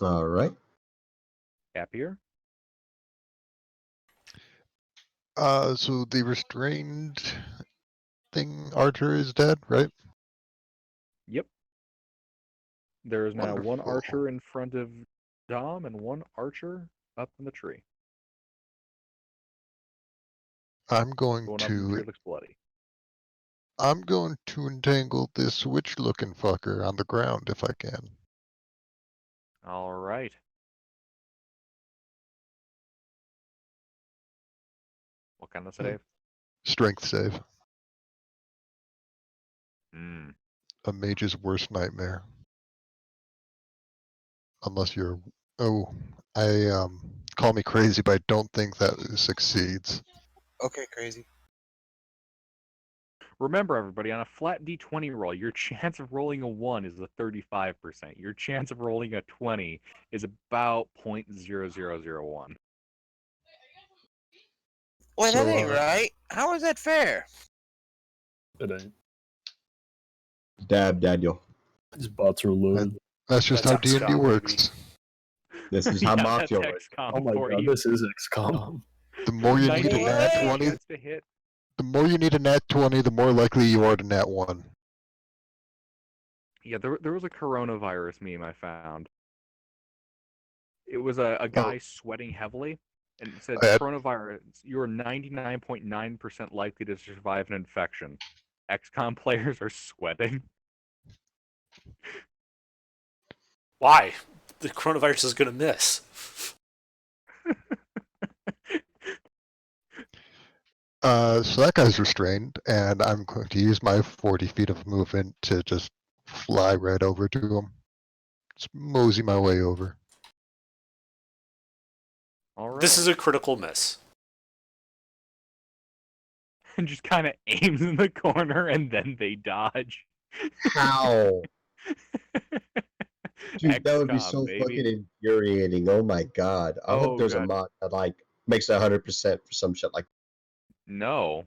All right.
Cap here.
So the restrained thing, Archer is dead, right?
Yep. There is now one
Wonderful.
archer in front of Dom and one archer up in the tree.
I'm going
Going up and the
to
tree looks bloody.
entangle this witch-looking fucker on the ground if I can.
All right. What kind of save?
Strength save.
Hmm.
A mage's worst nightmare. Unless you're... Oh, call me crazy, but I don't think that succeeds.
Okay, crazy.
Remember, everybody, on a flat d20 roll, your chance of rolling a 1 is a 35%. Your chance of rolling a 20 is about 0.0001.
Wait,
So,
that ain't right. How is that fair?
It ain't.
Dab, Daniel.
These bots are loaded.
That's just
That's
how D&D
XCOM, baby.
works.
This is how
Yeah,
Mafia
that's
works.
XCOM
Oh my
for
god,
you.
this is XCOM.
The more you need a
98%
nat 20,
chance to hit.
the more you need a nat 20, the more likely you are to nat 1.
Yeah, there was a coronavirus meme I found. It was a guy sweating heavily, and it said,
I had-
coronavirus, you're 99.9% likely to survive an infection. XCOM players are sweating.
Why? The coronavirus is going to miss.
So that guy's restrained, and I'm going to use my 40 feet of movement to just fly right over to him. Just mosey my way over.
All right.
This is a critical miss.
And just kind of aims in the corner, and then they dodge.
How? Dude, that would be
XCOM,
so
baby.
fucking infuriating. Oh my god. I
Oh,
hope there's a
God.
mod that like makes it 100% for some shit like
No.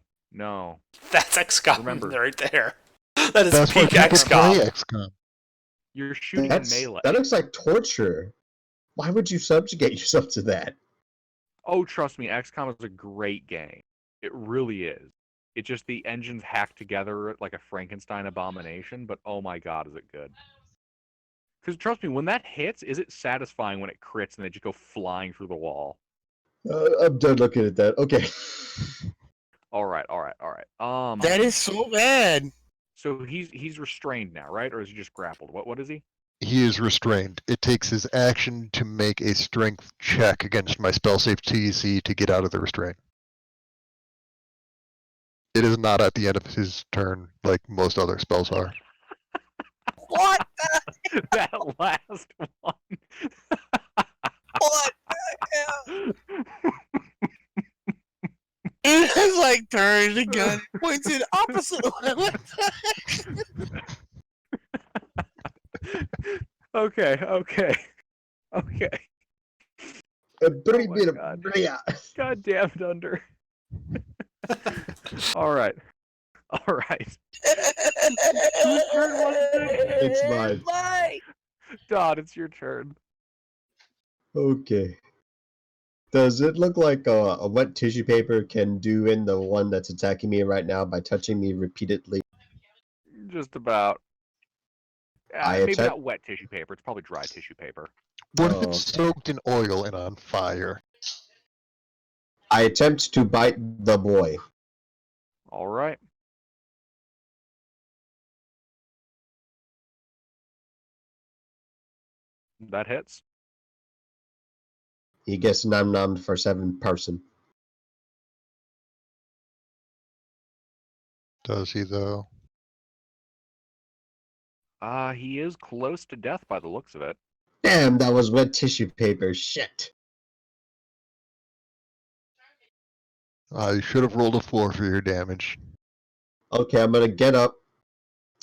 That's XCOM
Remember-
right there. That is
That's why
peak
people play
XCOM.
XCOM.
You're shooting
that.
in melee.
That looks like torture. Why would you subjugate yourself to that?
Oh, trust me, XCOM is a great game. It really is. It just, the engines hack together like a Frankenstein abomination, but oh my god, is it good. Because trust me, when that hits, is it satisfying when it crits and they just go flying through the wall?
I'm done looking at that. Okay.
All right.
That is so bad.
So he's restrained now, right? Or is he just grappled? What is he?
He is restrained. It takes his action to make a strength check against my spell save TC to get out of the restraint. It is not at the end of his turn like most other spells are.
What?
That last one.
What the hell? It's like turns the gun, points it opposite way. What the
Okay.
Bring
my
me the
God.
yeah.
God damn it, Under. All right. Whose turn was it?
It's mine.
Mine.
Dodd, it's your turn.
Okay. Does it look like a wet tissue paper can do in the one that's attacking me right now by touching me repeatedly?
Just about.
I
Maybe
attempt-
not wet tissue paper. It's probably dry tissue paper.
What if
Oh,
it's soaked in oil and on fire?
I attempt to bite the boy.
All right. That hits.
He gets num for 7 person.
Does he though?
He is close to death by the looks of it.
Damn, that was wet tissue paper. Shit.
You should have rolled a 4 for your damage.
Okay, I'm gonna get up.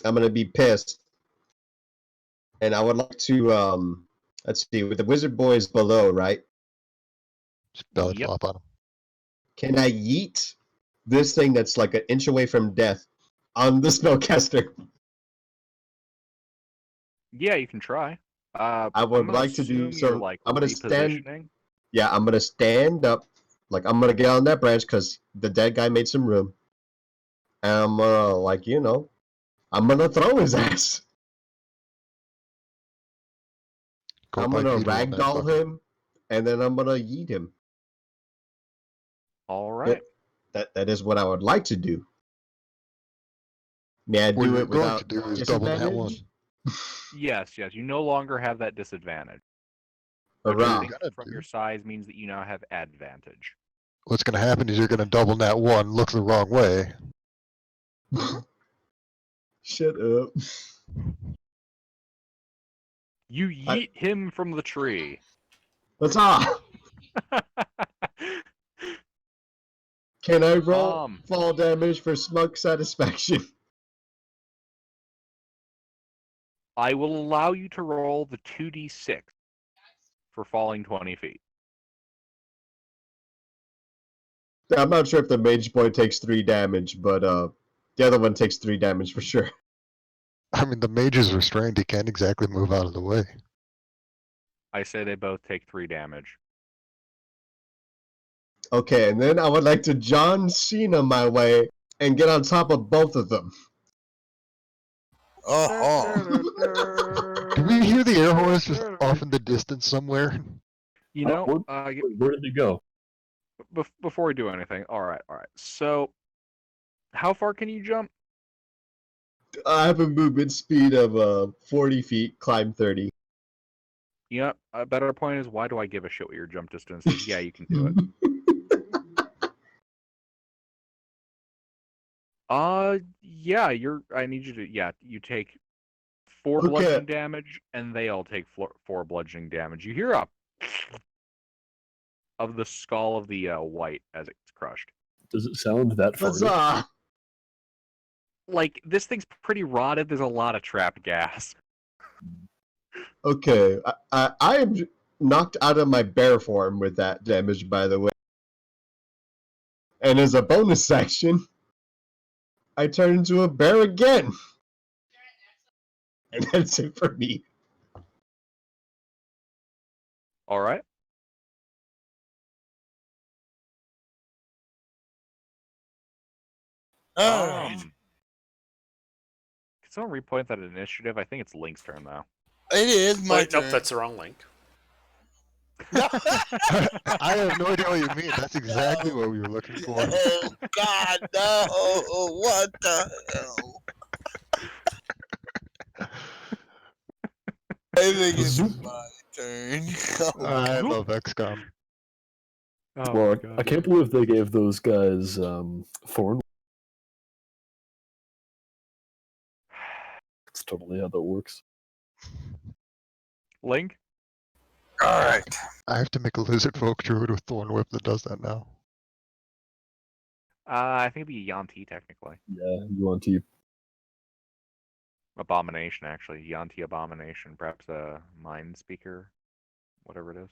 I'm gonna be pissed, and I would like to let's see, with the wizard boys below, right?
Just belly
Yep.
flop on him.
Can I yeet this thing that's like an inch away from death on the spellcaster?
Yeah, you can try.
I would
I'm gonna
like to do
assume
so.
You're, like,
I'm gonna stand.
repositioning.
Yeah, I'm gonna stand up. Like I'm gonna get on that branch because the dead guy made some room. And I'm gonna I'm gonna throw his ass.
Go
I'm
by
gonna
Vito on that
ragdoll
fucker.
him, and then I'm gonna yeet him.
All right.
That is what I would like to do. May I
What
do
you're
it
going
without
to do is double that one.
disadvantage?
Yes. You no longer have that disadvantage.
What
Which I
Hurrah.
think
Gonna
from
do.
your size means that you now have advantage.
What's going to happen is you're going to double that one, look the wrong way.
Shut up.
You yeet him from the tree.
Huzzah! Can I roll
Um.
fall damage for smug satisfaction?
I will allow you to roll the 2d6 for falling 20 feet.
I'm not sure if the mage boy takes 3 damage, but the other one takes 3 damage for sure.
I mean, the mage is restrained. He can't exactly move out of the way.
I say they both take 3 damage.
Okay, and then I would like to John Cena my way and get on top of both of them.
Oh,
Do we hear the air horns just off in the distance somewhere?
You
Oh,
know,
Where did he go?
before we do anything, all right. So, how far can you jump?
I have a movement speed of 40 feet, climb 30.
Yeah, a better point is, why do I give a shit what your jump distance is? Yeah, you can do it. Yeah, I need you to, you take 4
Okay.
bludgeoning damage, and they all take 4 bludgeoning damage. You hear a of the skull of the white as it's crushed.
Does it sound that far?
Huzzah!
Like, this thing's pretty rotted. There's a lot of trapped gas.
Okay, I am knocked out of my bear form with that damage, by the way. And as a bonus action, I turn into a bear again. And that's it for me.
All right.
oh.
Can someone repoint that initiative? I think it's Link's turn, though.
It is my
Wait,
turn.
nope, that's the wrong link.
I have no idea what you mean. That's exactly what we were looking for.
Oh God, no! What the hell? I think it's my turn. Oh,
I love XCOM.
Oh,
Well,
my God.
I can't believe they gave those guys thorn. That's totally how that works.
Link?
all right.
I have to make a lizard folk druid with Thorn Whip that does that now.
I think it'd be Yanti, technically.
Yeah, you want to.
Abomination, actually. Yanti Abomination. Perhaps a Mind Speaker. Whatever it is.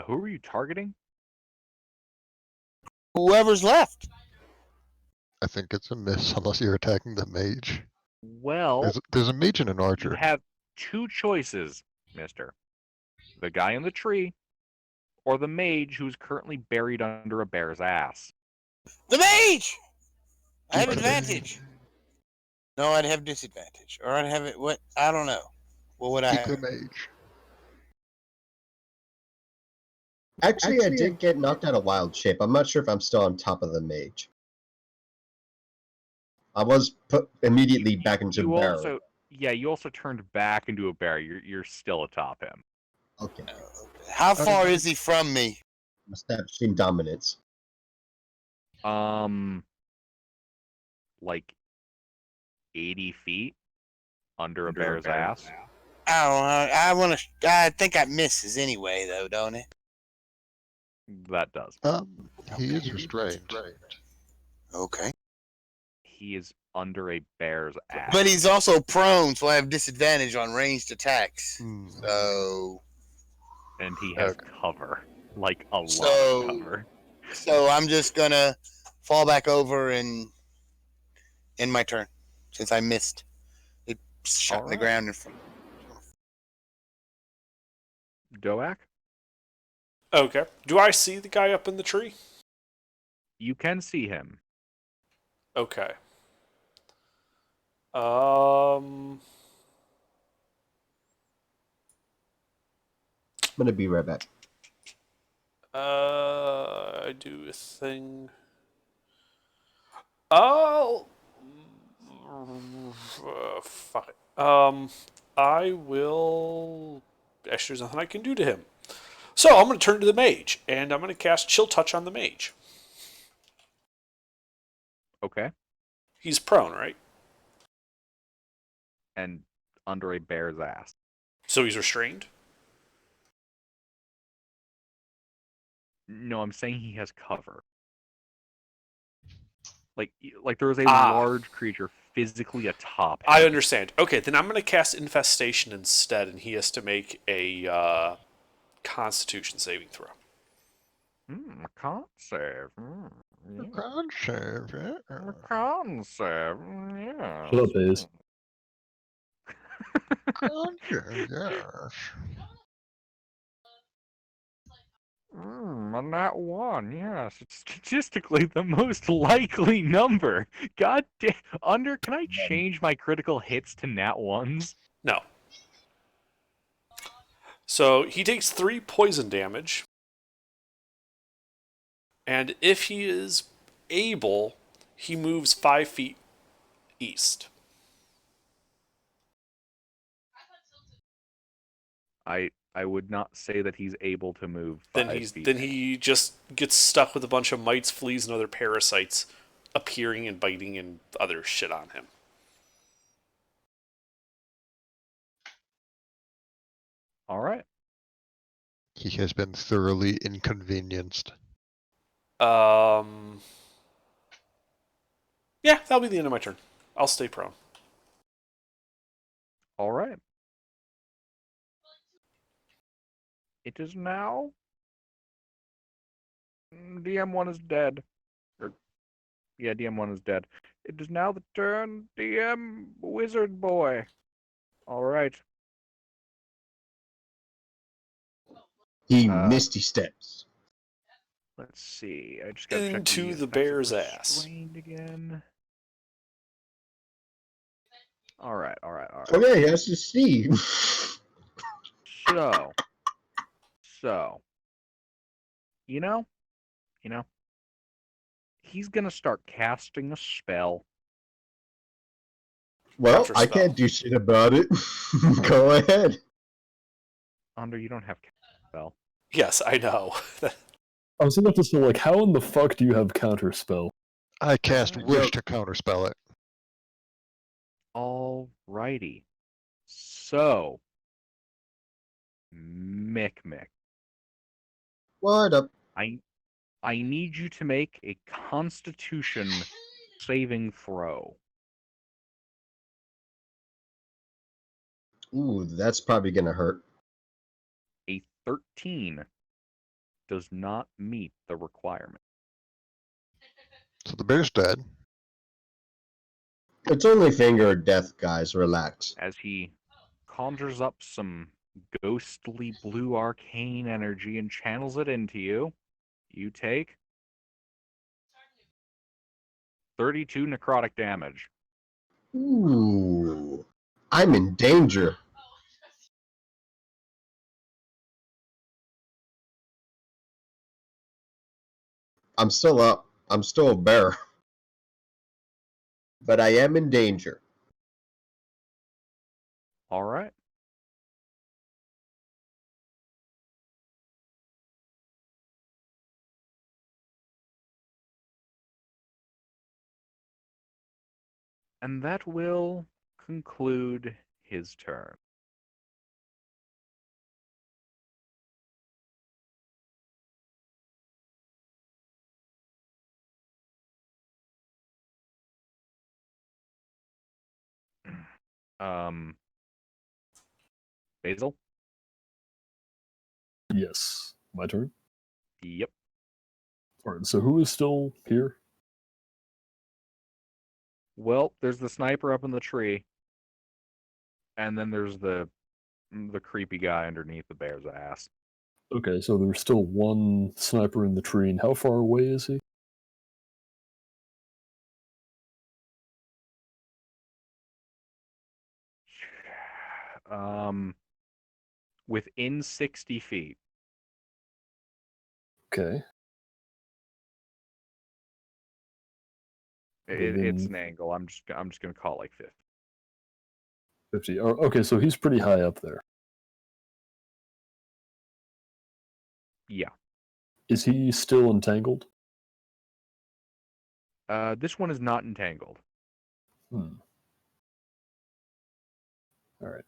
Who are you targeting?
Whoever's left.
I think it's a miss unless you're attacking the mage.
Well,
There's a mage and an
you
archer.
have 2 choices, mister. The guy in the tree, or the mage who's currently buried under a bear's ass.
The mage. I have
Keep the
advantage. No, I'd have disadvantage, or I'd have it. What? I don't know. What would I
Keep the
have?
mage.
Actually, I did get knocked out of wild shape. I'm not sure if I'm still on top of the mage. I was put immediately back into
You
bear.
also, you also turned back into a bear. You're still atop him.
Okay.
How far is he from me?
Establishing dominance.
Like 80 feet under a bear's ass.
I don't know. I think I misses anyway, though, don't it?
That does.
He is restrained.
Okay.
He is under a bear's ass.
But he's also prone, so I have disadvantage on ranged attacks.
Hmm.
So,
And he has
Okay.
cover. Like a lot
So-
of cover.
so I'm just gonna fall back over and end my turn, since I missed. It shot in the
Alright.
ground in front.
Doak,
Okay. Do I see the guy up in the tree?
you can see him.
Okay.
I'm gonna be right back.
I do a thing. Oh, fuck it. I will. Actually, there's nothing I can do to him. So I'm going to turn to the mage, and I'm going to cast Chill Touch on the mage.
Okay.
He's prone, right?
And under a bear's ass.
So he's restrained.
No, I'm saying he has cover. Like there is a
Ah.
large creature physically atop him.
I understand. Okay, then I'm going to cast Infestation instead, and he has to make a Constitution saving throw.
I can't save.
You can't save it.
I can't save. Yeah.
Shut up, Ace.
Can't save, yes.
A nat 1, yes. It's statistically the most likely number. God damn. Can I change my critical hits to nat 1s?
No. So he takes 3 poison damage. And if he is able, he moves 5 feet east.
I would not say that he's able to move 5 feet.
Then he just gets stuck with a bunch of mites, fleas, and other parasites appearing and biting and other shit on him.
All right.
He has been thoroughly inconvenienced.
Yeah, that'll be the end of my turn. I'll stay prone.
All right. It is now. DM1 is dead. Yeah, DM1 is dead. It is now the turn DM Wizard Boy. All right.
He
Uh,
misty steps.
Let's see. I just got to check
Into the
effects of
bear's ass.
restrained again. All right.
Oh yeah, he has to see.
So, you know, he's gonna start casting a spell.
Well,
Counter
I
spell.
can't do shit about it. Go ahead.
Under, you don't have cast spell.
Yes, I know.
I was about to say, like, how in the fuck do you have counterspell?
I cast
Alright.
Wish to counterspell it.
Alrighty. So, Mick.
What up?
I need you to make a Constitution saving throw.
Ooh, that's probably gonna hurt.
A 13 does not meet the requirement.
So the bear's dead.
It's only finger of death, guys. Relax.
As he conjures up some ghostly blue arcane energy and channels it into you, you take 32 necrotic damage.
Ooh, I'm in danger. I'm still up. I'm still a bear. But I am in danger.
All right. And that will conclude his turn. Basil?
Yes. My turn?
Yep.
Alright, so who is still here?
Well, there's the sniper up in the tree. And then there's the creepy guy underneath the bear's ass.
Okay, so there's still one sniper in the tree, and how far away is he?
Within 60 feet.
Okay.
It's
Within
an angle. I'm just gonna call it like 50.
50. Oh, okay, so he's pretty high up there.
Yeah.
Is he still entangled?
This one is not entangled.
Hmm. Alright.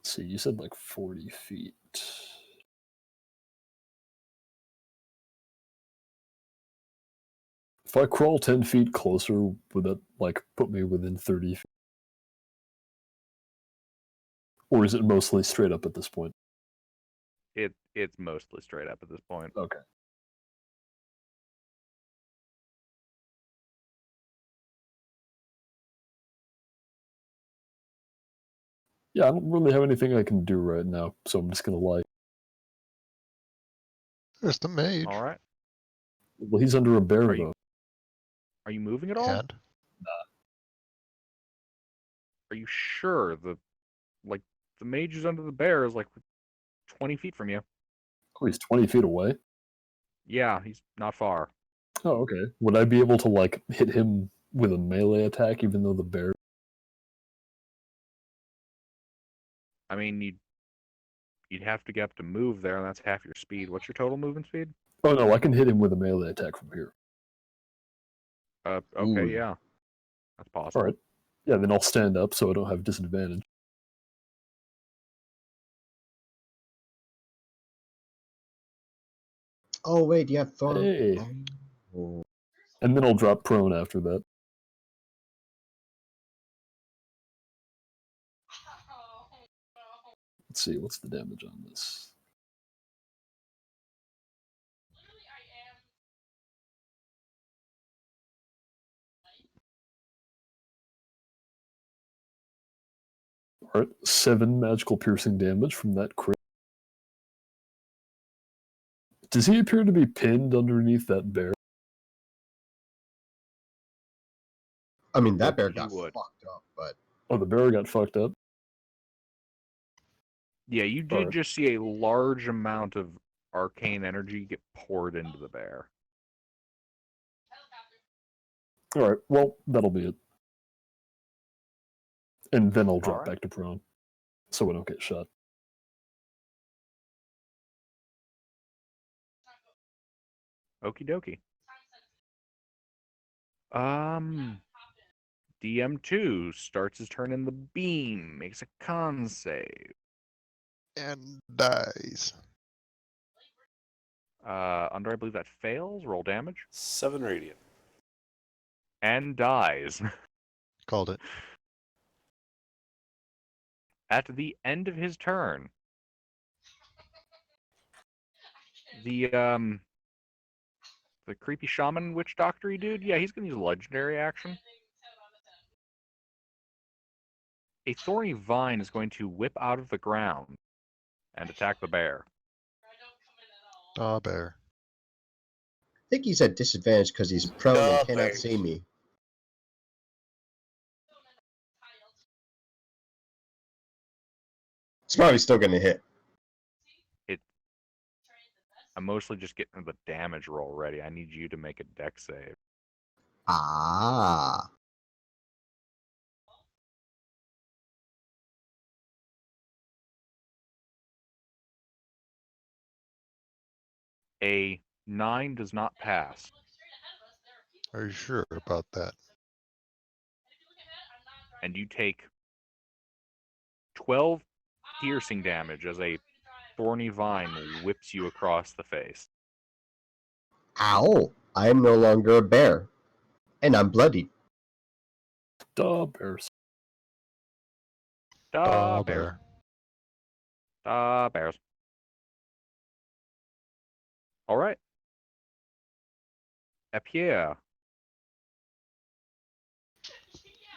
Let's see, you said like 40 feet. If I crawl 10 feet closer, would that like put me within 30 feet? Or is it mostly straight up at this point?
It's mostly straight up at this point.
Okay. Yeah, I don't really have anything I can do right now, so I'm just gonna lie.
There's the mage.
All right.
Well, he's under a bear
Are you-
though.
Are you moving at all?
And
Are you sure the mage is under the bear is like 20 feet from you?
Oh, he's 20 feet away?
Yeah, he's not far.
Oh, okay. Would I be able to like hit him with a melee attack even though the bear...
I mean, you'd have to get up to move there, and that's half your speed. What's your total movement speed?
Oh no, I can hit him with a melee attack from here.
Okay,
Ooh.
yeah. That's possible.
Alright. Yeah, then I'll stand up so I don't have disadvantage.
Oh wait, you have Thorn.
Hey.
Oh.
And then I'll drop prone after that. Let's see, what's the damage on this? Alright, 7 magical piercing damage from that crit. Does he appear to be pinned underneath that bear?
I mean, that bear
He
got
would.
fucked up, but
Oh, the bear got fucked up?
Yeah, you did
Alright.
just see a large amount of arcane energy get poured into the bear.
Alright, well, that'll be it. And then I'll drop
Alright.
back to prone, so I don't get shot.
Okie dokie. DM2 starts his turn in the beam, makes a con save.
and dies.
Under, I believe that fails. Roll damage.
7 radiant.
And dies.
Called it.
At the end of his turn, the creepy shaman witch doctor dude, yeah, he's gonna use a legendary action. A thorny vine is going to whip out of the ground and attack the bear.
Ah, bear.
I think he's at disadvantage because he's prone and
Duh,
cannot
bear.
see me. It's probably still gonna hit.
I'm mostly just getting the damage roll ready. I need you to make a dex save.
Ah.
A 9 does not pass.
Are you sure about that?
And you take 12 piercing damage as a thorny vine whips you across the face.
Ow. I am no longer a bear. And I'm bloodied.
Duh, bears.
Da bears.
Bear.
Da bears. All right. Epierre.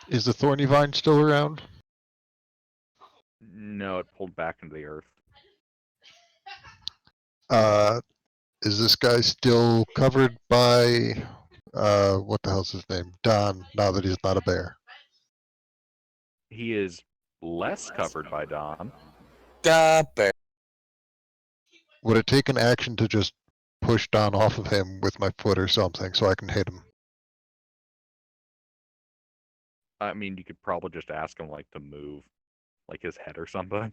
Is the thorny vine still around?
No, it pulled back into the earth.
Is this guy still covered by what the hell's his name? Don, now that he's not a bear.
He is less covered by Don.
The bear.
Would it take an action to just push Don off of him with my foot or something so I can hit him?
I mean, you could probably just ask him like to move, like his head or something.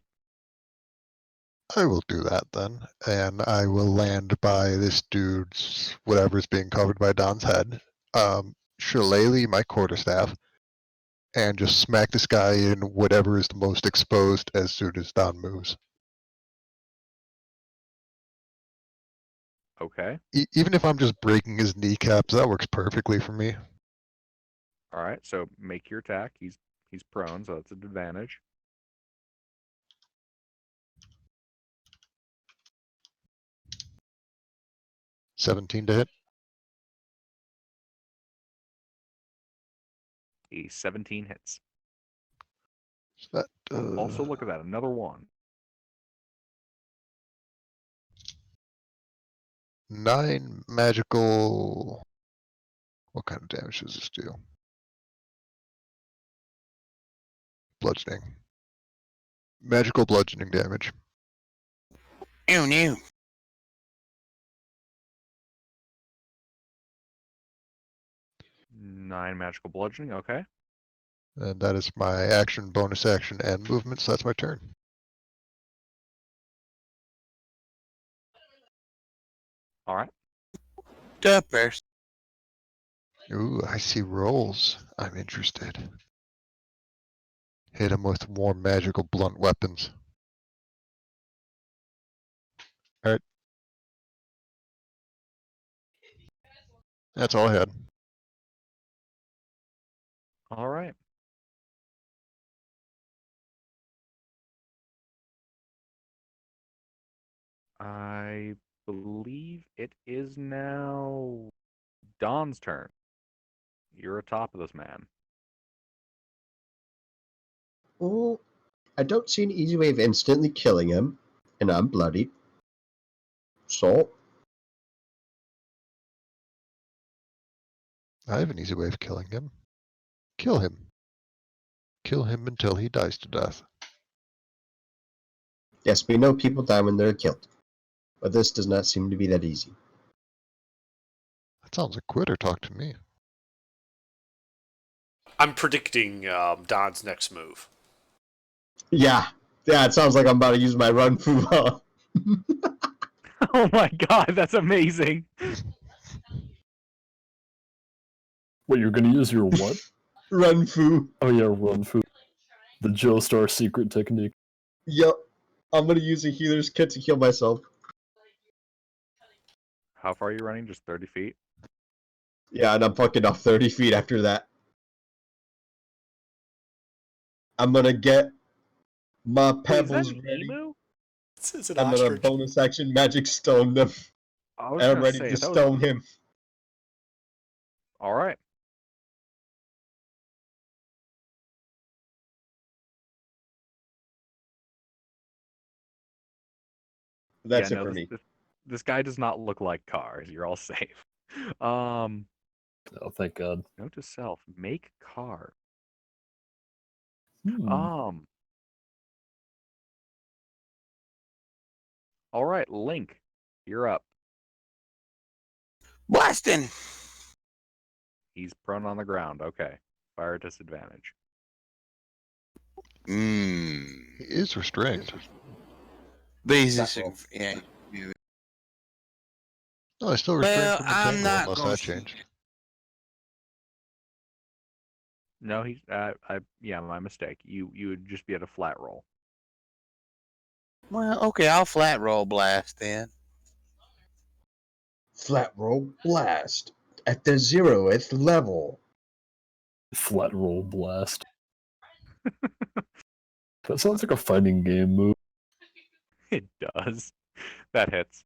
I will do that then, and I will land by this dude's whatever's being covered by Don's head. Shillelagh my quarterstaff, and just smack this guy in whatever is the most exposed as soon as Don moves.
Okay.
Even if I'm just breaking his kneecaps, that works perfectly for me.
All right. So make your attack. He's prone, so that's an advantage.
$17 to hit.
A 17 hits.
So that,
Also, look at that. Another one.
9 magical. What kind of damage does this do? Bludgeoning. Magical bludgeoning damage.
Ew, ew.
9 magical bludgeoning. Okay.
And that is my action, bonus action, and movement, so that's my turn.
All right.
The bears.
Ooh, I see rolls. I'm interested. Hit him with more magical blunt weapons. Alright. That's all I had.
All right. I believe it is now Don's turn. You're atop of this man.
Oh, I don't see an easy way of instantly killing him, and I'm bloodied. So,
I have an easy way of killing him. Kill him. Kill him until he dies to death.
yes, we know people die when they're killed, but this does not seem to be that easy.
That sounds like quitter talk to me.
I'm predicting Don's next move.
Yeah, it sounds like I'm about to use my run through.
Oh my god, that's amazing.
Wait, you're gonna use your what?
Run through.
Oh yeah, run food. The Joestar secret technique.
Yep, I'm gonna use a healer's kit to kill myself.
How far are you running? Just 30 feet?
Yeah, and I'm fucking off 30 feet after that. I'm gonna get my
Wait, is that
pebbles
an
ready.
emu?
This is an
I'm gonna
ostrich.
bonus action magic stone them,
I was
and I'm
gonna
ready
say,
to
that was-
stone him.
All right.
That's
Yeah,
it
no,
for me.
This guy does not look like cars. You're all safe.
Oh, thank God.
Note to self: make car.
Hmm.
All right, Link, you're up.
Blasting.
He's prone on the ground. Okay, fire disadvantage.
Mmm.
He is restrained.
But he's
That
just,
roll.
yeah.
No, I still restrained
Well,
from
I'm
entangle
not
unless
going
that
to.
changed.
No, he's. Yeah, my mistake. You would just be at a flat roll.
Well, okay, I'll flat roll blast then.
Flat roll blast at the 0th level.
Flat roll blast. That sounds like a fighting game move.
It does. That hits.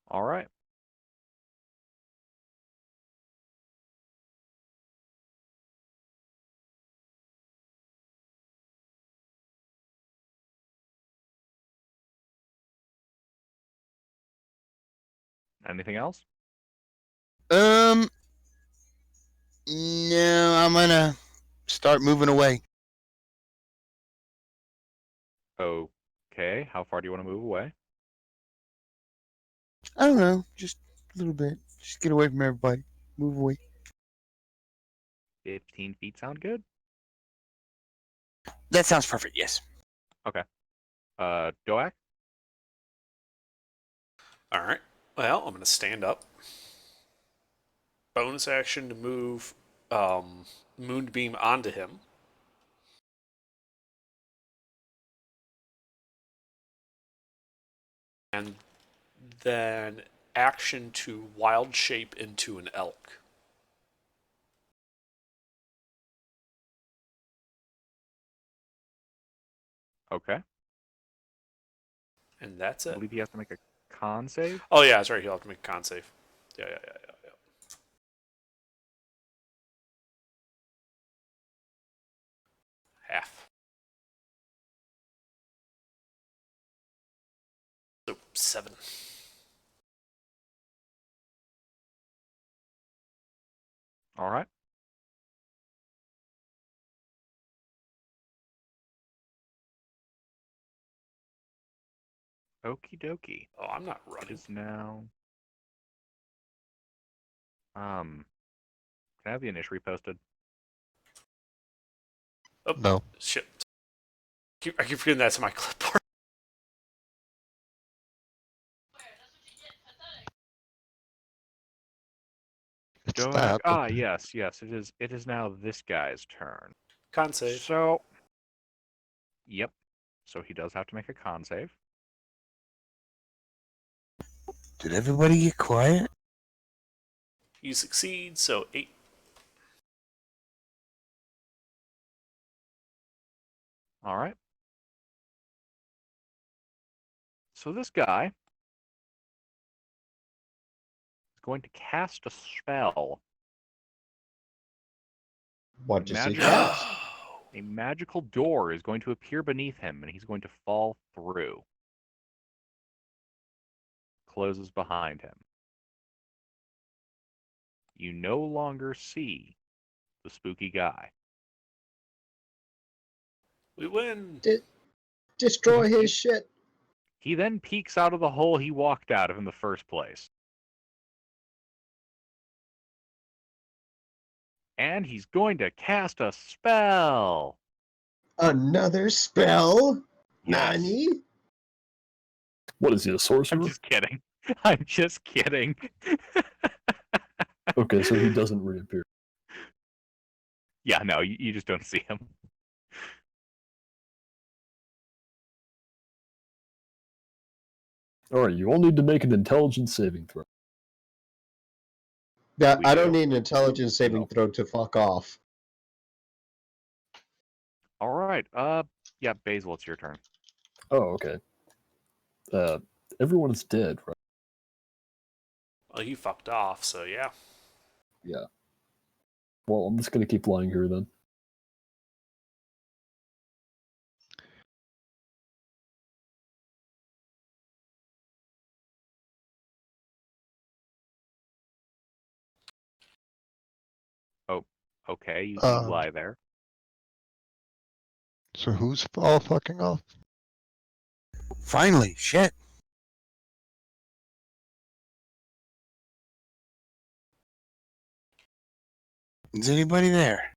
All right. Anything else?
No, I'm gonna start moving away.
Okay. How far do you want to move away?
I don't know, just a little bit. Just get away from everybody. Move away.
15 feet sound good?
That sounds perfect. Yes.
Doak?
All right. Well, I'm going to stand up. Bonus action to move Moonbeam onto him. And then action to wild shape into an elk.
Okay.
And that's
I
it.
believe he has to make a con save.
Oh, yeah, that's right. He'll have to make a con save. Yeah. Half. So 7.
All right. Okie dokie.
Oh, I'm not
It
running.
is now. Can I have the initial reposted?
Oh,
No.
shit. I keep forgetting that's my clipboard.
It's
Doak.
that.
Ah, yes. It is. It is now this guy's turn.
Con save.
So. Yep. So he does have to make a con save.
Did everybody get quiet?
You succeed, so 8.
All right. So this guy is going to cast a spell.
What does he
Magic-
cast?
A magical door is going to appear beneath him, and he's going to fall through. Closes behind him. You no longer see the spooky guy.
We win.
Destroy his shit.
He then peeks out of the hole he walked out of in the first place. And he's going to cast a spell.
Another spell?
Yes.
Nani?
What is he, a
I'm
sorcerer?
just kidding. I'm just kidding.
Okay, so he doesn't reappear.
Yeah, no, you just don't see him.
Alright, you all need to make an intelligence saving throw.
Yeah,
We
I don't
do.
need an intelligence saving
No.
throw to fuck off.
All right. Yeah, Basil, it's your turn.
Oh, okay. Everyone is dead, right?
Well, he fucked off, so yeah.
Yeah. Well, I'm just gonna keep lying here then.
Okay, you
Um,
lie there.
So who's all fucking off?
Finally, shit. Is anybody there?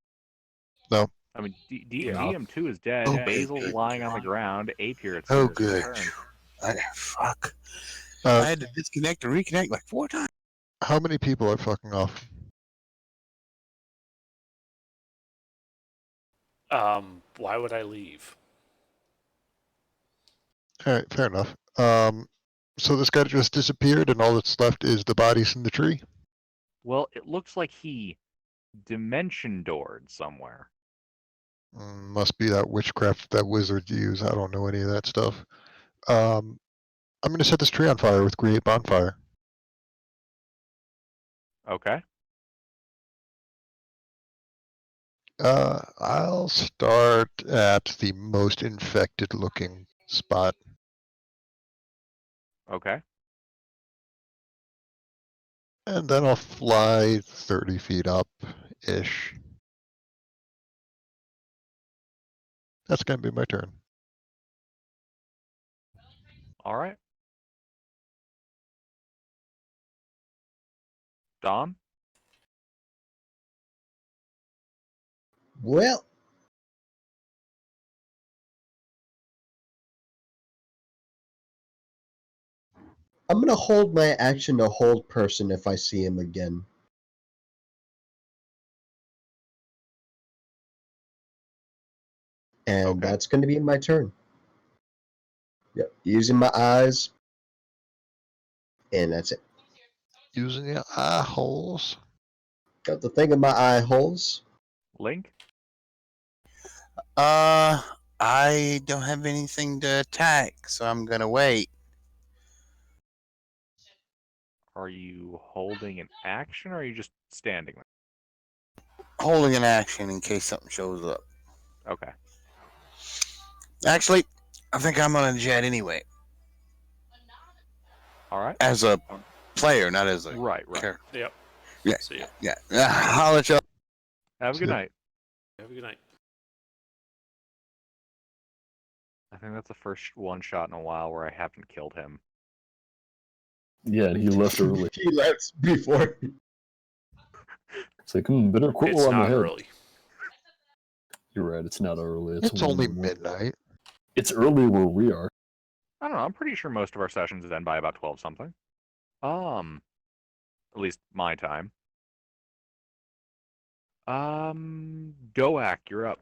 I mean,
Yeah.
DM2 is dead.
Oh,
Basil's
good.
lying on the ground. Apier, it's
Oh,
your
good.
turn.
Fuck. I
Uh,
had to disconnect and reconnect like 4 times.
how many people are fucking off?
Why would I leave?
All right, fair enough. So this guy just disappeared, and all that's left is the bodies in the tree.
Well, it looks like he dimension doored somewhere.
Must be that witchcraft that wizards use. I don't know any of that stuff. I'm gonna set this tree on fire with create bonfire.
Okay.
I'll start at the most infected looking spot.
Okay.
And then I'll fly 30 feet up-ish. That's gonna be my turn.
All right. Dom?
Well, I'm gonna hold my action to hold person if I see him again. And
Okay.
that's gonna be my turn. Yep, using my eyes. And that's it.
Using the eye holes.
Got the thing in my eye holes.
Link?
I don't have anything to attack, so I'm gonna wait.
Are you holding an action or are you just standing there?
Holding an action in case something shows up.
Okay.
Actually, I think I'm on a jet anyway.
All right.
As a player, not as a
Right, right.
character.
Yep.
Yeah.
See ya.
Yeah. I'll let you.
Have a good
So-
night.
Have a good night.
I think that's the first one shot in a while where I haven't killed him.
Yeah, and he left early.
He left before.
It's like, better quit
It's
while I'm
not
ahead.
early.
You're right, it's not early.
It's only
1 in the morning.
midnight.
It's early where we are.
I don't know. I'm pretty sure most of our sessions end by about 12 something. At least my time. Doak, you're up.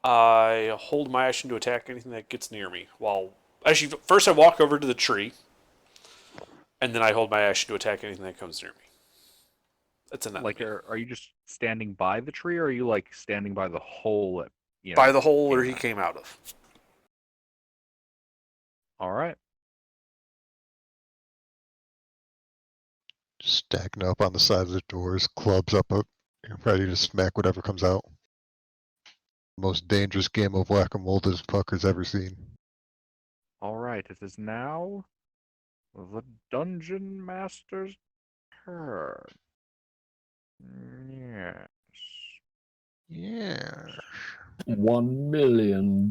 I hold my action to attack anything that gets near me. While actually, first I walk over to the tree, and then I hold my action to attack anything that comes near me. That's an
Like,
enemy.
are you just standing by the tree, or are you like standing by the hole?
By the hole where
came
he
out.
came out of.
All right.
Stacking up on the side of the doors, clubs up, ready to smack whatever comes out. Most dangerous game of whack-a-mole this fucker's ever seen.
All right. It is now the dungeon master's turn. Yes.
Yeah.
$1 million.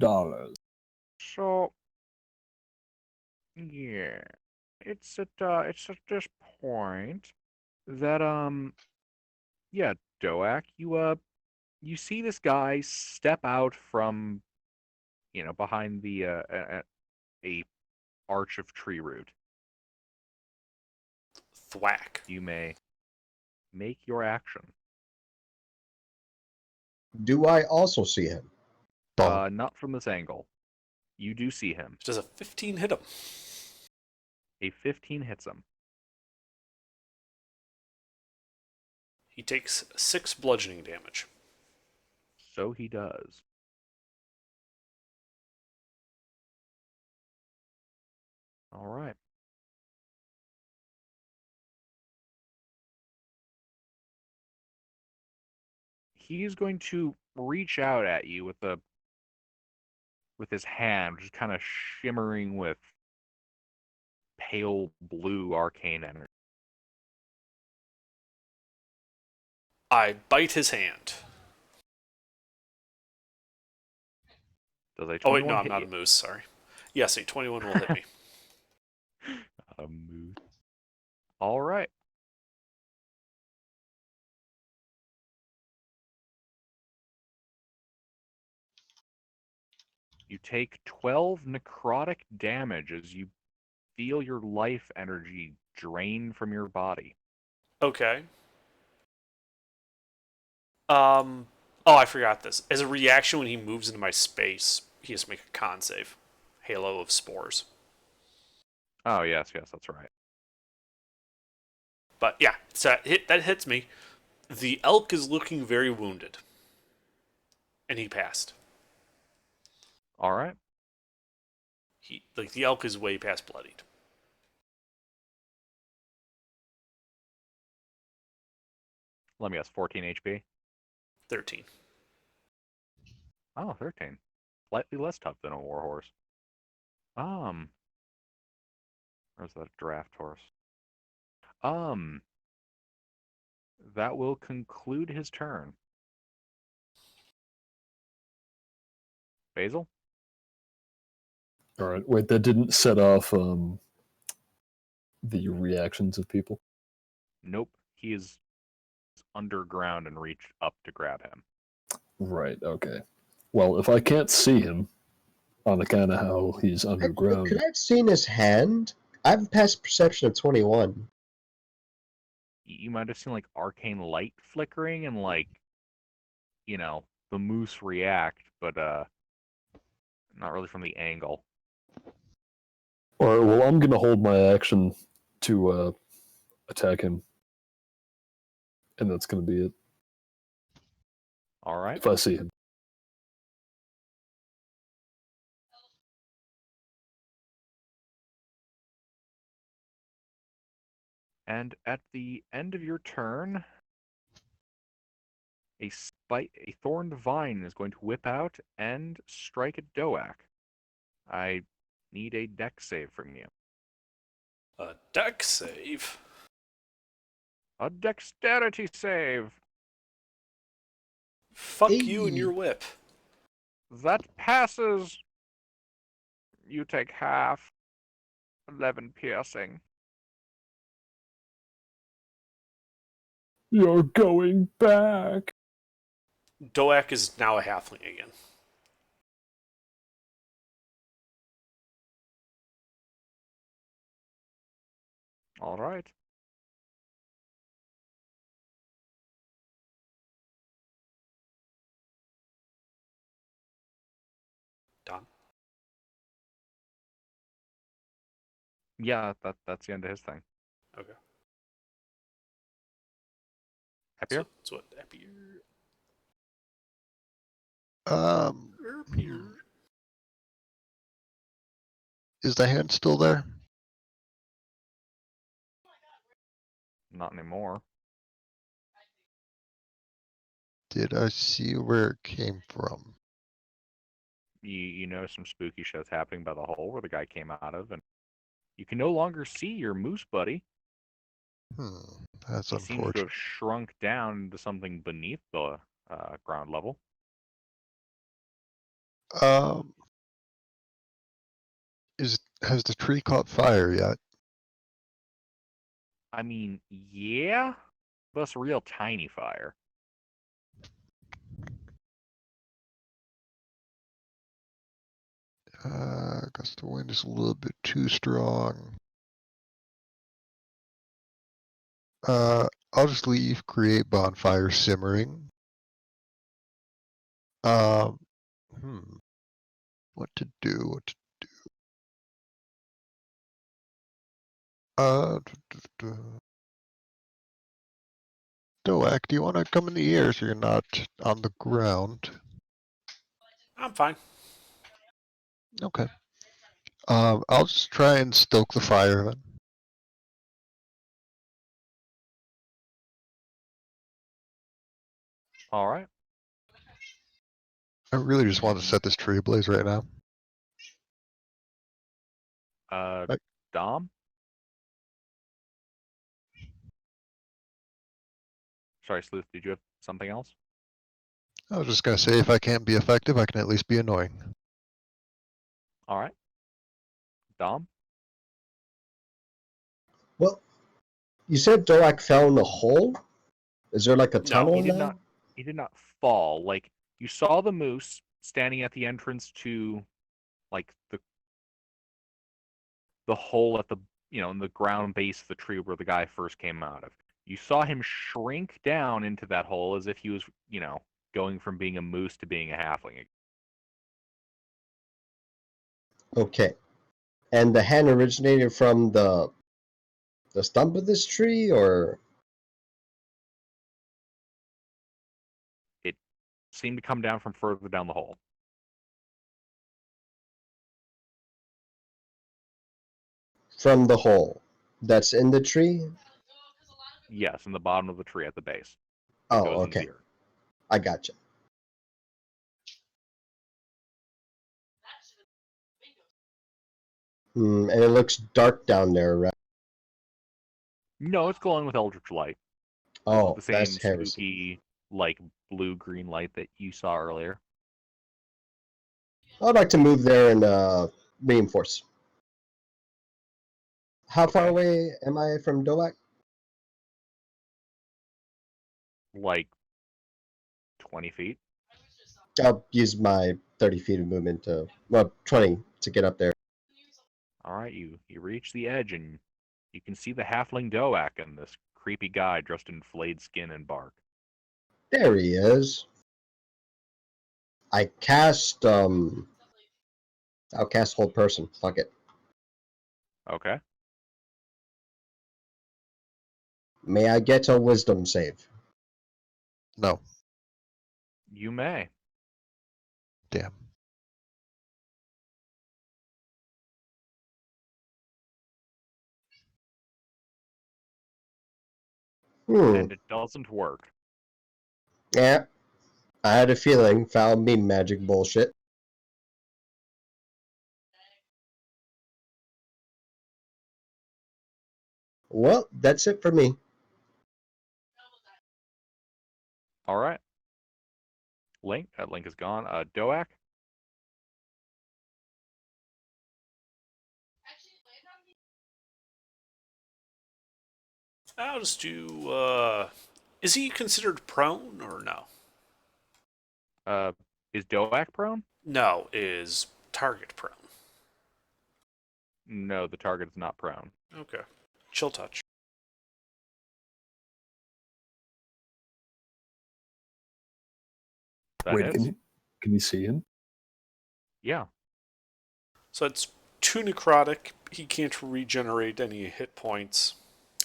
So, yeah, it's at this point that yeah, Doak, you see this guy step out from behind the a arch of tree root.
Thwack.
You may make your action.
Do I also see him?
Bonk.
Not from this angle. You do see him.
Does a 15 hit him?
A 15 hits him.
He takes 6 bludgeoning damage.
So he does. All right. He's going to reach out at you with his hand, just kind of shimmering with pale blue arcane energy.
I bite his hand.
Does a 21
Oh wait, no, I'm
hit
not
you?
a moose. Sorry. Yes, a 21 will hit me.
A moose. All right. You take 12 necrotic damage as you feel your life energy drain from your body.
Okay. Oh, I forgot this. As a reaction, when he moves into my space, he has to make a con save. Halo of Spores.
Oh, yes, that's right.
But yeah, so that hits me. The elk is looking very wounded. And he passed.
All right.
The elk is way past bloodied.
Let me guess, 14 HP?
13.
Oh, 13. Slightly less tough than a warhorse. Where's that draft horse? That will conclude his turn. Basil?
All right. Wait, that didn't set off the reactions of people.
Nope. He is underground and reached up to grab him.
Right. Okay. Well, if I can't see him on account of how he's underground,
Could I have seen his hand? I have a passive perception of 21.
You might have seen like arcane light flickering and like, the moose react, but not really from the angle.
all right. Well, I'm gonna hold my action to attack him, and that's gonna be it.
All right.
If I see him.
And at the end of your turn, a thorned vine is going to whip out and strike at Doak. I need a dex save from you.
A dex save?
A dexterity save!
Fuck you and your whip.
That passes! You take half. 11 piercing.
You're going back.
Doak is now a halfling again.
All right.
Done.
Yeah, that's the end of his thing.
Okay.
Happier?
So what? Happier.
Hmm. Is the hand still there?
Not anymore.
Did I see where it came from?
You know some spooky shit's happening by the hole where the guy came out of, and you can no longer see your moose buddy.
That's
He seems to
unfortunate.
have shrunk down to something beneath the ground level.
Has the tree caught fire yet?
I mean, yeah, but it's a real tiny fire.
Gust of wind is a little bit too strong. I'll just leave create bonfire simmering. What to do? Doak, do you want to come in the air so you're not on the ground?
I'm fine.
Okay. I'll just try and stoke the fire then.
All right.
I really just want to set this tree ablaze right now. Right.
Dom? Sorry, Sleuth, did you have something else?
I was just gonna say, if I can't be effective, I can at least be annoying.
All right. Dom?
Well, you said Doak fell in the hole? Is there like a
No,
tunnel
He did
now?
not fall. Like, you saw the moose standing at the entrance to like the hole at the in the ground base of the tree where the guy first came out of. You saw him shrink down into that hole as if he was, going from being a moose to being a halfling.
Okay. And the hand originated from the stump of this tree, or
It seemed to come down from further down the hole.
from the hole that's in the tree?
Yes, in the bottom of the tree at the base.
Oh,
Goes into
okay.
the earth.
I gotcha. And it looks dark down there, right?
No, it's glowing with eldritch light.
Oh,
The same
that's heresy.
spooky, like blue-green light that you saw earlier.
I'd like to move there and reinforce. How far
Okay.
away am I from Dovak?
Like 20 feet.
I'll use my 30 feet of movement to, 20 to get up there.
All right, you reach the edge and you can see the halfling Doak and this creepy guy dressed in flayed skin and bark.
There he is. I cast, I'll cast Hold Person. Fuck it.
Okay.
May I get a wisdom save?
No.
You may.
Damn.
And it doesn't work.
Yeah. I had a feeling. Foul me magic bullshit. Well, that's it for me.
All right. Link. Link is gone. Doak.
I'll just do. Is he considered prone or no?
Is Doak prone?
No, is target prone.
No, the target is not prone.
Okay. Chill touch.
That
Wait,
hits?
can you see him?
Yeah.
So it's 2 necrotic. He can't regenerate any hit points.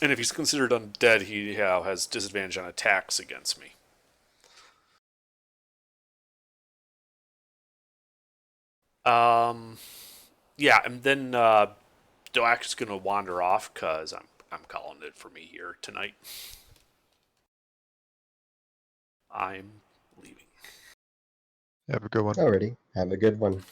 And if he's considered undead, he has disadvantage on attacks against me. Yeah, and then Doak is gonna wander off because I'm calling it for me here tonight. I'm leaving.
Have a good one.
Alrighty. Have a good one.